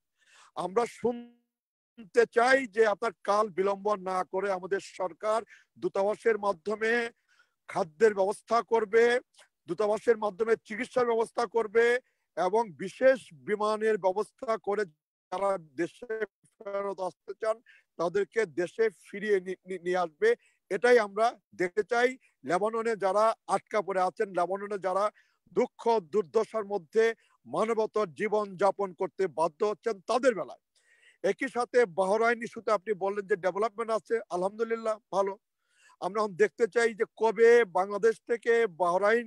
আমরা শুনতে চাই যে আপনার কাল বিলম্ব না করে আমাদের সরকার দূতাবাসের মাধ্যমে খাদ্যের ব্যবস্থা করবে, দূতাবাসের মাধ্যমে চিকিৎসার ব্যবস্থা করবে, এবং বিশেষ বিমানের ব্যবস্থা করে যারা দেশে ফেরত আসতে চান তাদেরকে দেশে ফিরিয়ে নিয়ে আসবে। এটাই আমরা দেখতে চাই। লেবাননে যারা আটকা পড়ে আছেন, লেবাননে যারা দুঃখ দুর্দশার মধ্যে মানবতার জীবন যাপন করতে বাধ্য হচ্ছেন, তাদের বেলায়। একই সাথে বাহরাইন ইস্যুতে আপনি বললেন যে ডেভেলপমেন্ট আছে, আলহামদুলিল্লাহ ভালো। আমরা দেখতে চাই যে কবে বাংলাদেশ থেকে বাহরাইন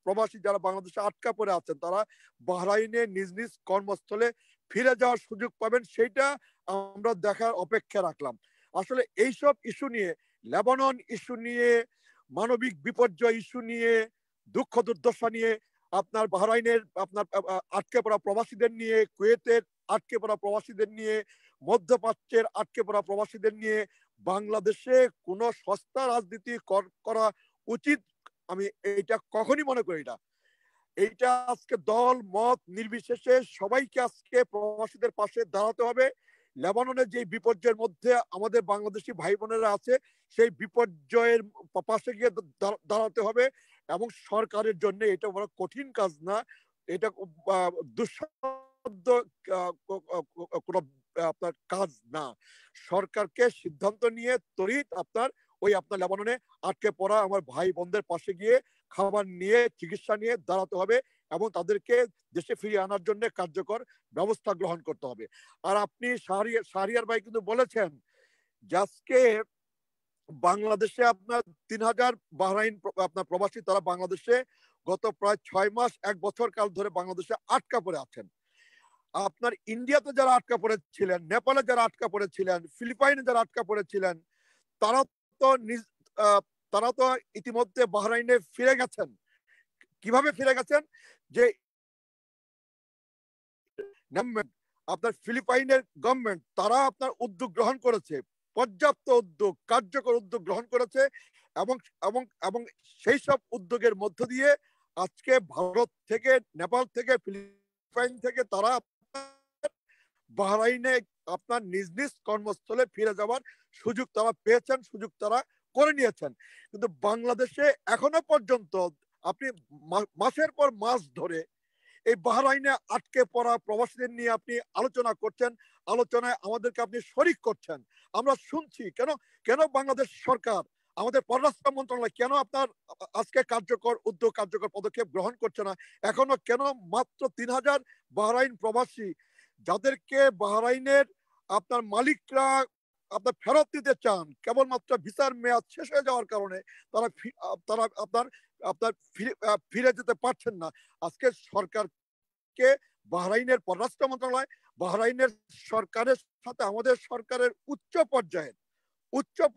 প্রবাসী যারা বাংলাদেশে আটকা পড়ে আছেন তারা বাহরাইনে নিজ নিজ কর্মস্থলে ফিরে যাওয়ার সুযোগ পাবেন, সেইটা আমরা দেখার অপেক্ষা রাখলাম। আসলে এইসব ইস্যু নিয়ে, লেবানন ইস্যু নিয়ে, মানবিক বিপর্যয় ইস্যু নিয়ে, দুঃখ দুর্দশা নিয়ে, আপনার বাহরাইনের আপনার আটকে পড়া প্রবাসীদের নিয়ে, কুয়েতের আটকে পড়া প্রবাসীদের নিয়ে, মধ্যপ্রাচ্যের আটকে পড়া প্রবাসীদের নিয়ে বাংলাদেশে কোনো সস্তা রাজনীতি করা উচিত আমি এইটা কখনই মনে করি না। এইটা আজকে দল মত নির্বিশেষে সবাইকে আজকে প্রবাসীদের পাশে দাঁড়াতে হবে। লেবাননের যে বিপর্যয়ের মধ্যে আমাদের বাংলাদেশি ভাই বোনেরা আছে, সেই বিপর্যয়ের পাশে গিয়ে দাঁড়াতে হবে। এবং সরকারের জন্য এটা বড় কঠিন কাজ না, এটা দুঃসাধ্য কোনো আপনার কাজ না। সরকারকে সিদ্ধান্ত নিয়ে তড়িৎ আপনার লেবাননে আটকে পড়া আমার ভাই বোনদের পাশে গিয়ে খাবার নিয়ে, চিকিৎসা নিয়ে দাঁড়াতে হবে এবং তাদেরকে দেশে ফিরিয়ে আনার জন্য কার্যকর ব্যবস্থা গ্রহণ করতে হবে। আর আপনি শাহরিয়ার ভাই কিন্তু বলেছেন যে আজকে বাংলাদেশে আপনার 3000 বাহরাইন আপনার প্রবাসী তারা বাংলাদেশে গত প্রায় 6 মাস 1 বছর কাল ধরে বাংলাদেশে আটকা পড়ে আছেন। আপনার ইন্ডিয়াতে যারা আটকা পড়েছিলেন, নেপালে যারা আটকা পড়েছিলেন, ফিলিপাইনে যারা আটকা পড়েছিলেন, তারা তো ইতিমধ্যে বাহরাইনে ফিরে গেছেন। কিভাবে ফিরে গেছেন? যে আপনার ফিলিপাইনের গভর্নমেন্ট তারা আপনার উদ্যোগ গ্রহণ করেছে, পর্যাপ্ত উদ্যোগ, কার্যকর উদ্যোগ গ্রহণ করেছে এবং এবং এবং সেই সব উদ্যোগের মধ্য দিয়ে আজকে ভারত থেকে, নেপাল থেকে, ফিলিপাইন থেকে তারা বাহরাইনে আপনার নিজ নিজ কর্মস্থলে ফিরে যাওয়ার সুযোগ তারা পেয়েছেন, সুযোগ তারা করে নিয়েছেন। কিন্তু বাংলাদেশে এখনো পর্যন্ত আপনি মাসের পর মাস ধরে এই বাহরাইনে আটকে পড়া প্রবাসীদের নিয়ে আপনি আলোচনা করছেন, আলোচনায় আমাদেরকে আপনি শরিক করছেন। আমরা শুনছি কেন বাংলাদেশ সরকার, আমাদের পররাষ্ট্র মন্ত্রণালয় কেন আপনার আজকে কার্যকর উদ্যোগ, কার্যকর পদক্ষেপ গ্রহণ করছে না? এখনো কেন মাত্র 3000 বাহরাইন প্রবাসী যাদেরকে বাহরাইনের আপনার মালিকরা আপনার ফেরত দিতে চান, কেবলমাত্র ভিসার মেয়াদ শেষ হয়ে যাওয়ার কারণে তারা আপনার ফিরে যেতে পারছেন না। আজকে সরকারকে, বাহরাইনের পররাষ্ট্র মন্ত্রণালয়, বাহরাইনের সরকারের সাথে আমাদের সরকারের উচ্চ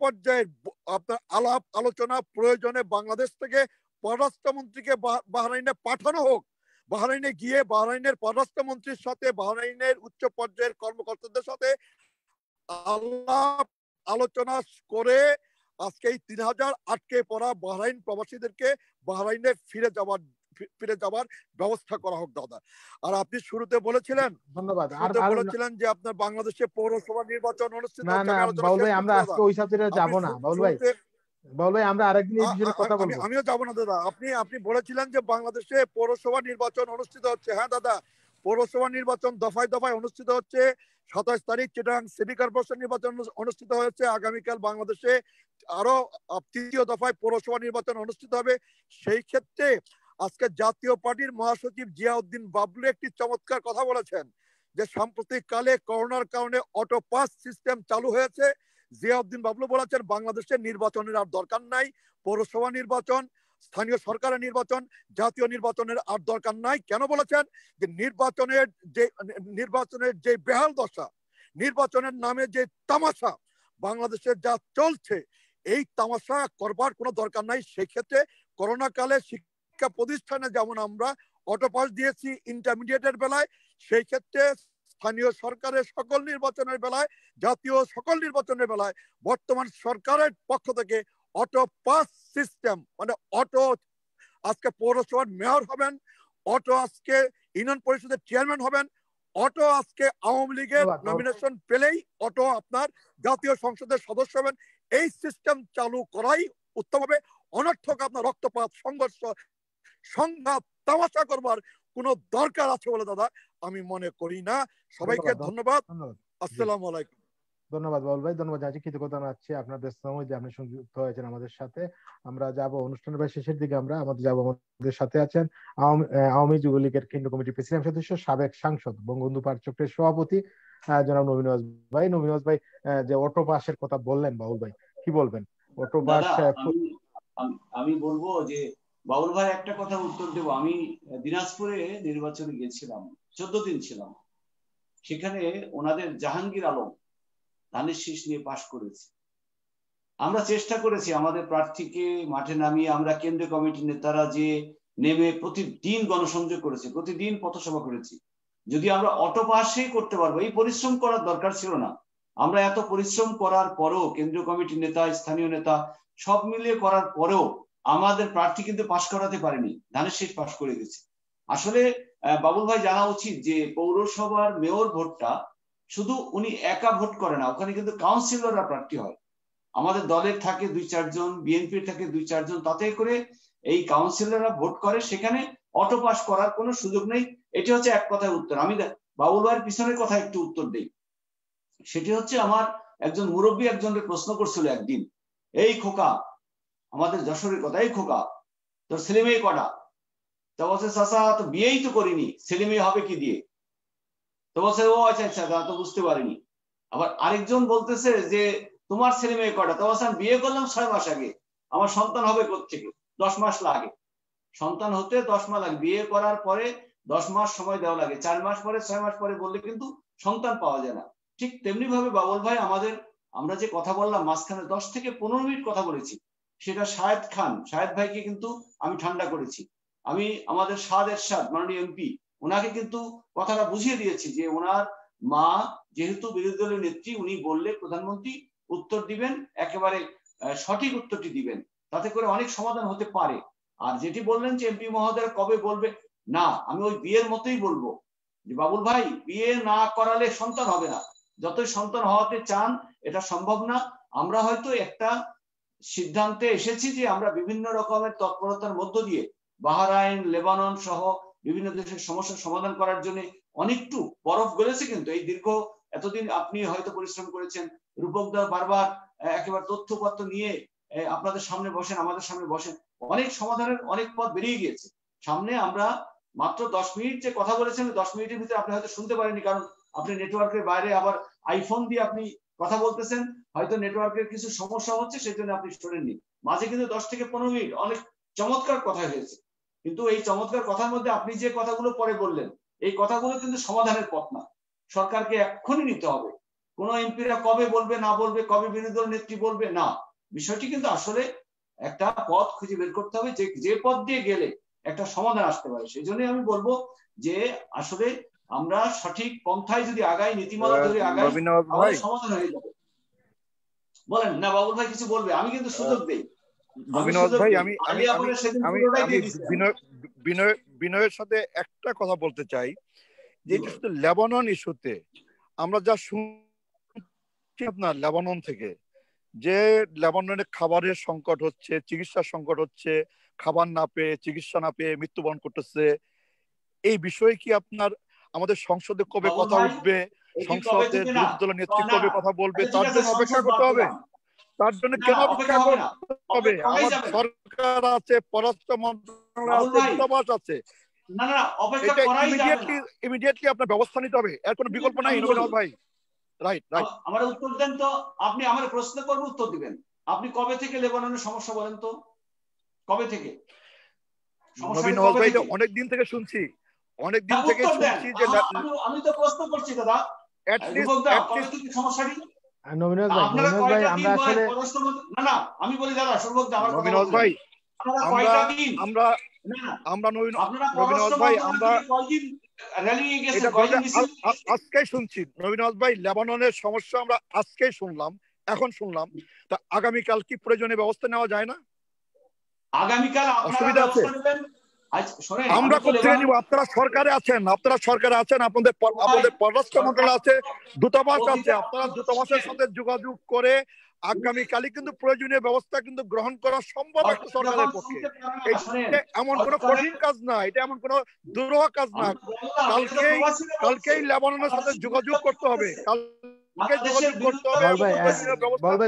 পর্যায়ের আপনার আলাপ আলোচনা প্রয়োজনে বাংলাদেশ থেকে পররাষ্ট্রমন্ত্রীকে বাহরাইনে পাঠানো হোক। বাহরাইনে গিয়ে বাহরাইনের পররাষ্ট্রমন্ত্রীর সাথে, বাহরাইনের উচ্চ পর্যায়ের কর্মকর্তাদের সাথে আলাপ আলোচনা করে আজকে এই 3000 আটকে পড়া বাহরাইন প্রবাসীদেরকে বাহরাইনে ফিরে যাওয়ার ব্যবস্থা করা হোক দাদা। আর আপনি শুরুতে বলেছিলেন, ধন্যবাদ, বলেছিলেন যে আপনার বাংলাদেশে পৌরসভা নির্বাচন অনুষ্ঠিত না না বাউল ভাই, আমরা আজকে ওই সাবজেক্টে যাব না। বাউল ভাই আমরা আরেকদিন এই বিষয়ে কথা বলবো। আমিও যাব না দাদা। আপনি বলেছিলেন যে বাংলাদেশে পৌরসভা নির্বাচন অনুষ্ঠিত হচ্ছে। হ্যাঁ দাদা, পৌরসভা নির্বাচন দফায় দফায় অনুষ্ঠিত হচ্ছে। 27 তারিখ চিটাগাং সিটি কর্পোরেশন নির্বাচন অনুষ্ঠিত হয়েছে। আগামীকাল বাংলাদেশে আরো 3য় দফায় পৌরসভা নির্বাচন অনুষ্ঠিত হবে। সেই ক্ষেত্রে আজকে জাতীয় পার্টির মহাসচিব জিয়াউদ্দিন বাবলু একটি চমৎকার কথা বলেছেন যে সাম্প্রতিক কালে করোনার কারণে অটো পাস সিস্টেম চালু হয়েছে। জিয়াউদ্দিন বাবলু বলেছেন বাংলাদেশের নির্বাচনের আর দরকার নাই, পৌরসভা নির্বাচন, স্থানীয় সরকারের নির্বাচন, জাতীয় নির্বাচনের আর দরকার নাই। কেন বলেছেন? যে নির্বাচনের যে বেহাল দশা, নির্বাচনের নামে যে তামাশা বাংলাদেশে যা চলছে, এই তামাশা করবার কোনো দরকার নাই। সেই ক্ষেত্রে করোনা কালে শিক্ষা প্রতিষ্ঠানে যেমন আমরা অটো পাস দিয়েছি ইন্টারমিডিয়েটের বেলায়, সেই ক্ষেত্রে স্থানীয় সরকারের সকল নির্বাচনের বেলায়, জাতীয় সকল নির্বাচনের বেলায় বর্তমান সরকারের পক্ষ থেকে অটো পাস সিস্টেম, মানে অটো আজকে পৌরসভার মেয়র হবেন, অটো আজকে ইউনিয়ন পরিষদের চেয়ারম্যান হবেন, অটো আজকে আওয়ামী লীগের নমিনেশন পেলেই অটো আপনার জাতীয় সংসদের সদস্য হবেন। এই সিস্টেম চালু করাই উত্তম হবে। অনর্থক আপনার রক্তপাত, সংঘর্ষ, সংঘাত, তামাশা করবার কোনো দরকার আছে বলে দাদা আমি মনে করি না। সবাইকে ধন্যবাদ। আসসালামু আলাইকুম। ধন্যবাদ বাউল ভাই, ধন্যবাদ জানাচ্ছি, কৃতজ্ঞতা জানাচ্ছি আপনার ব্যস্ত সময় যে আপনি সংযুক্ত হয়েছেন আমাদের সাথে। আমরা যাব অনুষ্ঠানের প্রায় শেষের দিকে, আমাদের সাথে আছেন আওয়ামী যুবলীগের কেন্দ্রীয় কমিটির প্রেসিডেন্ট সদস্য, সাবেক সাংসদ, বঙ্গবন্ধু পার্ক চক্রের সভাপতি জনাব নবী নওয়াজ ভাই। নবী নওয়াজ ভাই, যে অটো পাসের কথা বললেন, বাউল ভাই কি বলবেন? অটো পাস আমি বলবো যে বাউল ভাই একটা কথা উত্তর দেবো। আমি দিনাজপুরে নির্বাচনে গেছিলাম, 14 দিন ছিলাম। সেখানে ওনাদের জাহাঙ্গীর আলম ধানের শীষ নিয়ে পাশ করেছে। আমরা চেষ্টা করেছি আমাদের প্রার্থীকে মাঠে নামিয়ে, আমরা কেন্দ্রীয় কমিটির নেতারা যে নেমে প্রতিদিন গণসংযোগ করেছি, প্রতিদিন পথসভা করেছি। যদি আমরা অটো পাসই করতে পারবো, এই পরিশ্রম করার দরকার ছিল না। আমরা এত পরিশ্রম করার পরেও, কেন্দ্রীয় কমিটির নেতা, স্থানীয় নেতা সব মিলিয়ে করার পরেও আমাদের প্রার্থী কিন্তু পাশ করাতে পারেনি, ধানের শীষ পাশ করে গেছে। আসলে বাবুল ভাই জানা উচিত যে পৌরসভার মেয়র ভোটটা শুধু উনি একা ভোট করে না, ওখানে কিন্তু কাউন্সিলররা প্রার্থী হয়। আমাদের দলের থাকে 2-4 জন, বিএনপির থাকে 2-4 জন, তাতে করে এই কাউন্সিলররা ভোট করে, সেখানে অটো পাস করার কোনো সুযোগ নেই। এটি হচ্ছে এক কথায় উত্তর। আমি বাবুল ভাইয়ের পিছনের কথা একটু উত্তর দেই। সেটি হচ্ছে, আমার একজন মুরব্বী একজনের প্রশ্ন করছিল একদিন, এই খোকা, আমাদের যশোরের কথা, এই খোকা তোর ছেলে মেয়ে কটা? তো বলছে চাচা তো বিয়েই তো করিনি, ছেলে মেয়ে হবে কি দিয়ে? তো বলছে ও আচ্ছা আচ্ছা, তা তো বুঝতে পারিনি। আবার আরেকজন বলতেছে যে তোমার ছেলে মেয়ে কটা? তো বলছে আমি বিয়ে করলাম 6 মাস আগে, আমার সন্তান হবে কোত্থেকে? 10 মাস লাগে সন্তান হতে, 10 মাস লাগে। বিয়ে করার পরে 10 মাস সময় দেওয়া লাগে, 4 মাস পরে 6 মাস পরে বললে কিন্তু সন্তান পাওয়া যায় না। ঠিক তেমনি ভাবে বাবুল ভাই, আমরা যে কথা বললাম মাঝখানে 10 থেকে 15 মিনিট কথা বলেছি, সেটা শাহেদ ভাইকে কিন্তু আমি ঠান্ডা করেছি। আমি আমাদের এরশাদ মাননীয় এমপি, ওনাকে কিন্তু কথাটা বুঝিয়ে দিয়েছি যে ওনার মা যেহেতু বিরোধী দলের নেত্রী, উনি বললে প্রধানমন্ত্রী উত্তর দিবেন, একেবারে সঠিক উত্তরটি দিবেন, তাতে করে অনেক সমাধান হতে পারে। আর যেটি বললেন যে এমপি মহোদয় কবে বলবে, না আমি ওই বিয়ের মতোই বলবো যে বাবুল ভাই, বিয়ে না করালে সন্তান হবে না। যতই সন্তান হওয়াতে চান, এটা সম্ভব না। আমরা হয়তো একটা সিদ্ধান্তে এসেছি যে আমরা বিভিন্ন রকমের তৎপরতার মধ্য দিয়ে বাহরাইন, লেবানন সহ বিভিন্ন দেশের সমস্যার সমাধান করার জন্য অনেকটু বরফ গলেছে। কিন্তু এই দীর্ঘ এতদিন আপনি হয়তো পরিশ্রম করেছেন, রূপকদা বারবার একেবারে তথ্যপত্র নিয়ে আপনাদের সামনে বসেন, আমাদের সামনে বসেন, অনেক সমাধানের অনেক পথ বেরিয়ে গিয়েছে সামনে। আমরা মাত্র 10 মিনিট যে কথা বলেছেন, 10 মিনিটের ভিতরে আপনি হয়তো শুনতে পারেননি, কারণ আপনি নেটওয়ার্কের বাইরে, আবার আইফোন দিয়ে আপনি কথা বলতেছেন, হয়তো নেটওয়ার্কের কিছু সমস্যা হচ্ছে, সেই জন্য আপনি শোনেননি। মাঝে কিন্তু 10 থেকে 15 মিনিট অনেক চমৎকার কথা হয়েছে। কিন্তু এই চমৎকার কথার মধ্যে আপনি যে কথাগুলো পরে বললেন, এই কথাগুলো কিন্তু সমাধানের পথ না। সরকারকে এক্ষুনি নিতে হবে। কোন এমপিরা কবে বলবে না বলবে, কবে বিরোধী দল নেত্রী বলবে না, বিষয়টি কিন্তু আসলে একটা পথ খুঁজে বের করতে হবে, যে পথ দিয়ে গেলে একটা সমাধান আসতে পারে। সেই জন্য আমি বলবো যে আসলে আমরা সঠিক পন্থায় যদি আগাই, নীতিমালা ধরে আগাই, আমাদের সমাধান হয়ে যাবে। বলেন না বাবুল ভাই কিছু বলবে? আমি কিন্তু সুযোগ দেই। বিনয়ের সাথে একটা কথা বলতে চাই, যে শুধু লেবানন ইস্যুতে আমরা যা শুনছি আপনার লেবানন থেকে, যে লেবাননে খাবারের সংকট হচ্ছে, চিকিৎসার সংকট হচ্ছে, খাবার না পেয়ে, চিকিৎসা না পেয়ে মৃত্যুবরণ করতেছে, এই বিষয়ে কি আপনার আমাদের সংসদে কবে কথা উঠবে, সংসদের বিরোধী দলের নেত্রী কবে কথা বলবে, তার জন্য অপেক্ষা করতে হবে? তার জন্য কেন অপেক্ষা করতে হবে? আমার সরকার আছে, পররাষ্ট্র মন্ত্রণালয় আছে, দূতাবাস আছে, ইমিডিয়েটলি আপনার ব্যবস্থা নিতে হবে, এর কোনো বিকল্প নাই। নবীন ভাই রাইট। আমার উত্তর দেন তো, আপনি আমার প্রশ্ন করবো, উত্তর দিবেন। আপনি কবে থেকে লেবাননের সমস্যা বলেন তো, কবে থেকে? নবীন ভাই অনেক দিন থেকে শুনছি, অনেক দিন থেকে শুনছি যে আমি তো প্রশ্ন করছি দাদা, কবে থেকে সমস্যাটি? নবীন ভাই আমরা আসলে না আমি বলি দাদা, নবীন ভাই আমরা নবীন ভাই আমরা আজকে শুনছি। নবীন ভাই, লেবাননের সমস্যা আমরা আজকে শুনলাম, এখন শুনলাম, তা আগামীকাল কি প্রয়োজনীয় ব্যবস্থা নেওয়া যায় না? আগামীকাল অসুবিধা আছে? আমরা কোথায় নিব? আপনারা সরকারে আছেন, আপনাদের পররাষ্ট্র মন্ত্রণালয় আছে, দূতাবাস আছে, আপনারা দূতাবাসের সাথে যোগাযোগ করে আগামীকালই কিন্তু প্রয়োজনীয় ব্যবস্থা কিন্তু গ্রহণ করা সম্ভব একটা সরকারের পক্ষে। এমন কোনো কঠিন কাজ না, এটা এমন কোনো দুরূহ কাজ না। কালকেই লেবাননের সাথে যোগাযোগ করতে হবে,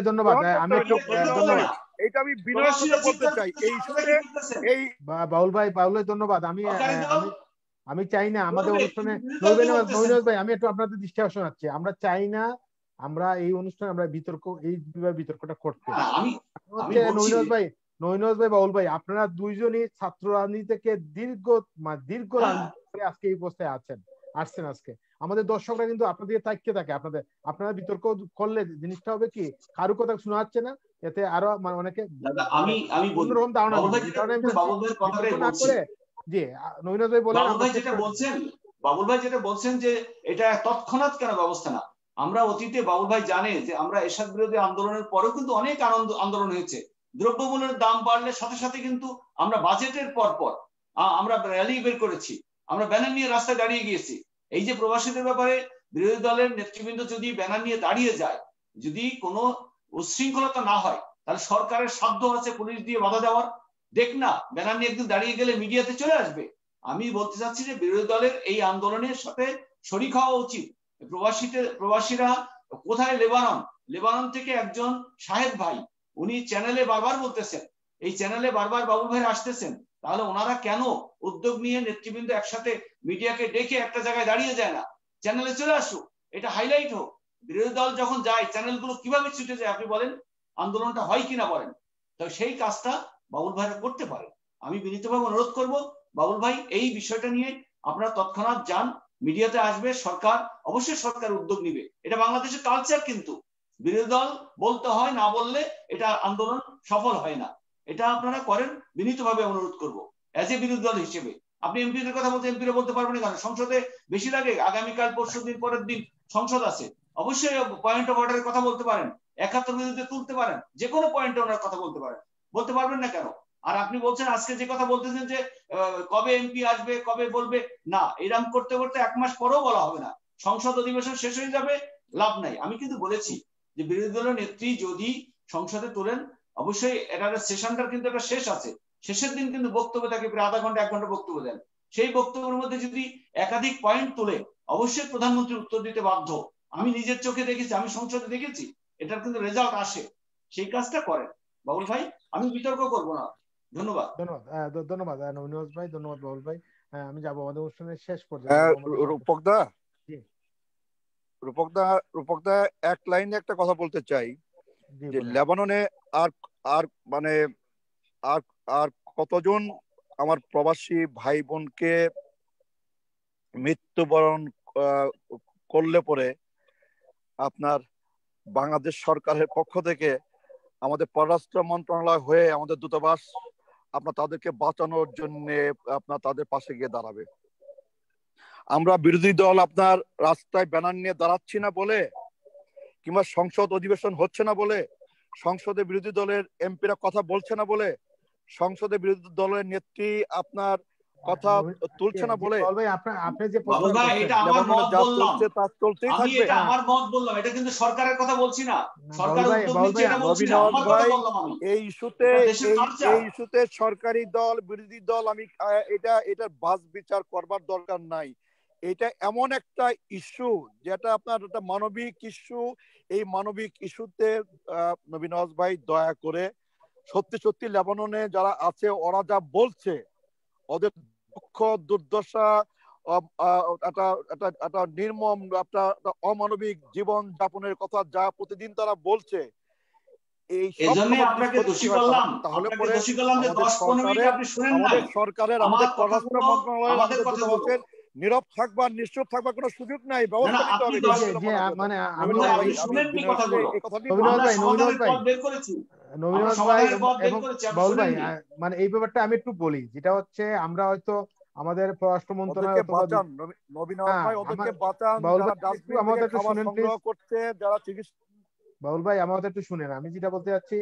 ধন্যবাদ। আমি একটু এইটা আমি বিনয়ের সাথে বলতে চাই, এই বাউল ভাই ধন্যবাদ। আমি চাই না আমাদের অনুষ্ঠানে, নবীন ভাই আমি একটু আপনাদের দৃষ্টি আকর্ষণ করছি, আমরা চাই না আমরা এই অনুষ্ঠানে আমরা বিতর্কটা করতে। নবীন ভাই, বাউল ভাই, আপনারা দুইজনই ছাত্র রাজনীতি থেকে দীর্ঘ আজকে এই অবস্থায় আছেন। আসছেন আজকে। আমাদের দর্শকরা কিন্তু আপনাদের তাকিয়ে থাকে, আপনারা বিতর্ক করলে জিনিসটা হবে কি কারো কথা শোনা যাচ্ছে না, এতে আরো অনেকে আমি বলি অন্যরকম ধারণা বাবুল দিবে। ভাই এই কারণে আমি বাবুল ভাইয়ের কথাটাই বিতর্ক না বলছি। করে জি নবীন ভাই বলেন। বাবুল ভাই যেটা বলছেন, বাবুল ভাই যেটা বলছেন যে এটা তৎক্ষণাৎ কেন ব্যবস্থা না, আমরা অতীতে বাবুল ভাই জানে যে আমরা এরশাদ বিরোধী আন্দোলনের পরেও কিন্তু অনেক আন্দোলন হয়েছে। দ্রব্যমূল্যের দাম বাড়লে সাথে সাথে কিন্তু আমরা বাজেটের পর আমরা র্যালি বের করেছি, আমরা ব্যানার নিয়ে রাস্তায় দাঁড়িয়ে গিয়েছি। এই যে প্রবাসীদের ব্যাপারে বিরোধী দলের নেতৃবৃন্দ যদি ব্যানার নিয়ে দাঁড়িয়ে যায়, যদি কোনো উচ্ছৃঙ্খলতা না হয়, তাহলে সরকারের সাধ্য আছে পুলিশ দিয়ে বাধা দেওয়ার। দেখ না, ব্যানার নিয়ে একদিন দাঁড়িয়ে গেলে মিডিয়াতে চলে আসবে। আমি বলতে চাচ্ছি যে বিরোধী দলের এই আন্দোলনের সাথে শরিক হওয়া উচিত। প্রবাসীরা কোথায়? লেবানন থেকে একজন সাহেব ভাই, উনি চ্যানেলে বারবার বলতেছেন, এই চ্যানেলে বারবার বাবুল ভাই আসতেছেন, তাহলে ওনারা কেন উদ্যোগ নিয়ে নেতৃবৃন্দ একসাথে মিডিয়াকে ডেকে একটা জায়গায় দাঁড়িয়ে যায় না? চ্যানেলে চলে আসুক, এটা হাইলাইট হোক। বিরোধী দল যখন যায় চ্যানেলগুলো কিভাবে ছুটে যায় আপনি বলেন, আন্দোলনটা হয় কিনা বলেন। তো সেই কাজটা বাবুল ভাইরা করতে পারে। আমি বিনীতভাবে অনুরোধ করব বাবুল ভাই এই বিষয়টা নিয়ে আপনারা তৎক্ষণাৎ যান, মিডিয়াতে আসবে, সরকার অবশ্যই সরকার উদ্যোগ নিবে। এটা বাংলাদেশের কালচার, কিন্তু বিরোধী দল বলতে হয়, না বললে এটা আন্দোলন সফল হয় না। এটা আপনারা করেন, বিনীতভাবে অনুরোধ করব এজ এ বিরোধী দল হিসেবে। আপনি এমপিদের কথা বলতে এমপিরা বলতে পারবেন না কেন? সংসদে বেশি লাগে, আগামীকাল পরশু দিন পরের দিন সংসদ আছে, অবশ্যই পয়েন্ট অফ অর্ডারের কথা বলতে পারেন, 71 বিরুদ্ধে তুলতে পারেন, যে কোনো পয়েন্টে ওনার কথা বলতে পারেন, বলতে পারবেন না কেন? আর আপনি বলছেন আজকে যে কথা বলতেছেন যে কবে এমপি আসবে, কবে বলবে, না এরকম করতে করতে 1 মাস পরেও বলা হবে না, সংসদ অধিবেশন শেষ হয়ে যাবে, লাভ নাই। আমি কিন্তু বলেছি যে বিরোধী দলের নেত্রী যদি সংসদে তোলেন, অবশ্যই এটার সেশনটার কিন্তু একটা শেষ আছে, শেষের দিন কিন্তু বক্তব্য থাকে, প্রায় আধা ঘন্টা 1 ঘন্টা বক্তব্য দেন। সেই বক্তব্যের মধ্যে যদি একাধিক পয়েন্ট তোলে, অবশ্যই প্রধানমন্ত্রী উত্তর দিতে বাধ্য। আমি নিজের চোখে দেখেছি, আমি সংসদে দেখেছি, এটার কিন্তু রেজাল্ট আসে। সেই কাজটা করেন বাবুল ভাই, আমি বিতর্ক করবো না। ধন্যবাদ। ধন্যবাদ নবীন ভাই, ধন্যবাদ বাবুল ভাই। আমি যাবো আমাদের অনুষ্ঠানের শেষ পর্যায়ে। রূপকদা এক লাইনে একটা কথা বলতে চাই যে লেবাননে আর মানে আর কতজন আমার প্রবাসী ভাই বোনকে মৃত্যুবরণ করলে পরে আপনার বাংলাদেশ সরকারের পক্ষ থেকে আমাদের পররাষ্ট্র মন্ত্রণালয় হয়ে আমাদের দূতাবাস আপনার তাদেরকে বাঁচানোর জন্য আপনার তাদের পাশে গিয়ে দাঁড়াবে। আমরা বিরোধী দল আপনার রাস্তায় ব্যানার নিয়ে দাঁড়াচ্ছি না বলে, কিংবা সংসদ অধিবেশন হচ্ছে না বলে, সংসদে বিরোধী দলের এমপিরা কথা বলছে না বলে, সংসদে বিরোধী দলের নেত্রী আপনার কথা তুলছে না বলে, আপনি যে এটা আমার মত বললাম, তা চলতেই আমি থাকবে। এটা আমার মত বললাম, এটা কিন্তু সরকারের কথা বলছি না, সরকার উদ্যোগ নিচ্ছে এটা বলছি না, আমার কথা বললাম আমি। এই ইস্যুতে সরকারি দল বিরোধী দল আমি এটা বাস বিচার করবার দরকার নাই। এটা এমন একটা ইস্যু যেটা আপনার একটা মানবিক ইস্যু। এই মানবিক ইস্যুতে নবীন ভাই দয়া করে সত্যি লেবাননে যারা আছে ওরা যা বলছে, ওদের দুঃখ দুর্দশা, একটা নির্মম একটা অমানবিক জীবন যাপনের কথা যা প্রতিদিন তারা বলছে, এই সরকারের আমাদের পররাষ্ট্র মন্ত্রণালয় আমাদের দূতাবাসের নীরব থাকবার নিশ্চুপ থাকবার কোনো সুযোগ নাই, ব্যবস্থা নিতে হবে। মানে এই ব্যাপারটা আমি একটু বলি, যেটা হচ্ছে আমরা হয়তো আমাদের পররাষ্ট্র মন্ত্রণালয় বাবুল ভাই আমাদের একটু শুনেন। আমি যেটা বলতে চাচ্ছি,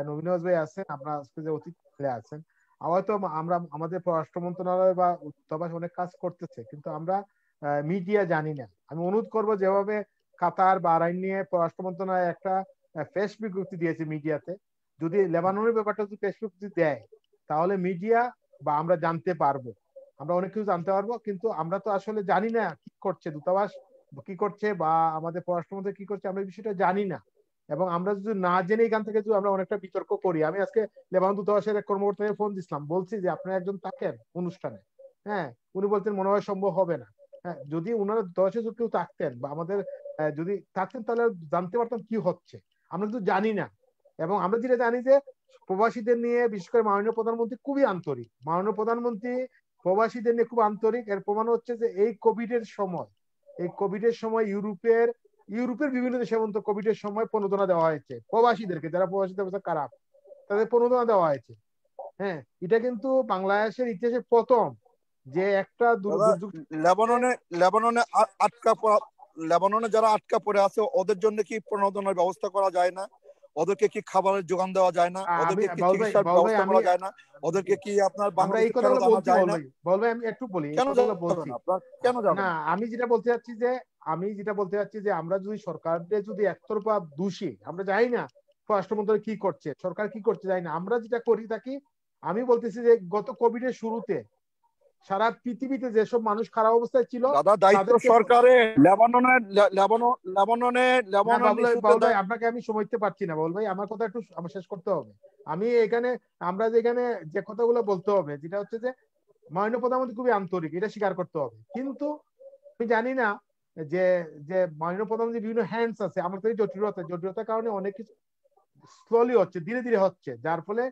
নবীন ভাই আছেন, আপনার আজকে যে অতিথি আছেন, হয়তো আমরা আমাদের পররাষ্ট্র মন্ত্রণালয় বা দূতাবাস অনেক কাজ করতেছে, কিন্তু আমরা মিডিয়া জানি না। আমি অনুরোধ করব, যেভাবে কাতার বা আইন নিয়ে পররাষ্ট্র মন্ত্রণালয় একটা প্রেস বিজ্ঞপ্তি দিয়েছে মিডিয়াতে, যদি লেবাননের ব্যাপারটা যদি প্রেস বিজ্ঞপ্তি দেয়, তাহলে মিডিয়া বা আমরা জানতে পারবো, আমরা অনেক কিছু জানতে পারবো। কিন্তু আমরা তো আসলে জানি না কি করছে দূতাবাস, কি করছে বা আমাদের পররাষ্ট্রমন্ত্রী কি করছে, আমরা এই বিষয়টা জানি না। এবং আমরা যদি না জেনে এখান থেকে যদি আমরা অনেকটা বিতর্ক করি, আমি আজকে লেবানন দূতাবাসের এক কর্মকর্তাকে ফোন দিছিলাম, বলছি যে আপনারা একজন থাকেন অনুষ্ঠানে, হ্যাঁ, উনি বলতেন মনে হয় সম্ভব হবে না। হ্যাঁ, যদি ওনারা দশে কেউ থাকতেন বা আমাদের যদি থাকতেন, তাহলে জানতে পারতাম কি হচ্ছে। আমরা কিন্তু জানি না। এবং আমরা যেটা জানি যে প্রবাসীদের নিয়ে বিশেষ করে মাননীয় প্রধানমন্ত্রী খুবই আন্তরিক। মাননীয় প্রধানমন্ত্রী প্রবাসীদের নিয়ে খুব আন্তরিক। এর প্রমাণ হচ্ছে যে এই কোভিডের সময় ইউরোপের বিভিন্ন দেশে কোভিডের সময় প্রণোদনা দেওয়া হয়েছে প্রবাসীদেরকে, যারা প্রবাসীদের অবস্থা খারাপ তাদের প্রণোদনা দেওয়া হয়েছে। হ্যাঁ, এটা কিন্তু বাংলাদেশের ইতিহাসে প্রথম যে একটা দুর্যোগ। লেবাননে যারা আটকা পড়ে আছে ওদের জন্য কি প্রণোদনার ব্যবস্থা করা যায় না? ওদেরকে কি খাবারের যোগান দেওয়া যায় না? ওদেরকে কি চিকিৎসার ব্যবস্থা করা যায় না? ওদেরকে কি আপনার বাংলাদেশে ফেরত আনা যায় না? বলবে আমি একটু বলি, কেন বলছি না, আমি যেটা বলতে চাচ্ছি যে আমরা যদি সরকারকে যদি একতরফা দোষী, আমরা জানি না স্বরাষ্ট্রমন্ত্রী কি করছে, সরকার কি করছে জানি না, আমরা যেটা করি থাকি, আমি বলতেছি যে গত কোভিডের শুরুতে সারা পৃথিবীতে যেসব মানুষ খারাপ অবস্থায় ছিল, দাদা দায়িত্ব সরকারের। লেবাননে আপনাকে আমি সময় দিতে পারছি না বল ভাই, আমার কথা একটু আমার শেষ করতে হবে। আমরা যেখানে যে কথাগুলো বলতে হবে, যেটা হচ্ছে যে মাননীয় প্রধানমন্ত্রী খুবই আন্তরিক, এটা স্বীকার করতে হবে। কিন্তু আমি জানি না যে যে মাননীয় প্রধানমন্ত্রী বিভিন্ন হ্যান্ডস আছে, আমার তো জটিলতার কারণে অনেক কিছু স্লোলি হচ্ছে, ধীরে ধীরে হচ্ছে, যার ফলে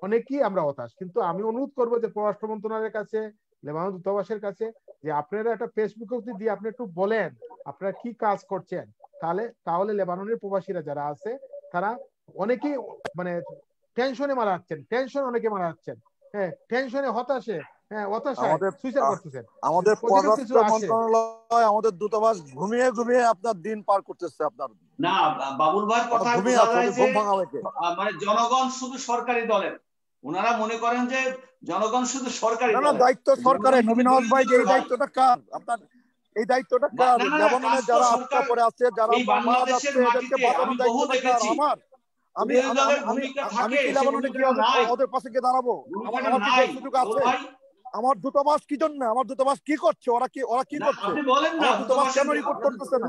অনেকেই আমরা হতাশ। কিন্তু আমি অনুরোধ করবো যে পররাষ্ট্র মন্ত্রণালয়ের কাছে, লেবানন দূতাবাসের কাছে, যে আপনারা একটা প্রেস বিজ্ঞপ্তি দিয়ে আপনি একটু বলেন আপনারা কি কাজ করছেন, তাহলে লেবাননের প্রবাসীরা যারা আছে তারা অনেকেই মানে টেনশনে মারা যাচ্ছেন, অনেকে মারা যাচ্ছেন, হ্যাঁ টেনশনে, হতাশায় সুইসাইড করতেছেন। আমাদের পররাষ্ট্র মন্ত্রণালয়, আমাদের দূতাবাস ঘুমিয়ে ঘুমিয়ে আপনার দিন পার করতেছে। আপনার না বাবুল ভাইয়ের কথা বোঝা যায় যে মানে জনগণ শুধু সরকারি দলের, ওনারা মনে করেন যে জনগণ শুধু সরকারি দলের। দায়িত্ব সরকারের। নবীন নওয়াজ ভাই, এই দায়িত্বটা কার? আপনার এই দায়িত্বটা কার? লেবাননে যারা আটকা পড়ে আছে, যারা মারা যাচ্ছে, এদেরকে বাঁচানোর দায়িত্বটা কার? আমার। আমি কি লেবাননে গিয়ে ওদের পাশে গিয়ে দাঁড়াবো? আমার সুযোগ আছে? আমার দূতাবাস কি জন্য, আমার দূতাবাস কি করছে, ওরা কি করছে? আমার দূতাবাস কেন রিপোর্ট করতেছে না?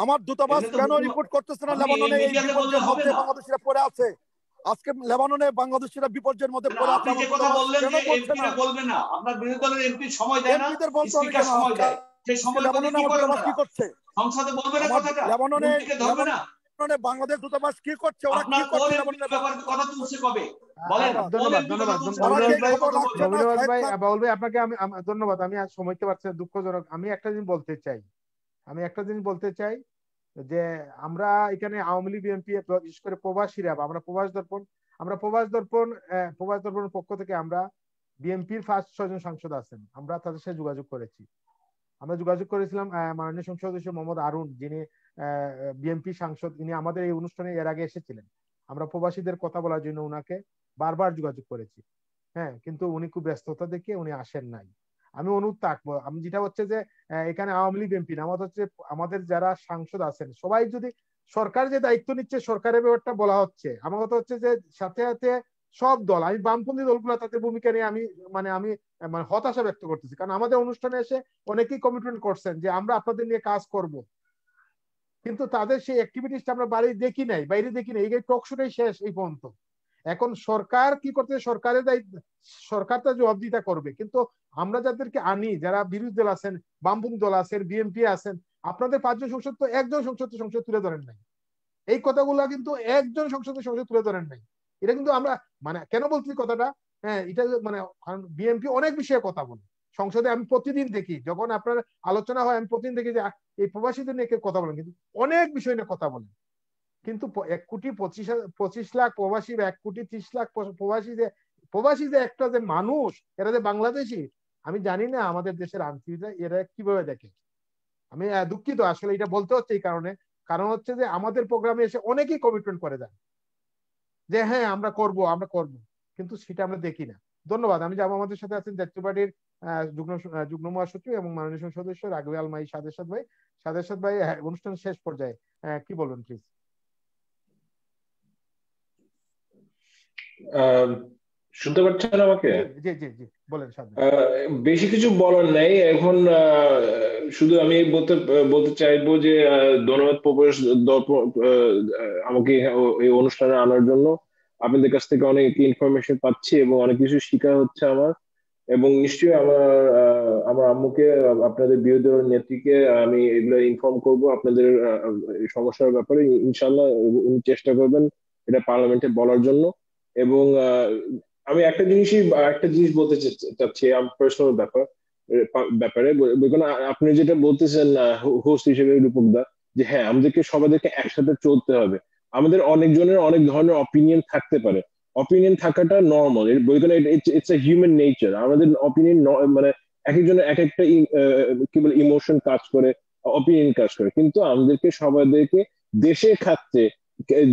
আমার দূতাবাস কেন রিপোর্ট করতেছে না লেবাননে এই বিপর্যয়ের মধ্যে বাংলাদেশিরা পড়ে আছে? আজকে লেবাননে বাংলাদেশিরা বিপর্যয়ের মধ্যে পড়ে আছে, আমার দূতাবাস কেন বলছে না? আপনার বিরোধী দলের এমপি সময় দেয় না, এমপিদের বলতে হবে স্পিকার কেন? সময় দেয়, সেই সময় লেবাননে আমার দূতাবাস কি করছে? সংসদে বলবে না কথাটা, লেবাননে ধরবে না। বাংলাদেশ দূতাবাস কি করছে? ওরা কি করছে লেবাননে? কথা তুলছে কবে বলেন? ধন্যবাদ ভাই, বাউল ভাই আপনাকে আমি ধন্যবাদ। আমি আজ সময় দিতে পারছি না, দুঃখজনক। আমি একটা জিনিস বলতে চাই যে আমরা এখানে আওয়ামী লীগ, বিএনপি, বিশেষ করে প্রবাসীরা, আমরা প্রবাস দর্পণ পক্ষ থেকে আমরা বিএনপির ফার্স্ট 6 জন সাংসদ আছেন, আমরা তাদের সাথে যোগাযোগ করেছিলাম। মাননীয় সংসদ সদস্য মোহাম্মদ আরুন, যিনি বিএনপি সাংসদ, ইনি আমাদের এই অনুষ্ঠানে এর আগে এসেছিলেন। আমরা প্রবাসীদের কথা বলার জন্য উনাকে বারবার যোগাযোগ করেছি, হ্যাঁ, কিন্তু উনি খুব ব্যস্ততা দেখিয়ে উনি আসেন নাই। আমি অনুরোধ থাকবো, আমি যেটা হচ্ছে যে এখানে আওয়ামী লীগ, বিএনপি না, আমাদের যারা সাংসদ আছেন সবাই যদি, সরকার যে দায়িত্ব নিচ্ছে সরকারের ব্যাপারটা বলা হচ্ছে, আমার কথা হচ্ছে যে সাথে সাথে সব দল, আমি বামপন্থী দলগুলো তাদের ভূমিকা নিয়ে আমি হতাশা ব্যক্ত করতেছি। কারণ আমাদের অনুষ্ঠানে এসে অনেকেই কমিটমেন্ট করছেন যে আমরা আপনাদের নিয়ে কাজ করব, কিন্তু তাদের সেই অ্যাক্টিভিটিসটা আমরা বাইরে দেখি নাই। এই টক শোটাই শেষ এই পর্যন্ত। এখন সরকার কি করতে, সরকারের দায়িত্ব, সরকার তার জবাবদিহিতা করবে, কিন্তু আমরা যাদেরকে আনি, যারা বিরোধী দল আছেন, বামপন্থী দল আছেন, বিএনপি আছেন, আপনাদের 5 জন সংসদ তো একজন সংসদ তুলে ধরেন নাই। এই কথাগুলো কিন্তু একজন সংসদ তুলে ধরেন নাই। এটা কিন্তু আমরা কেন বলছি কথাটা, হ্যাঁ, এটা বিএনপি অনেক বিষয়ে কথা বলে সংসদে, আমি প্রতিদিন দেখি, যখন আপনার আলোচনা হয় আমি প্রতিদিন দেখি যে এই প্রবাসীদের নিয়ে কথা বলেন, কিন্তু অনেক বিষয় নিয়ে কথা বলেন। কিন্তু 1,25,00,000 প্রবাসী বা 1,30,00,000 প্রবাসী যে একটা যে মানুষ, এরা যে বাংলাদেশি, আমি জানি না আমাদের দেশের আন্তরিকতা এরা কিভাবে দেখে। আমি দুঃখিত আসলে এটা বলতে হচ্ছে এই কারণ হচ্ছে যে আমাদের প্রোগ্রামে এসে অনেকেই কমিটমেন্ট করে দেন যে হ্যাঁ আমরা করব, কিন্তু সেটা আমরা দেখি না। ধন্যবাদ। আমি যাবো, আমাদের সাথে আছেন জাতীয় পার্টির যুগ্ম মহাসচিব এবং মাননীয় সংসদ সদস্য রাঘবে আল মাই সাদেশাদ ভাই, অনুষ্ঠান শেষ পর্যায়ে কি বলবেন প্লিজ? শুনতে পাচ্ছেন আমাকে? জি জি জি বলেন। বেশি কিছু বলার নাই এখন, শুধু আমি বলতে চাইবো যে ধন্যবাদ প্রবাস দর্পণ আমাকে এই অনুষ্ঠানে আনার জন্য। আপনাদের কাছ থেকে অনেক ইনফরমেশন পাচ্ছি এবং অনেক কিছু শেখা হচ্ছে আমার, এবং নিশ্চয়ই আমার আম্মুকে, আপনাদের বিরোধী দলের নেত্রীকে আমি এগুলো ইনফর্ম করব আপনাদের সমস্যার ব্যাপারে। ইনশাল্লাহ উনি চেষ্টা করবেন এটা পার্লামেন্টে বলার জন্য। এবং আমি একটা জিনিস বলতে চাচ্ছি আমার পার্সোনাল ব্যাপারে আপনি যেটা বলতেছেন হোস্ট হিসেবে রূপকদা, যে হ্যাঁ আমাদেরকে সবাইকে একসাথে চলতে হবে। আমাদের অনেকজনের অনেক ধরনের অপিনিয়ন থাকতে পারে, অপিনিয়ন থাকাটা normal, it's a human nature. আমাদের অপিনিয়ন মানে এক একজনের এক একটা কি বলে ইমোশন কাজ করে, অপিনিয়ন কাজ করে, কিন্তু আমাদেরকে সবাইকে দেশের খাতে,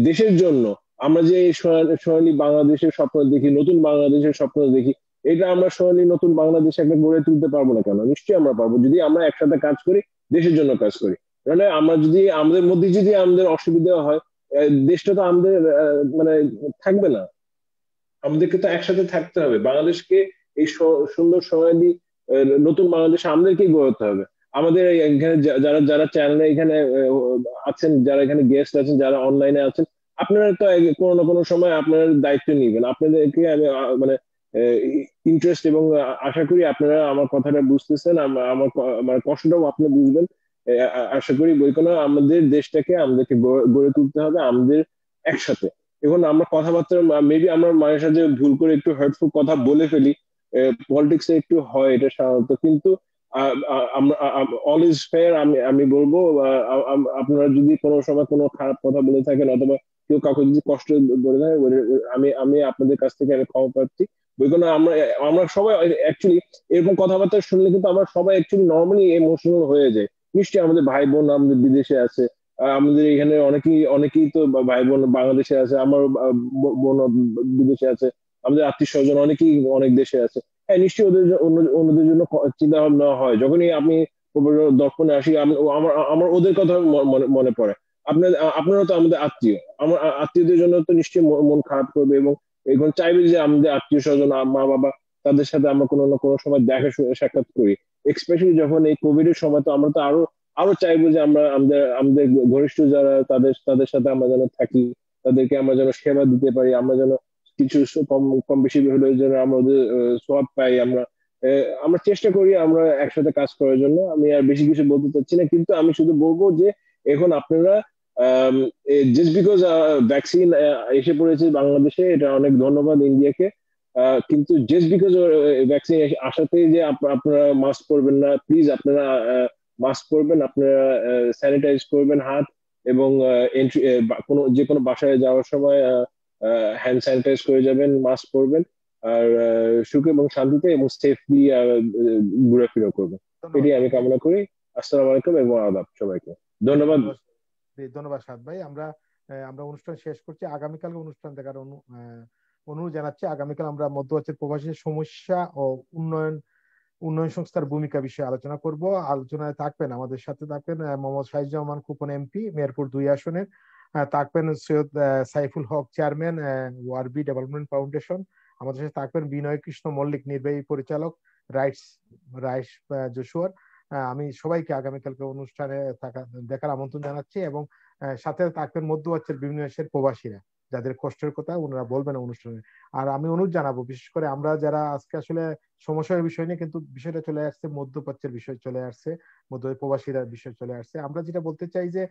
দেশের জন্য আমরা যে এই সোনালী বাংলাদেশের স্বপ্ন দেখি, নতুন বাংলাদেশের স্বপ্ন দেখি, এটা আমরা সোনালী নতুন বাংলাদেশ একটা গড়ে তুলতে পারবো না কেন? নিশ্চয়ই আমরা পারবো, যদি আমরা একসাথে কাজ করি, দেশের জন্য কাজ করি। মানে আমরা যদি আমাদের মধ্যে যদি আমাদের অসুবিধা হয়, দেশটা তো আমাদের মানে থাকবে না। আমাদেরকে তো একসাথে থাকতে হবে, বাংলাদেশকে এই সুন্দর সোনালী নতুন বাংলাদেশ আমাদেরকেই গড়তে হবে। আমাদের এখানে যারা যারা চ্যানেলে এখানে আছেন, যারা এখানে গেস্ট আছেন, যারা অনলাইনে আছেন, আপনারা তো কোনো না কোনো সময় আপনার দায়িত্ব নিবেন। আপনাদেরকে আমি মানে ইন্টারেস্ট এবং আশা করি আপনারা আমার কথাটা বুঝতেছেন, আমার কষ্টটাও আপনি বুঝবেন আশা করি। বইকোনো আমাদের দেশটাকে আমাদেরকে গড়ে তুলতে হবে আমাদের একসাথে। এখন আমরা কথাবার্তা মেবি আমরা মাঝে সাথে ভুল করে একটু হার্টফুল কথা বলে ফেলি, পলিটিক্স এ একটু হয় এটা সাধারণত, কিন্তু অল ইজ ফেয়ার। আমি বলবো আপনারা যদি কোনো সময় কোনো খারাপ কথা বলে থাকেন অথবা কেউ কাউকে যদি কষ্ট বলে থাকে, আমি আপনাদের কাছ থেকে আমি ক্ষমা প্রার্থী। বইগুলো আমরা সবাই অ্যাকচুয়ালি এরকম কথাবার্তা শুনলে কিন্তু আমরা সবাই অ্যাকচুয়ালি নর্মালি ইমোশনাল হয়ে যায়। নিশ্চয়ই আমাদের ভাই বোন আমাদের বিদেশে আছে, আমাদের এখানে অনেকেই তো ভাই বোন বাংলাদেশে আছে, আমার বোন বিদেশে আছে, আমাদের আত্মীয় স্বজন অনেকেই অনেক দেশে আছে। হ্যাঁ নিশ্চয়ই অন্যদের জন্য চিন্তা ভাবনা হয়। যখনই আমি দর্পণে আসি আমার আমার ওদের কথা মনে পড়ে। আপনারা তো আমাদের আত্মীয়, আমার আত্মীয়দের জন্য তো নিশ্চয়ই মন খারাপ করবে এবং এখন চাইবে যে আমাদের আত্মীয় স্বজন মা বাবা তাদের সাথে আমরা কোনো না কোনো সময় দেখা সাক্ষাৎ করি। স্পেশালি যখন এই কোভিড এর সময়, তো আমরা তো আরো চাইবো যে আমরা আমাদের ঘনিষ্ঠ যারা তাদের সাথে আমরা যেন থাকি, তাদেরকে আমরা যেন সেবা দিতে পারি, আমরা যেন কিছু কম কম বেশি হলে যেন আমরা ওদের সোয়াব পাই। আমরা চেষ্টা করি আমরা একসাথে কাজ করার জন্য। আমি আর বেশি কিছু বলতে চাচ্ছি না, কিন্তু আমি শুধু বলবো যে এখন আপনারা জাস্ট বিকজ ভ্যাকসিন এসে পড়েছে বাংলাদেশে, এটা অনেক ধন্যবাদ ইন্ডিয়াকে, কিন্তু জাস্ট বিকজ ভ্যাকসিন আসাতেই যে আপনারা মাস্ক পরবেন না, প্লিজ আপনারা মাস্ক পরবেন, আপনারা স্যানিটাইজ করবেন হাত, এবং যে কোনো বাসায় যাওয়ার সময় হ্যান্ড স্যানিটাইজ করে যাবেন, মাস্ক পরবেন, আর সুখে এবং শান্তিতে এবং সেফলি ঘোরাফেরা করবেন। এটাই আমি কামনা করি। আসসালামু আলাইকুম এবং আদাব সবাইকে। ধন্যবাদ। ধন্যবাদ সাদ ভাই। আমরা অনুষ্ঠান শেষ করছি। আগামীকাল অনুষ্ঠান দেখার অনুরোধ জানাচ্ছি। আগামীকাল আমরা মধ্যপ্রাচ্যের প্রবাসীদের সমস্যা ও উন্নয়ন সংস্থার ভূমিকা বিষয়ে আলোচনা করব। আলোচনায় থাকবেন, আমাদের সাথে থাকবেন মোহাম্মদ শাহিজুজ্জামান খোকন এমপি মেহেরপুর 2 আসনের, থাকবেন সৈয়দ সাইফুল হক চেয়ারম্যান ওয়ারবি ডেভেলপমেন্ট ফাউন্ডেশন, আমাদের সাথে থাকবেন বিনয় কৃষ্ণ মল্লিক নির্বাহী পরিচালক রাইস জশুয়ার। আমি সবাইকে আগামীকালকে অনুষ্ঠানে দেখার আমন্ত্রণ জানাচ্ছি, এবং সাথে থাকবেন মধ্যপ্রাচ্যের বিভিন্ন দেশের প্রবাসীরা, যাদের কষ্টের কথা ওনারা বলবেন অনুষ্ঠানে। আর আমি অনুরোধ জানাবো, বিশেষ করে আমরা যারা আজকে আসলে সমস্যার বিষয় নিয়ে, কিন্তু বিষয়টা চলে আসছে মধ্যপ্রাচ্যের বিষয় চলে আসছে, মধ্য প্রবাসীরা বিষয় চলে আসছে। আমরা যেটা বলতে চাই যে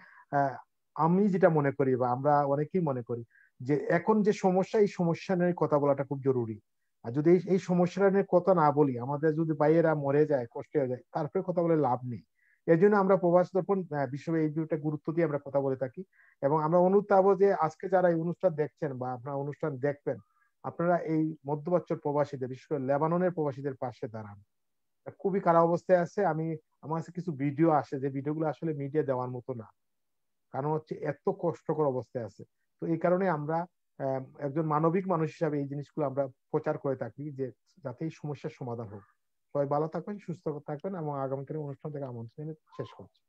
আমি যেটা মনে করি বা আমরা অনেকেই মনে করি যে এখন যে সমস্যা, এই সমস্যা নিয়ে কথা বলাটা খুব জরুরি। আর যদি এই সমস্যাটা নিয়ে কথা না বলি, আমাদের যদি ভাইয়েরা মরে যায়, কষ্ট হয়ে যায়, তারপরে কথা বলে লাভ নেই। এর জন্য আমরা প্রবাস দর্পণ বিষয়ে এই বিষয়টা গুরুত্ব দিয়ে আমরা কথা বলে থাকি। এবং আমরা অনুরোধ পাবো যে আজকে যারা এই অনুষ্ঠান দেখছেন বা আপনারা অনুষ্ঠান দেখবেন, আপনারা এই মধ্যপ্রাচ্যের প্রবাসীদের, বিশেষ করে লেবাননের প্রবাসীদের পাশে দাঁড়ান। খুবই খারাপ অবস্থায় আছে। আমার কাছে কিছু ভিডিও আসে, যে ভিডিওগুলো আসলে মিডিয়া দেওয়ার মতো না, কারণ হচ্ছে এত কষ্টকর অবস্থায় আছে। তো এই কারণে আমরা একজন মানবিক মানুষ হিসাবে এই জিনিসগুলো আমরা প্রচার করে থাকি, যে যাতে এই সমস্যার সমাধান হোক। সবাই ভালো থাকবেন, সুস্থ থাকবেন, এবং আগামীকালের অনুষ্ঠান থেকে আমন্ত্রণ শেষ করছি।